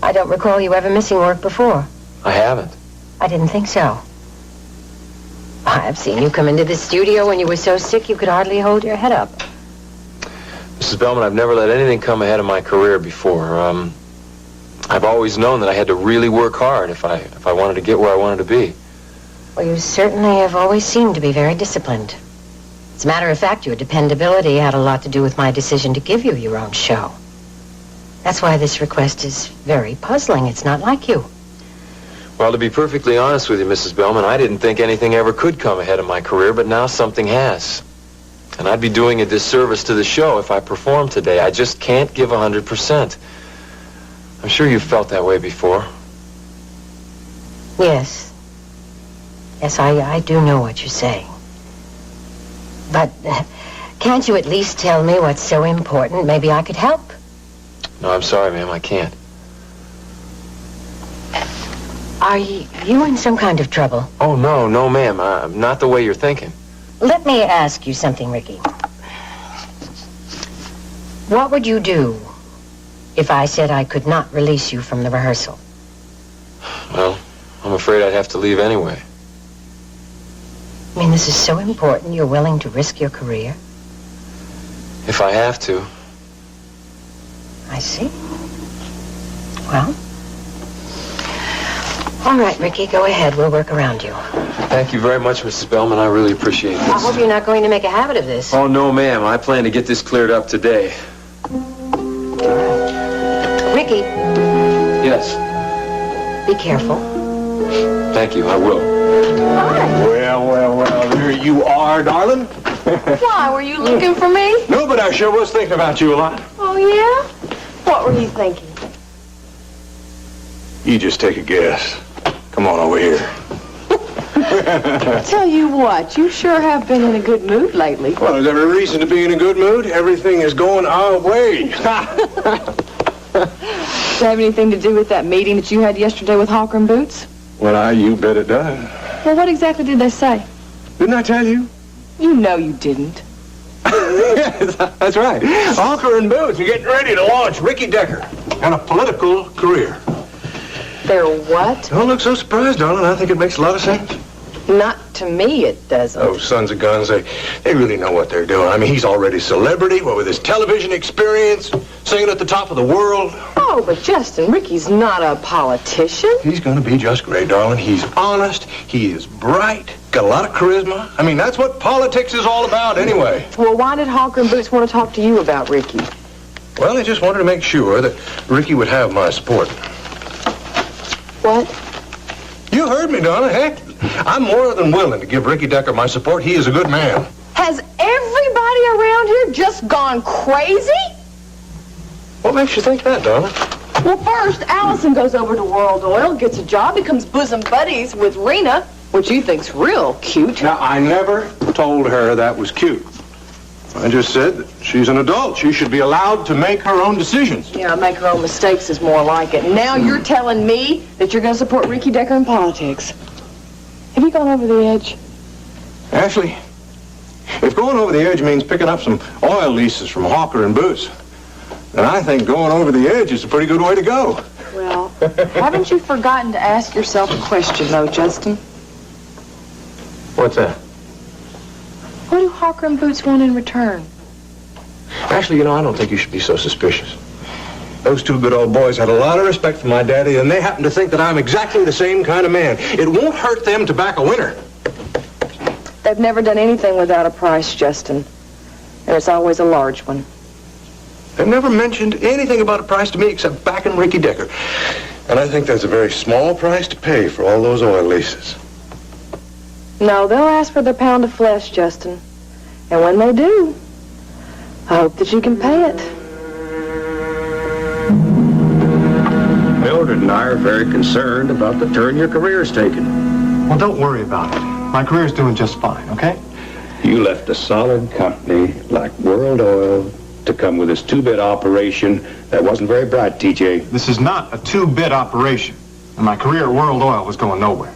I don't recall you ever missing work before. I haven't. I didn't think so. I've seen you come into the studio when you were so sick you could hardly hold your head up. Mrs. Bellman, I've never let anything come ahead of my career before. I've always known that I had to really work hard if I wanted to get where I wanted to be. Well, you certainly have always seemed to be very disciplined. As a matter of fact, your dependability had a lot to do with my decision to give you your own show. That's why this request is very puzzling. It's not like you. Well, to be perfectly honest with you, Mrs. Bellman, I didn't think anything ever could come ahead of my career, but now something has. And I'd be doing a disservice to the show if I performed today. I just can't give 100%. I'm sure you've felt that way before. Yes. Yes, I do know what you're saying. But can't you at least tell me what's so important? Maybe I could help. No, I'm sorry, ma'am, I can't. Are you in some kind of trouble? Oh, no, ma'am. Not the way you're thinking. Let me ask you something, Ricky. What would you do if I said I could not release you from the rehearsal? Well, I'm afraid I'd have to leave anyway. I mean, this is so important, you're willing to risk your career? If I have to. I see. Well, all right, Ricky, go ahead. We'll work around you. Thank you very much, Mrs. Bellman. I really appreciate this. I hope you're not going to make a habit of this. Oh, no, ma'am. I plan to get this cleared up today. Ricky, Yes. be careful. Thank you. I will. Well, here you are, darling. Why, were you looking for me? No, but I sure was thinking about you a lot. Oh, yeah? What were you thinking? You just take a guess. Come on over here. Tell you what, you sure have been in a good mood lately. Well, there's every reason to be in a good mood. Everything is going our way. Does it have anything to do with that meeting that you had yesterday with Hawker and Boots? Well, you bet it does. Well, what exactly did they say? Didn't I tell you? You know you didn't. Yes, that's right. Hawker and Boots are getting ready to launch Ricky Decker and a political career. They're what? Don't look so surprised, darling. I think it makes a lot of sense. Not to me, it doesn't. Oh, sons of guns, they really know what they're doing. I mean, he's already a celebrity, what with his television experience, singing at the top of the world. Oh, but Justin, Ricky's not a politician. He's going to be just great, darling. He's honest. He is bright. Got a lot of charisma. I mean, that's what politics is all about anyway. Well, why did Hawker and Boots want to talk to you about Ricky? Well, they just wanted to make sure that Ricky would have my support. What? You heard me, darling. Heck, I'm more than willing to give Ricky Decker my support. He is a good man. Has everybody around here just gone crazy? What makes you think that, darling? Well, first, Allison goes over to World Oil, gets a job, becomes bosom buddies with Rena, which you think's real cute. Now, I never told her that was cute. I just said that she's an adult. She should be allowed to make her own decisions. Yeah, make her own mistakes is more like it. Now you're telling me that you're going to support Ricky Decker in politics. Have you gone over the edge? Ashley, if going over the edge means picking up some oil leases from Hawker and Boots, then I think going over the edge is a pretty good way to go. Well, haven't you forgotten to ask yourself a question, though, Justin? What's that? What do Hawker and Boots want in return? Ashley, I don't think you should be so suspicious. Those two good old boys had a lot of respect for my daddy, and they happen to think that I'm exactly the same kind of man. It won't hurt them to back a winner. They've never done anything without a price, Justin. And it's always a large one. They've never mentioned anything about a price to me except backing Ricky Decker. And I think that's a very small price to pay for all those oil leases. No, they'll ask for their pound of flesh, Justin. And when they do, I hope that you can pay it. Mildred and I are very concerned about the turn your career's taken. Well, don't worry about it. My career's doing just fine, okay? You left a solid company like World Oil to come with this two-bit operation. That wasn't very bright, TJ. This is not a two-bit operation, and my career at World Oil was going nowhere.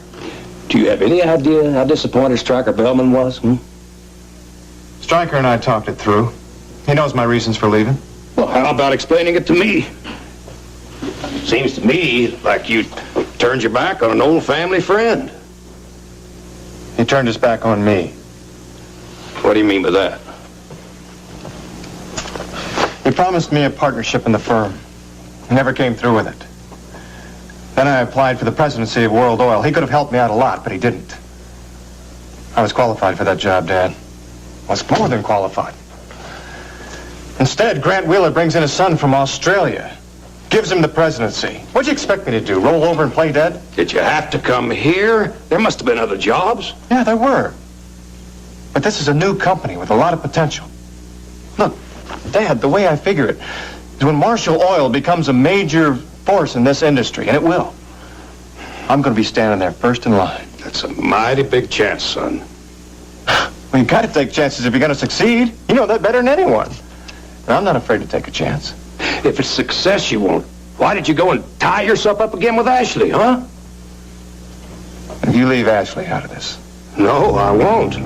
Do you have any idea how disappointed Stryker Bellman was? Stryker and I talked it through. He knows my reasons for leaving. Well, how about explaining it to me? Seems to me like you turned your back on an old family friend. He turned his back on me. What do you mean by that? He promised me a partnership in the firm. He never came through with it. Then I applied for the presidency of World Oil. He could have helped me out a lot, but he didn't. I was qualified for that job, Dad. I was more than qualified. Instead, Grant Wheeler brings in his son from Australia. Gives him the presidency. What'd you expect me to do, roll over and play dead? Did you have to come here? There must have been other jobs. Yeah, there were. But this is a new company with a lot of potential. Look, Dad, the way I figure it is when Marshall Oil becomes a major force in this industry, and it will, I'm going to be standing there first in line. That's a mighty big chance, son. Well, you got to take chances if you're going to succeed. You know that better than anyone. And I'm not afraid to take a chance. If it's success you want, why did you go and tie yourself up again with Ashley, huh? If you leave Ashley out of this. No, I won't.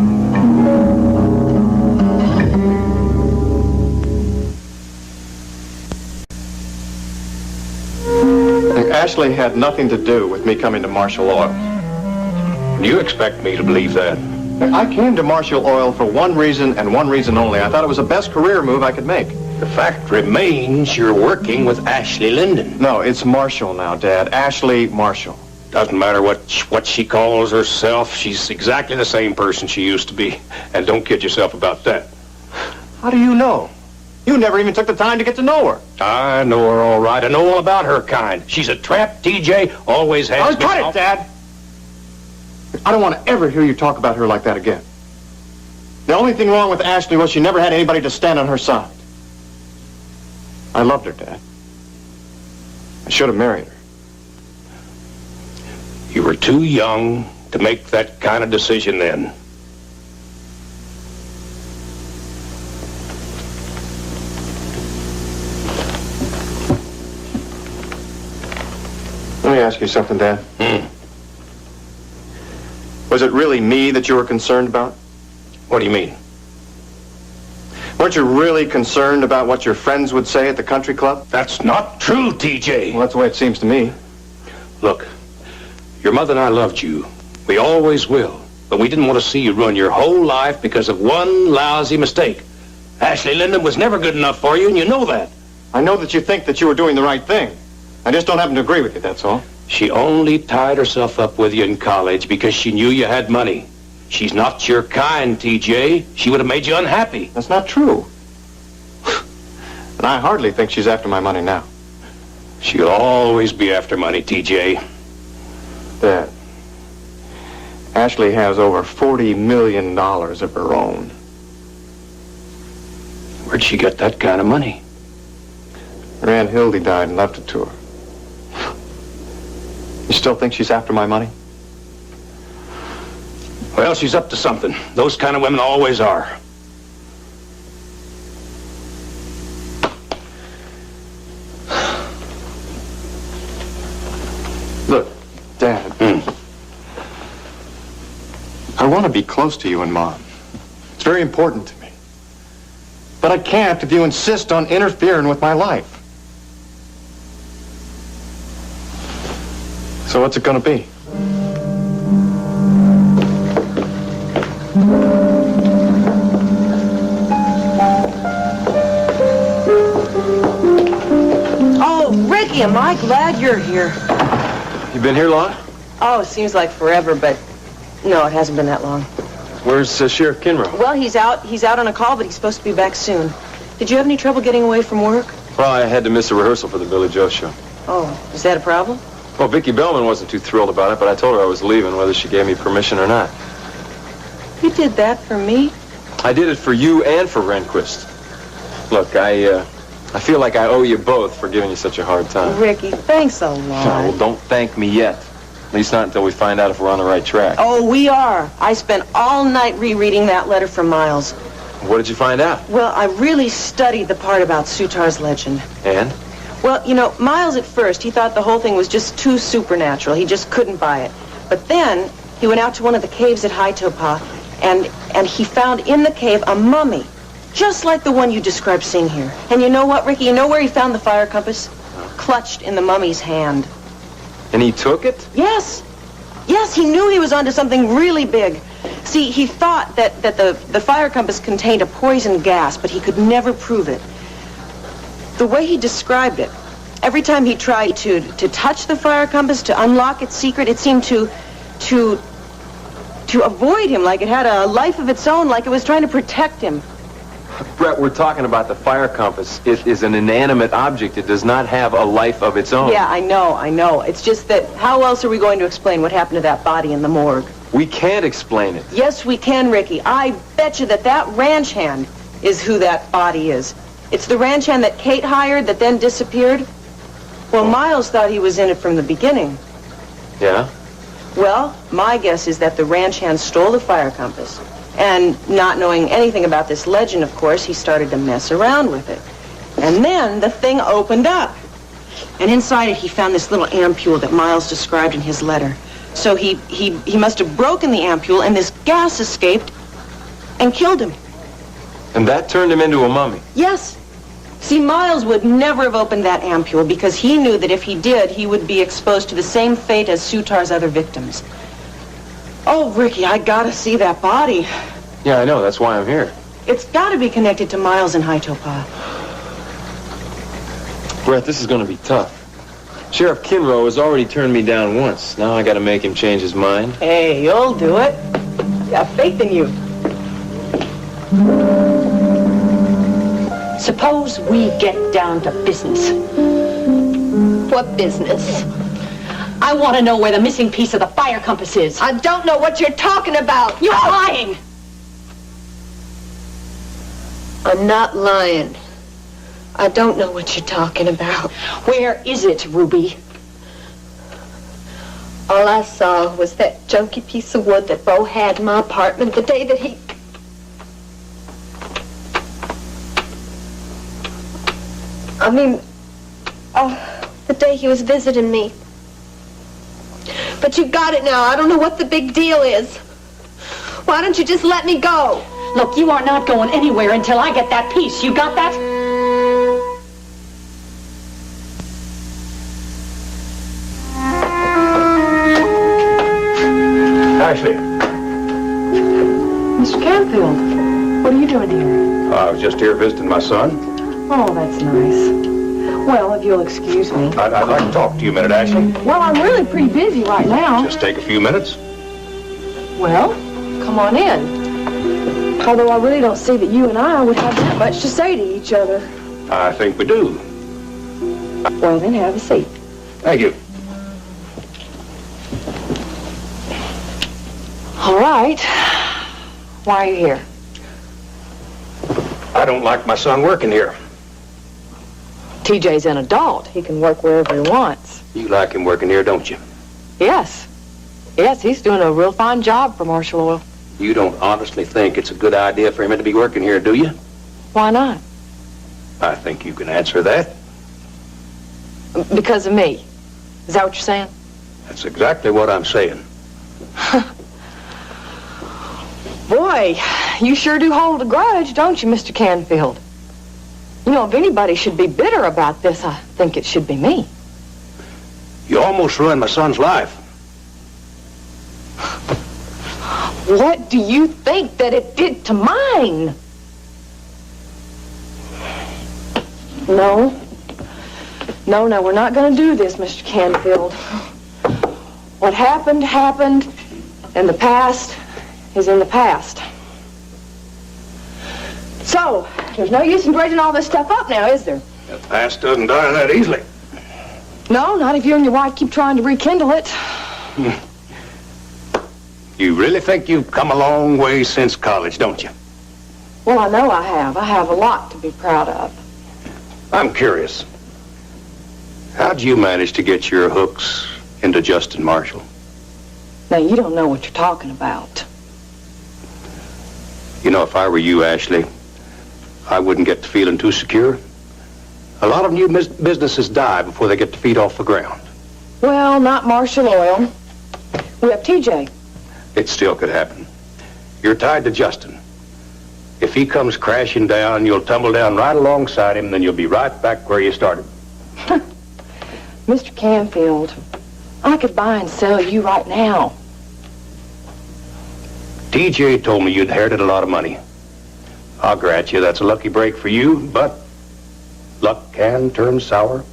Ashley had nothing to do with me coming to Marshall Oil. Do you expect me to believe that? I came to Marshall Oil for one reason and one reason only. I thought it was the best career move I could make. The fact remains you're working with Ashley Linden. No, it's Marshall now, Dad. Ashley Marshall. Doesn't matter what she calls herself. She's exactly the same person she used to be. And don't kid yourself about that. How do you know? You never even took the time to get to know her. I know her all right. I know all about her kind. She's a tramp, TJ. Always has been. Cut it, Dad! I don't want to ever hear you talk about her like that again. The only thing wrong with Ashley was she never had anybody to stand on her side. I loved her, Dad. I should have married her. You were too young to make that kind of decision then. Let me ask you something, Dad. Was it really me that you were concerned about? What do you mean? Weren't you really concerned about what your friends would say at the country club? That's not true, TJ. Well, that's the way it seems to me. Look, your mother and I loved you. We always will. But we didn't want to see you ruin your whole life because of one lousy mistake. Ashley Linden was never good enough for you, and you know that. I know that you think that you were doing the right thing. I just don't happen to agree with you, that's all. She only tied herself up with you in college because she knew you had money. She's not your kind, TJ. She would have made you unhappy. That's not true. And I hardly think she's after my money now. She'll always be after money, TJ. Dad, Ashley has over $40 million of her own. Where'd she get that kind of money? Her Aunt Hildy died and left it to her. You still think she's after my money? Well, she's up to something. Those kind of women always are. Look, Dad. I want to be close to you and Mom. It's very important to me. But I can't if you insist on interfering with my life. So what's it going to be? Oh, Ricky, am I glad you're here. You been here long? Oh, it seems like forever, but no, it hasn't been that long. Where's Sheriff Kinrow? Well, he's out on a call, but he's supposed to be back soon. Did you have any trouble getting away from work? Well, I had to miss a rehearsal for the Billy Joe show. Oh, is that a problem? Well, Vicki Bellman wasn't too thrilled about it, but I told her I was leaving, whether she gave me permission or not. You did that for me? I did it for you and for Rehnquist. Look, I feel like I owe you both for giving you such a hard time. Ricky, thanks a lot. Well, don't thank me yet. At least not until we find out if we're on the right track. Oh, we are. I spent all night rereading that letter from Miles. What did you find out? Well, I really studied the part about Sutar's legend. And? Well, you know, Miles at first, he thought the whole thing was just too supernatural. He just couldn't buy it. But then he went out to one of the caves at High Topah, and he found in the cave a mummy, just like the one you described seeing here. And you know what, Ricky? You know where he found the fire compass? Clutched in the mummy's hand. And he took it? Yes. Yes, he knew he was onto something really big. See, he thought that the fire compass contained a poison gas, but he could never prove it. The way he described it, every time he tried to touch the fire compass, to unlock its secret, it seemed to avoid him, like it had a life of its own, like it was trying to protect him. Brett, we're talking about the fire compass. It is an inanimate object. It does not have a life of its own. Yeah, I know. It's just that how else are we going to explain what happened to that body in the morgue? We can't explain it. Yes, we can, Ricky. I bet you that ranch hand is who that body is. It's the ranch hand that Kate hired that then disappeared. Well, Miles thought he was in it from the beginning. Yeah? Well, my guess is that the ranch hand stole the fire compass. And not knowing anything about this legend, of course, he started to mess around with it. And then the thing opened up. And inside it, he found this little ampule that Miles described in his letter. So he must have broken the ampule, and this gas escaped and killed him. And that turned him into a mummy? Yes. See, Miles would never have opened that ampule because he knew that if he did, he would be exposed to the same fate as Sutar's other victims. Oh, Ricky, I gotta see that body. Yeah, I know. That's why I'm here. It's gotta be connected to Miles in High Topah. Brett, this is going to be tough. Sheriff Kinrow has already turned me down once. Now I got to make him change his mind. Hey, you'll do it. I have faith in you. Suppose we get down to business. What business? I want to know where the missing piece of the fire compass is. I don't know what you're talking about. You're lying. I'm not lying. I don't know what you're talking about. Where is it, Ruby? All I saw was that junky piece of wood that Bo had in my apartment the day that he... the day he was visiting me. But you got it now. I don't know what the big deal is. Why don't you just let me go? Look, you are not going anywhere until I get that piece. You got that? Ashley. Mr. Canfield, what are you doing here? I was just here visiting my son. Oh, that's nice. Well, if you'll excuse me. I'd like to talk to you a minute, Ashley. Well, I'm really pretty busy right now. Just take a few minutes. Well, come on in. Although I really don't see that you and I would have that much to say to each other. I think we do. Well, then have a seat. Thank you. All right. Why are you here? I don't like my son working here. TJ's an adult. He can work wherever he wants. You like him working here, don't you? Yes. Yes, he's doing a real fine job for Marshall Oil. You don't honestly think it's a good idea for him to be working here, do you? Why not? I think you can answer that. Because of me. Is that what you're saying? That's exactly what I'm saying. Boy, you sure do hold a grudge, don't you, Mr. Canfield? You know, if anybody should be bitter about this, I think it should be me. You almost ruined my son's life. What do you think that it did to mine? No, we're not going to do this, Mr. Canfield. What happened, happened, and the past is in the past. So, there's no use in dredging all this stuff up now, is there? The past doesn't die that easily. No, not if you and your wife keep trying to rekindle it. You really think you've come a long way since college, don't you? Well, I know I have. I have a lot to be proud of. I'm curious. How'd you manage to get your hooks into Justin Marshall? Now, you don't know what you're talking about. You know, if I were you, Ashley, I wouldn't get to feeling too secure. A lot of new businesses die before they get their feet off the ground. Well, not Marshall Oil. We have TJ. It still could happen. You're tied to Justin. If he comes crashing down, you'll tumble down right alongside him, then you'll be right back where you started. Mr. Canfield, I could buy and sell you right now. TJ told me you'd inherited a lot of money. I'll grant you that's a lucky break for you, but luck can turn sour.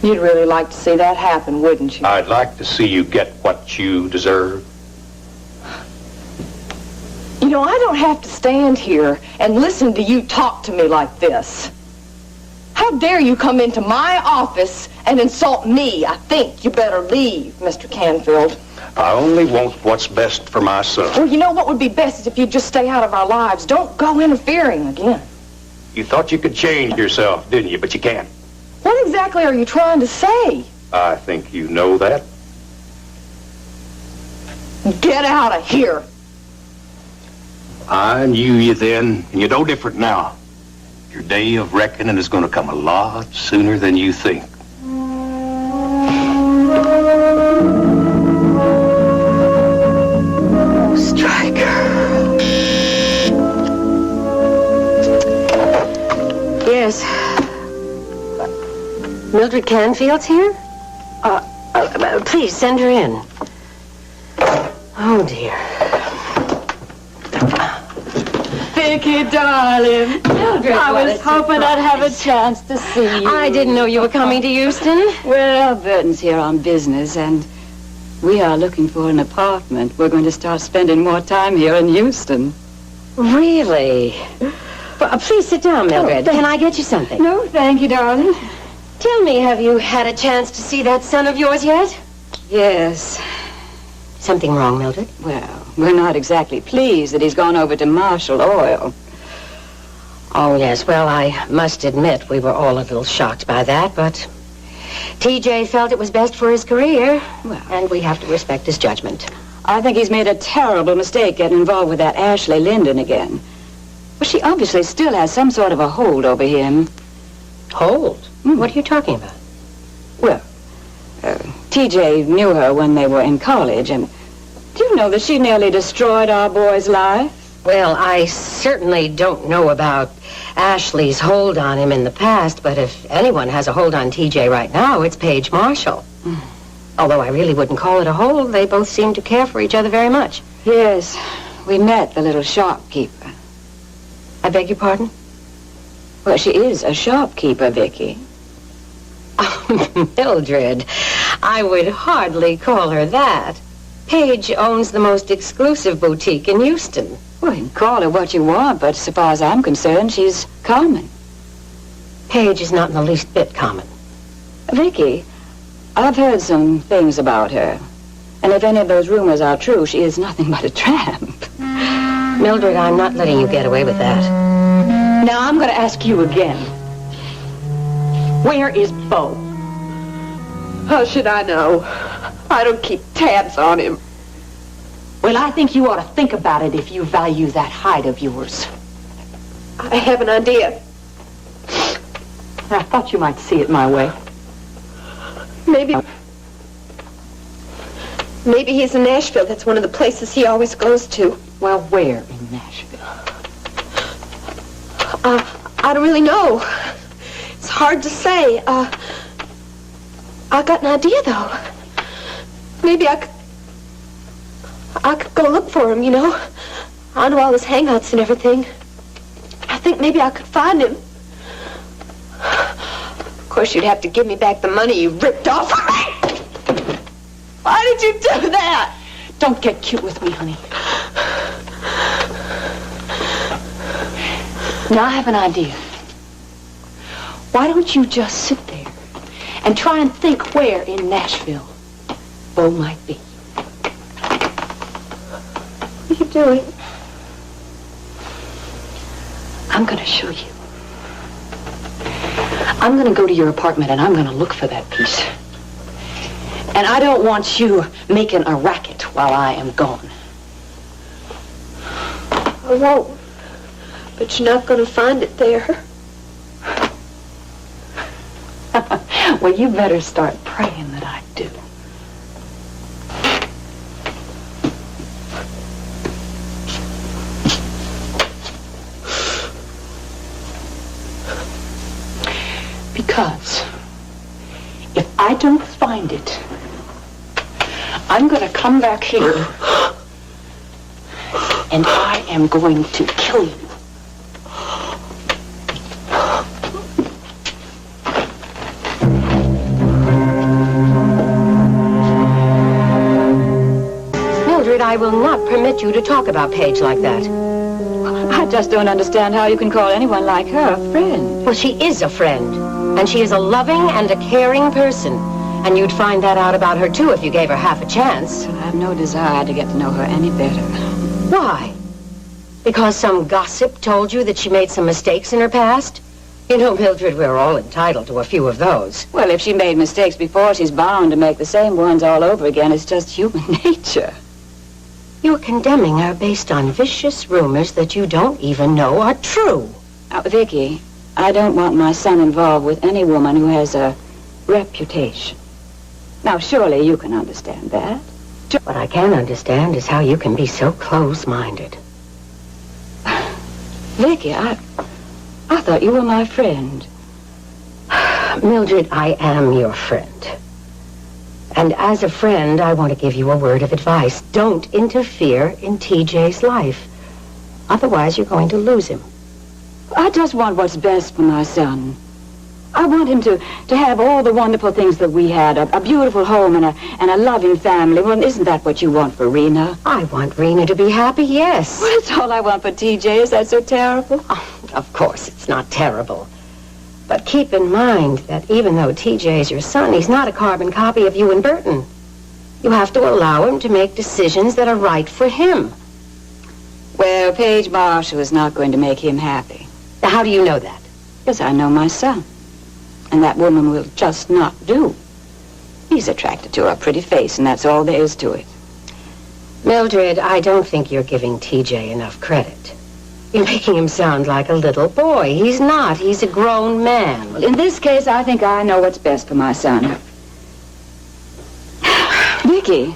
You'd really like to see that happen, wouldn't you? I'd like to see you get what you deserve. You know, I don't have to stand here and listen to you talk to me like this. How dare you come into my office and insult me? I think you better leave, Mr. Canfield. I only want what's best for my son. Well, you know what would be best is if you'd just stay out of our lives. Don't go interfering again. You thought you could change yourself, didn't you? But you can't. What exactly are you trying to say? I think you know that. Get out of here. I knew you then, and you're no different now. Your day of reckoning is going to come a lot sooner than you think. Oh, Stryker. Yes. Mildred Canfield's here? Please, send her in. Oh, dear. Vicki, darling. Mildred, I what was a hoping I'd have a chance to see you. I didn't know you were coming to Houston. Well, Burton's here on business, and we are looking for an apartment. We're going to start spending more time here in Houston. Really? Well, please sit down, Mildred. Can I get you something? No, thank you, darling. Tell me, have you had a chance to see that son of yours yet? Yes. Something wrong, Mildred? Well, we're not exactly pleased that he's gone over to Marshall Oil. Oh, yes. Well, I must admit we were all a little shocked by that, but TJ felt it was best for his career, and we have to respect his judgment. I think he's made a terrible mistake getting involved with that Ashley Linden again. Well, she obviously still has some sort of a hold over him. Hold? What are you talking about? Well, TJ knew her when they were in college, and do you know that she nearly destroyed our boy's life? Well, I certainly don't know about Ashley's hold on him in the past, but if anyone has a hold on TJ right now, it's Paige Marshall. Although I really wouldn't call it a hold, they both seem to care for each other very much. Yes, we met the little shopkeeper. I beg your pardon? Well, she is a shopkeeper, Vicki. Oh, Mildred, I would hardly call her that. Paige owns the most exclusive boutique in Houston. Well, you can call her what you want, but so far as I'm concerned, she's common. Paige is not in the least bit common. Vicki, I've heard some things about her. And if any of those rumors are true, she is nothing but a tramp. Mildred, I'm not letting you get away with that. Now, I'm going to ask you again. Where is Bo? How should I know? I don't keep tabs on him. Well, I think you ought to think about it if you value that hide of yours. I have an idea. I thought you might see it my way. Maybe he's in Nashville. That's one of the places he always goes to. Well, where in Nashville? I don't really know. It's hard to say. I got an idea, though. Maybe I could go look for him, you know. I know all his hangouts and everything. I think maybe I could find him. Of course, you'd have to give me back the money you ripped off. Why did you do that? Don't get cute with me, honey. Now, I have an idea. Why don't you just sit there and try and think where in Nashville Bo might be? What are you doing? I'm going to show you. I'm going to go to your apartment and I'm going to look for that piece. And I don't want you making a racket while I am gone. I won't. But you're not going to find it there. Well, you better start praying that I do. Because if I don't find it, I'm going to come back here and I am going to kill you. Mildred, I will not permit you to talk about Paige like that. I just don't understand how you can call anyone like her a friend. Well, she is a friend. And she is a loving and a caring person. And you'd find that out about her, too, if you gave her half a chance. I have no desire to get to know her any better. Why? Because some gossip told you that she made some mistakes in her past? You know, Mildred, we're all entitled to a few of those. Well, if she made mistakes before, she's bound to make the same ones all over again. It's just human nature. You're condemning her based on vicious rumors that you don't even know are true. Vicky, I don't want my son involved with any woman who has a reputation. Now, surely you can understand that. What I can understand is how you can be so close-minded. Vicky, I thought you were my friend. Mildred, I am your friend. And as a friend, I want to give you a word of advice. Don't interfere in TJ's life. Otherwise, you're going to lose him. I just want what's best for my son. I want him to have all the wonderful things that we had, a beautiful home and a loving family. Well, isn't that what you want for Rena? I want Rena to be happy, yes. Well, that's all I want for TJ. Is that so terrible? Oh, of course, it's not terrible. But keep in mind that even though TJ is your son, he's not a carbon copy of you and Burton. You have to allow him to make decisions that are right for him. Well, Paige Marshall is not going to make him happy. Now, how do you know that? Because I know my son. And that woman will just not do. He's attracted to her pretty face, and that's all there is to it. Mildred, I don't think you're giving TJ enough credit. You're making him sound like a little boy. He's not. He's a grown man. Well, in this case, I think I know what's best for my son. Vicky,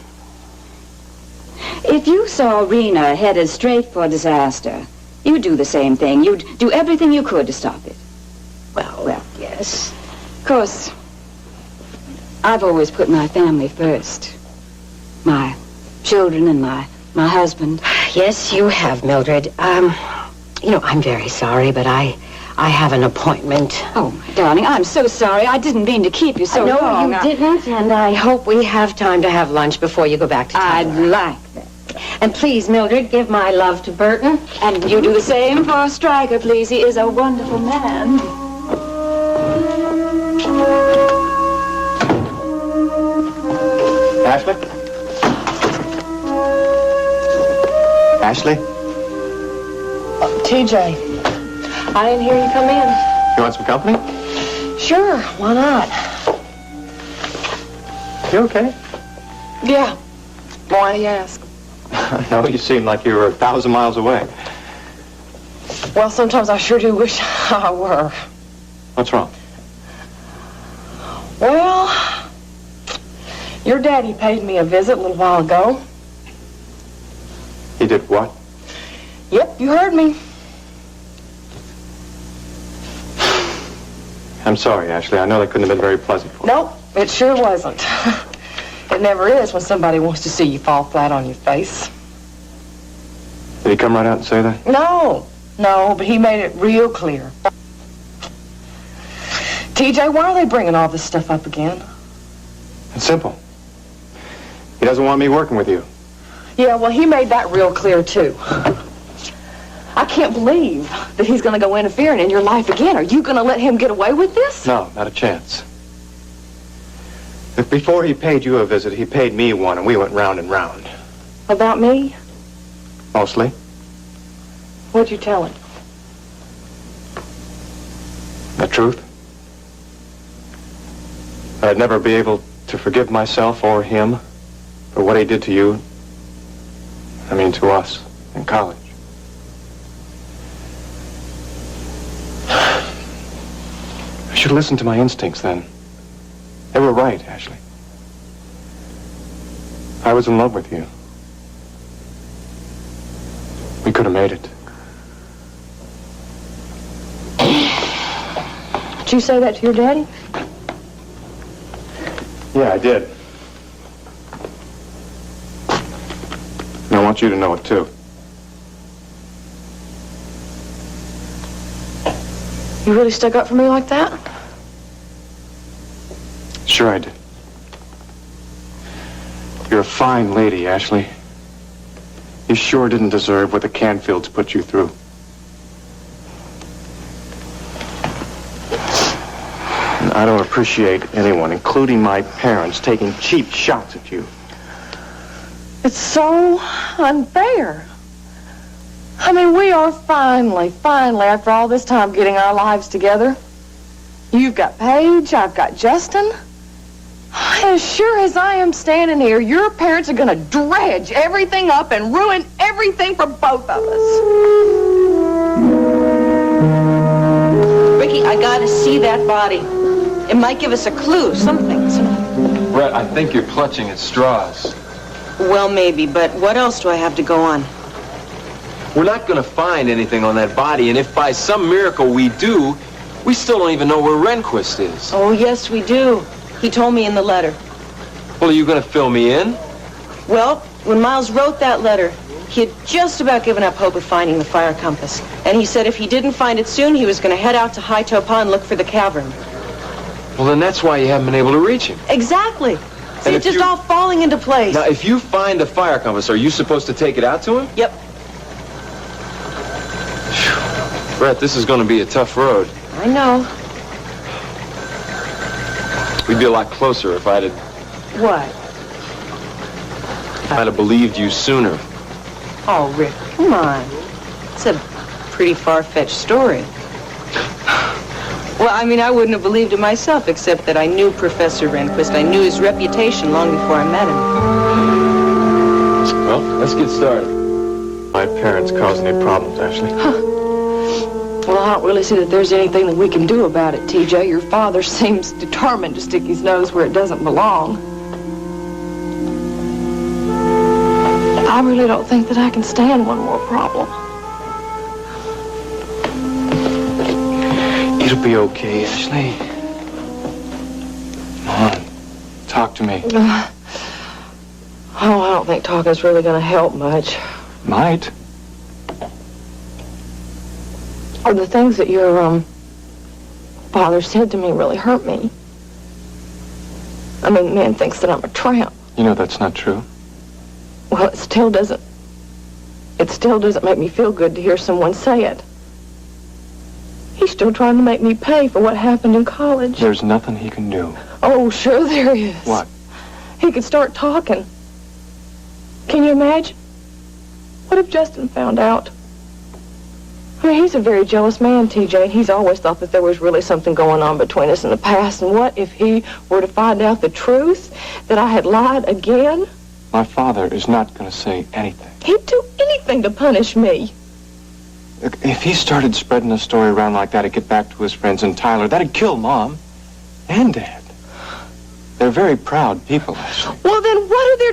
if you saw Rena headed straight for disaster, you'd do the same thing. You'd do everything you could to stop it. Well, yes. Of course, I've always put my family first. My children and my husband. Yes, you have, Mildred. You know, I'm very sorry, but I have an appointment. Oh, my darling, I'm so sorry. I didn't mean to keep you so long. No, you didn't, and I hope we have time to have lunch before you go back to town. I'd like that. And please, Mildred, give my love to Burton. And you do the same for Stryker, please. He is a wonderful man. Ashley? Ashley? TJ, I didn't hear you come in. You want some company? Sure, why not? You okay? Yeah. Why do you ask? No, you seem like you were 1,000 miles away. Well, sometimes I sure do wish I were. What's wrong? Well, your daddy paid me a visit a little while ago. He did what? Yep, you heard me. I'm sorry, Ashley. I know that couldn't have been very pleasant for you. Nope, it sure wasn't. It never is when somebody wants to see you fall flat on your face. Did he come right out and say that? No, but he made it real clear. TJ, why are they bringing all this stuff up again? It's simple. He doesn't want me working with you. Yeah, well, he made that real clear, too. I can't believe that he's going to go interfering in your life again. Are you going to let him get away with this? No, not a chance. If before he paid you a visit, he paid me one, and we went round and round. About me? Mostly. What'd you tell him? The truth. That I'd never be able to forgive myself or him for what he did to you. I mean, to us in college. should listen to my instincts then. They were right, Ashley. I was in love with you. We could have made it. Did you say that to your daddy? Yeah, I did. And I want you to know it, too. You really stuck up for me like that? Sure I did. You're a fine lady, Ashley. You sure didn't deserve what the Canfields put you through. And I don't appreciate anyone, including my parents, taking cheap shots at you. It's so unfair. I mean, we are finally, after all this time, getting our lives together. You've got Paige, I've got Justin. As sure as I am standing here, your parents are going to dredge everything up and ruin everything for both of us. Ricky, I gotta see that body. It might give us a clue, something. Brett, I think you're clutching at straws. Well, maybe, but what else do I have to go on? We're not going to find anything on that body, and if by some miracle we do, we still don't even know where Rehnquist is. Oh, yes, we do. He told me in the letter. Well, are you going to fill me in? Well, when Miles wrote that letter, he had just about given up hope of finding the fire compass. And he said if he didn't find it soon, he was going to head out to High Topa and look for the cavern. Well, then that's why you haven't been able to reach him. Exactly. See, it's just all falling into place. Now, if you find the fire compass, are you supposed to take it out to him? Yep. Brett, this is going to be a tough road. I know. We'd be a lot closer if I'd have What? believed you sooner. Oh, Rick, come on. It's a pretty far-fetched story. Well, I mean, I wouldn't have believed it myself, except that I knew Professor Rehnquist. I knew his reputation long before I met him. Well, let's get started. My parents caused any problems, Ashley? Well, I don't really see that there's anything that we can do about it, TJ. Your father seems determined to stick his nose where it doesn't belong. I really don't think that I can stand one more problem. It'll be okay, Ashley. Come on, talk to me. Oh, I don't think talking's really going to help much. Might. The things that your father said to me really hurt me. I mean, the man thinks that I'm a tramp. You know that's not true. Well, it still doesn't make me feel good to hear someone say it. He's still trying to make me pay for what happened in college. There's nothing he can do. Oh, sure there is. What? He could start talking. Can you imagine? What if Justin found out? I mean, he's a very jealous man, TJ, and he's always thought that there was really something going on between us in the past. And what if he were to find out the truth, that I had lied again? My father is not going to say anything. He'd do anything to punish me. If he started spreading a story around like that to get back to his friends in Tyler, that'd kill Mom and Dad. They're very proud people, Ashley. Well, then what are they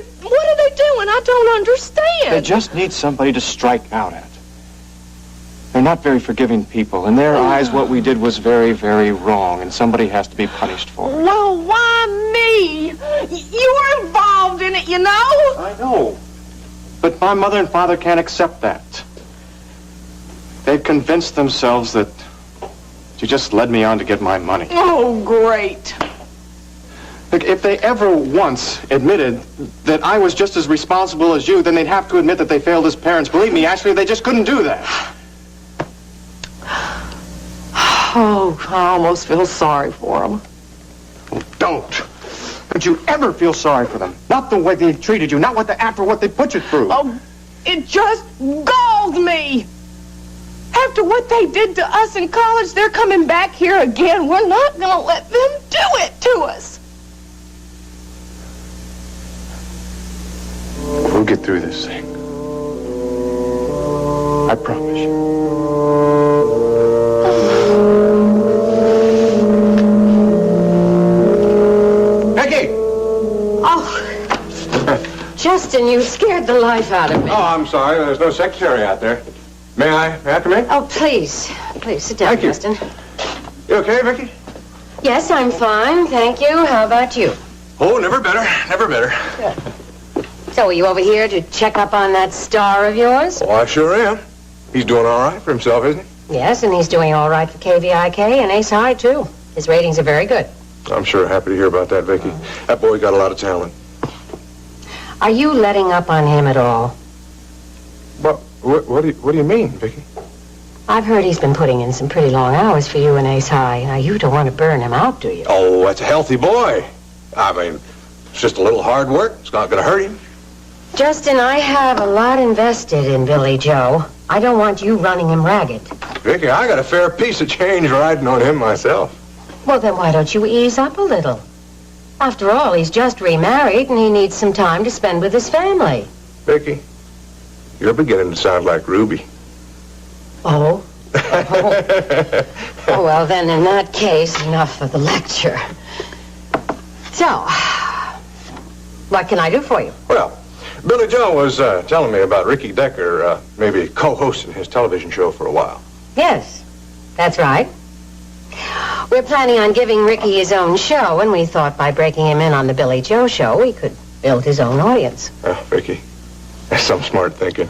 doing? I don't understand. They just need somebody to strike out at. They're not very forgiving people. In their eyes, what we did was very, very wrong, and somebody has to be punished for it. Well, why me? You were involved in it, you know? I know. But my mother and father can't accept that. They've convinced themselves that you just led me on to get my money. Oh, great. Look, if they ever once admitted that I was just as responsible as you, then they'd have to admit that they failed as parents. Believe me, Ashley, they just couldn't do that. Oh, I almost feel sorry for them. Don't you ever feel sorry for them. Not the way they treated you, not after what they put you through. Oh, it just galls me. After what they did to us in college, they're coming back here again. We're not going to let them do it to us. We'll get through this thing. I promise you. Justin, you scared the life out of me. Oh, I'm sorry. There's no secretary out there. May I come in? Oh, please. Please, sit down, Thank you. Justin. You okay, Vicky? Yes, I'm fine, thank you. How about you? Oh, never better. Never better. So, are you over here to check up on that star of yours? Oh, I sure am. He's doing all right for himself, isn't he? Yes, and he's doing all right for KVIK and Ace High, too. His ratings are very good. I'm sure happy to hear about that, Vicky. That boy got a lot of talent. Are you letting up on him at all? But what do you mean, Vicky? I've heard he's been putting in some pretty long hours for you and Ace High. Now, you don't want to burn him out, do you? Oh, that's a healthy boy. I mean, it's just a little hard work. It's not going to hurt him. Justin, I have a lot invested in Billy Joe. I don't want you running him ragged. Vicky, I got a fair piece of change riding on him myself. Well, then why don't you ease up a little? After all, he's just remarried and he needs some time to spend with his family. Vicky, you're beginning to sound like Ruby. Oh? Oh, well, then in that case, enough of the lecture. So, what can I do for you? Well, Billy Joe was telling me about Ricky Decker maybe co-hosting his television show for a while. Yes, that's right. We're planning on giving Ricky his own show, and we thought by breaking him in on the Billy Joe show, we could build his own audience. Vicky, that's some smart thinking.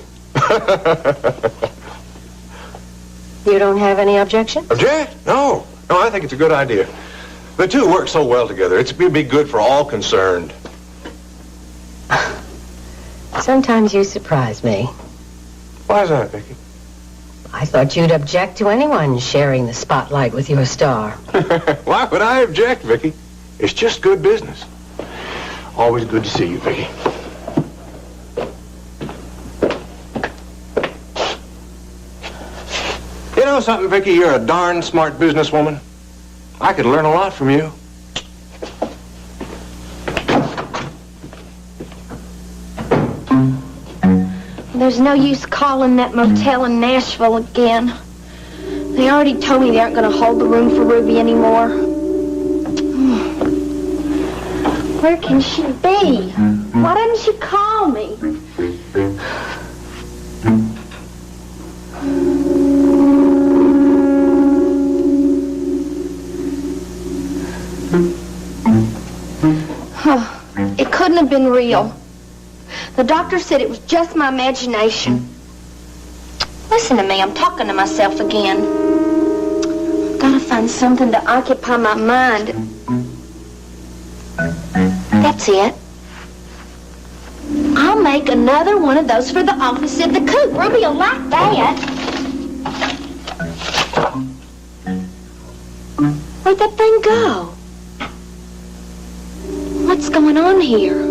You don't have any objection? Object? No. No, I think it's a good idea. The two work so well together. It'd be good for all concerned. Sometimes you surprise me. Why is that, Vicky? I thought you'd object to anyone sharing the spotlight with your star. Why would I object, Vicky? It's just good business. Always good to see you, Vicky. You know something, Vicky? You're a darn smart businesswoman. I could learn a lot from you. There's no use calling that motel in Nashville again. They already told me they aren't going to hold the room for Ruby anymore. Where can she be? Why didn't she call me? It couldn't have been real. The doctor said it was just my imagination. Listen to me, I'm talking to myself again. I've got to find something to occupy my mind. That's it. I'll make another one of those for the office of the coop. Ruby will like that. Where'd that thing go? What's going on here?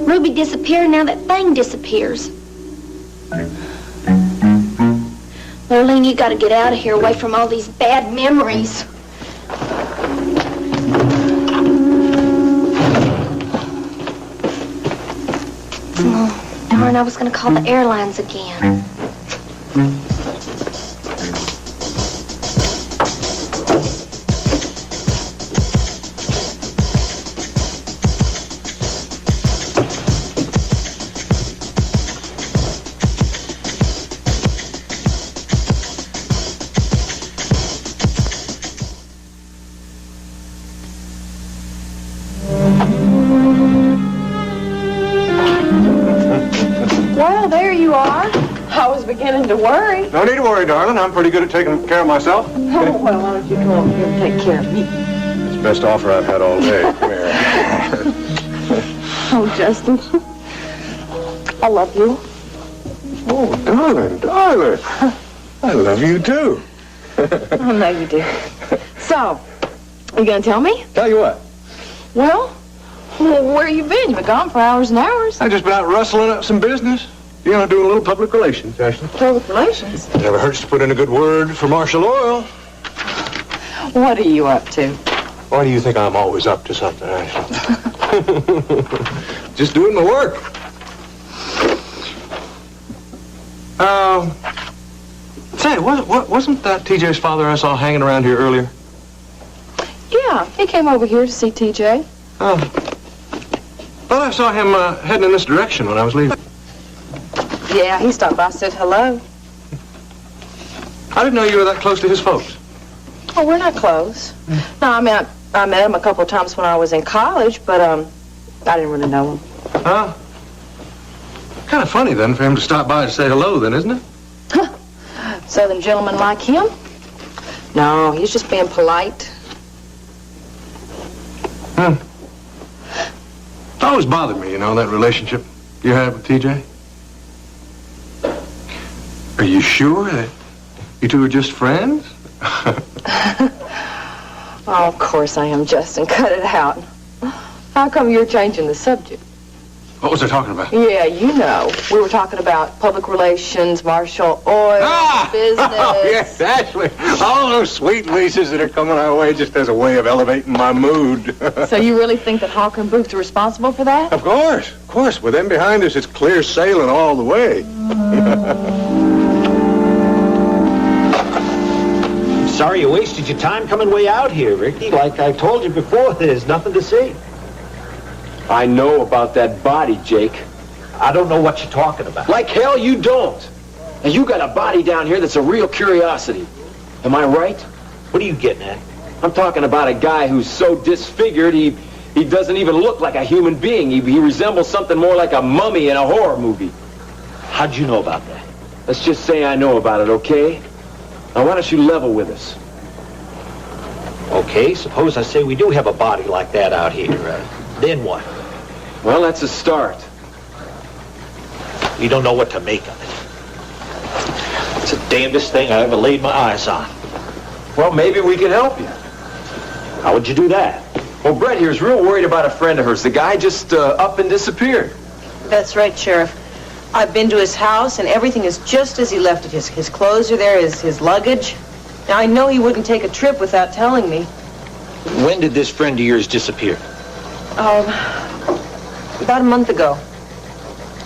Ruby disappeared, now that thing disappears. Lurleen, you gotta get out of here, away from all these bad memories. Oh, darn, I was gonna call the airlines again. Well, there you are. I was beginning to worry. No need to worry, darling. I'm pretty good at taking care of myself. Oh, well, why don't you come over here and take care of me? It's the best offer I've had all day. Come here. Oh, Justin. I love you. Oh, darling, darling. I love you, too. I know you do. So, you gonna tell me? Tell you what. Well, where you been? You've been gone for hours and hours. I just been out rustling up some business. You know, doing a little public relations, Ashley. Public relations? Never hurts to put in a good word for Marshall Oil. What are you up to? Why do you think I'm always up to something, Ashley? Just doing my work. Say, wasn't that TJ's father I saw hanging around here earlier? Yeah, he came over here to see TJ. Oh. Thought I saw him heading in this direction when I was leaving. Yeah, he stopped by, said hello. I didn't know you were that close to his folks. Oh, we're not close. No, I mean, I met him a couple of times when I was in college, but, I didn't really know him. Huh? Kind of funny, then, for him to stop by to say hello, then, isn't it? Southern gentleman like him? No, he's just being polite. It's always bothered me, you know, that relationship you have with TJ. Are you sure that you two are just friends? Oh, of course I am, Justin. Cut it out. How come you're changing the subject? What was I talking about? Yeah, you know. We were talking about public relations, Marshall Oil, business. Oh, yes, Ashley. All those sweet leases that are coming our way just as a way of elevating my mood. So you really think that Hawker and Booth are responsible for that? Of course. With them behind us, it's clear sailing all the way. Sorry you wasted your time coming way out here, Ricky. Like I told you before, there's nothing to see. I know about that body, Jake. I don't know what you're talking about. Like hell you don't. And you got a body down here that's a real curiosity. Am I right? What are you getting at? I'm talking about a guy who's so disfigured he doesn't even look like a human being. He resembles something more like a mummy in a horror movie. How'd you know about that? Let's just say I know about it, okay? Now why don't you level with us? Okay, suppose I say we do have a body like that out here. Then what? Well, that's a start. You don't know what to make of it. It's the damnedest thing I ever laid my eyes on. Well, maybe we can help you. How would you do that? Well, Brett here's real worried about a friend of hers. The guy just up and disappeared. That's right, Sheriff. I've been to his house, and everything is just as he left it. His clothes are there, his luggage. Now, I know he wouldn't take a trip without telling me. When did this friend of yours disappear? About a month ago.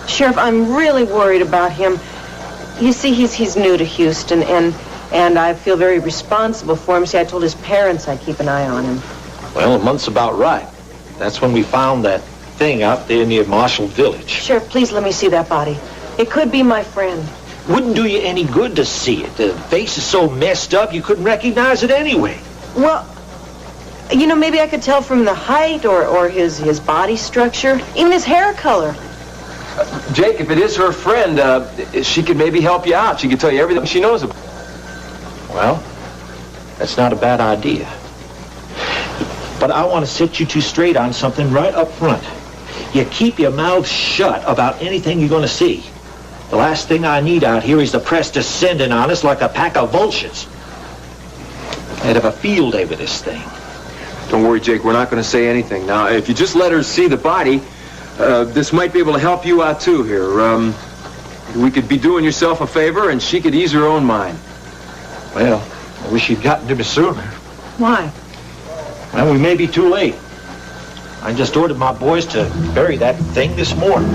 Sheriff, I'm really worried about him. You see, he's new to Houston, and I feel very responsible for him. See, I told his parents I'd keep an eye on him. Well, a month's about right. That's when we found that thing out there near Marshall Village. Sheriff, please let me see that body. It could be my friend. Wouldn't do you any good to see it. The face is so messed up you couldn't recognize it anyway. Well, you know, maybe I could tell from the height or his body structure, even his hair color. Jake, if it is her friend, she could maybe help you out. She could tell you everything she knows about. Well, that's not a bad idea. But I want to set you two straight on something right up front. You keep your mouth shut about anything you're going to see. The last thing I need out here is the press descending on us like a pack of vultures. I'd have a field day with this thing. Don't worry, Jake. We're not going to say anything. Now, if you just let her see the body, this might be able to help you out, too, here. We could be doing yourself a favor, and she could ease her own mind. Well, I wish you'd gotten to me sooner. Why? Well, we may be too late. I just ordered my boys to bury that thing this morning.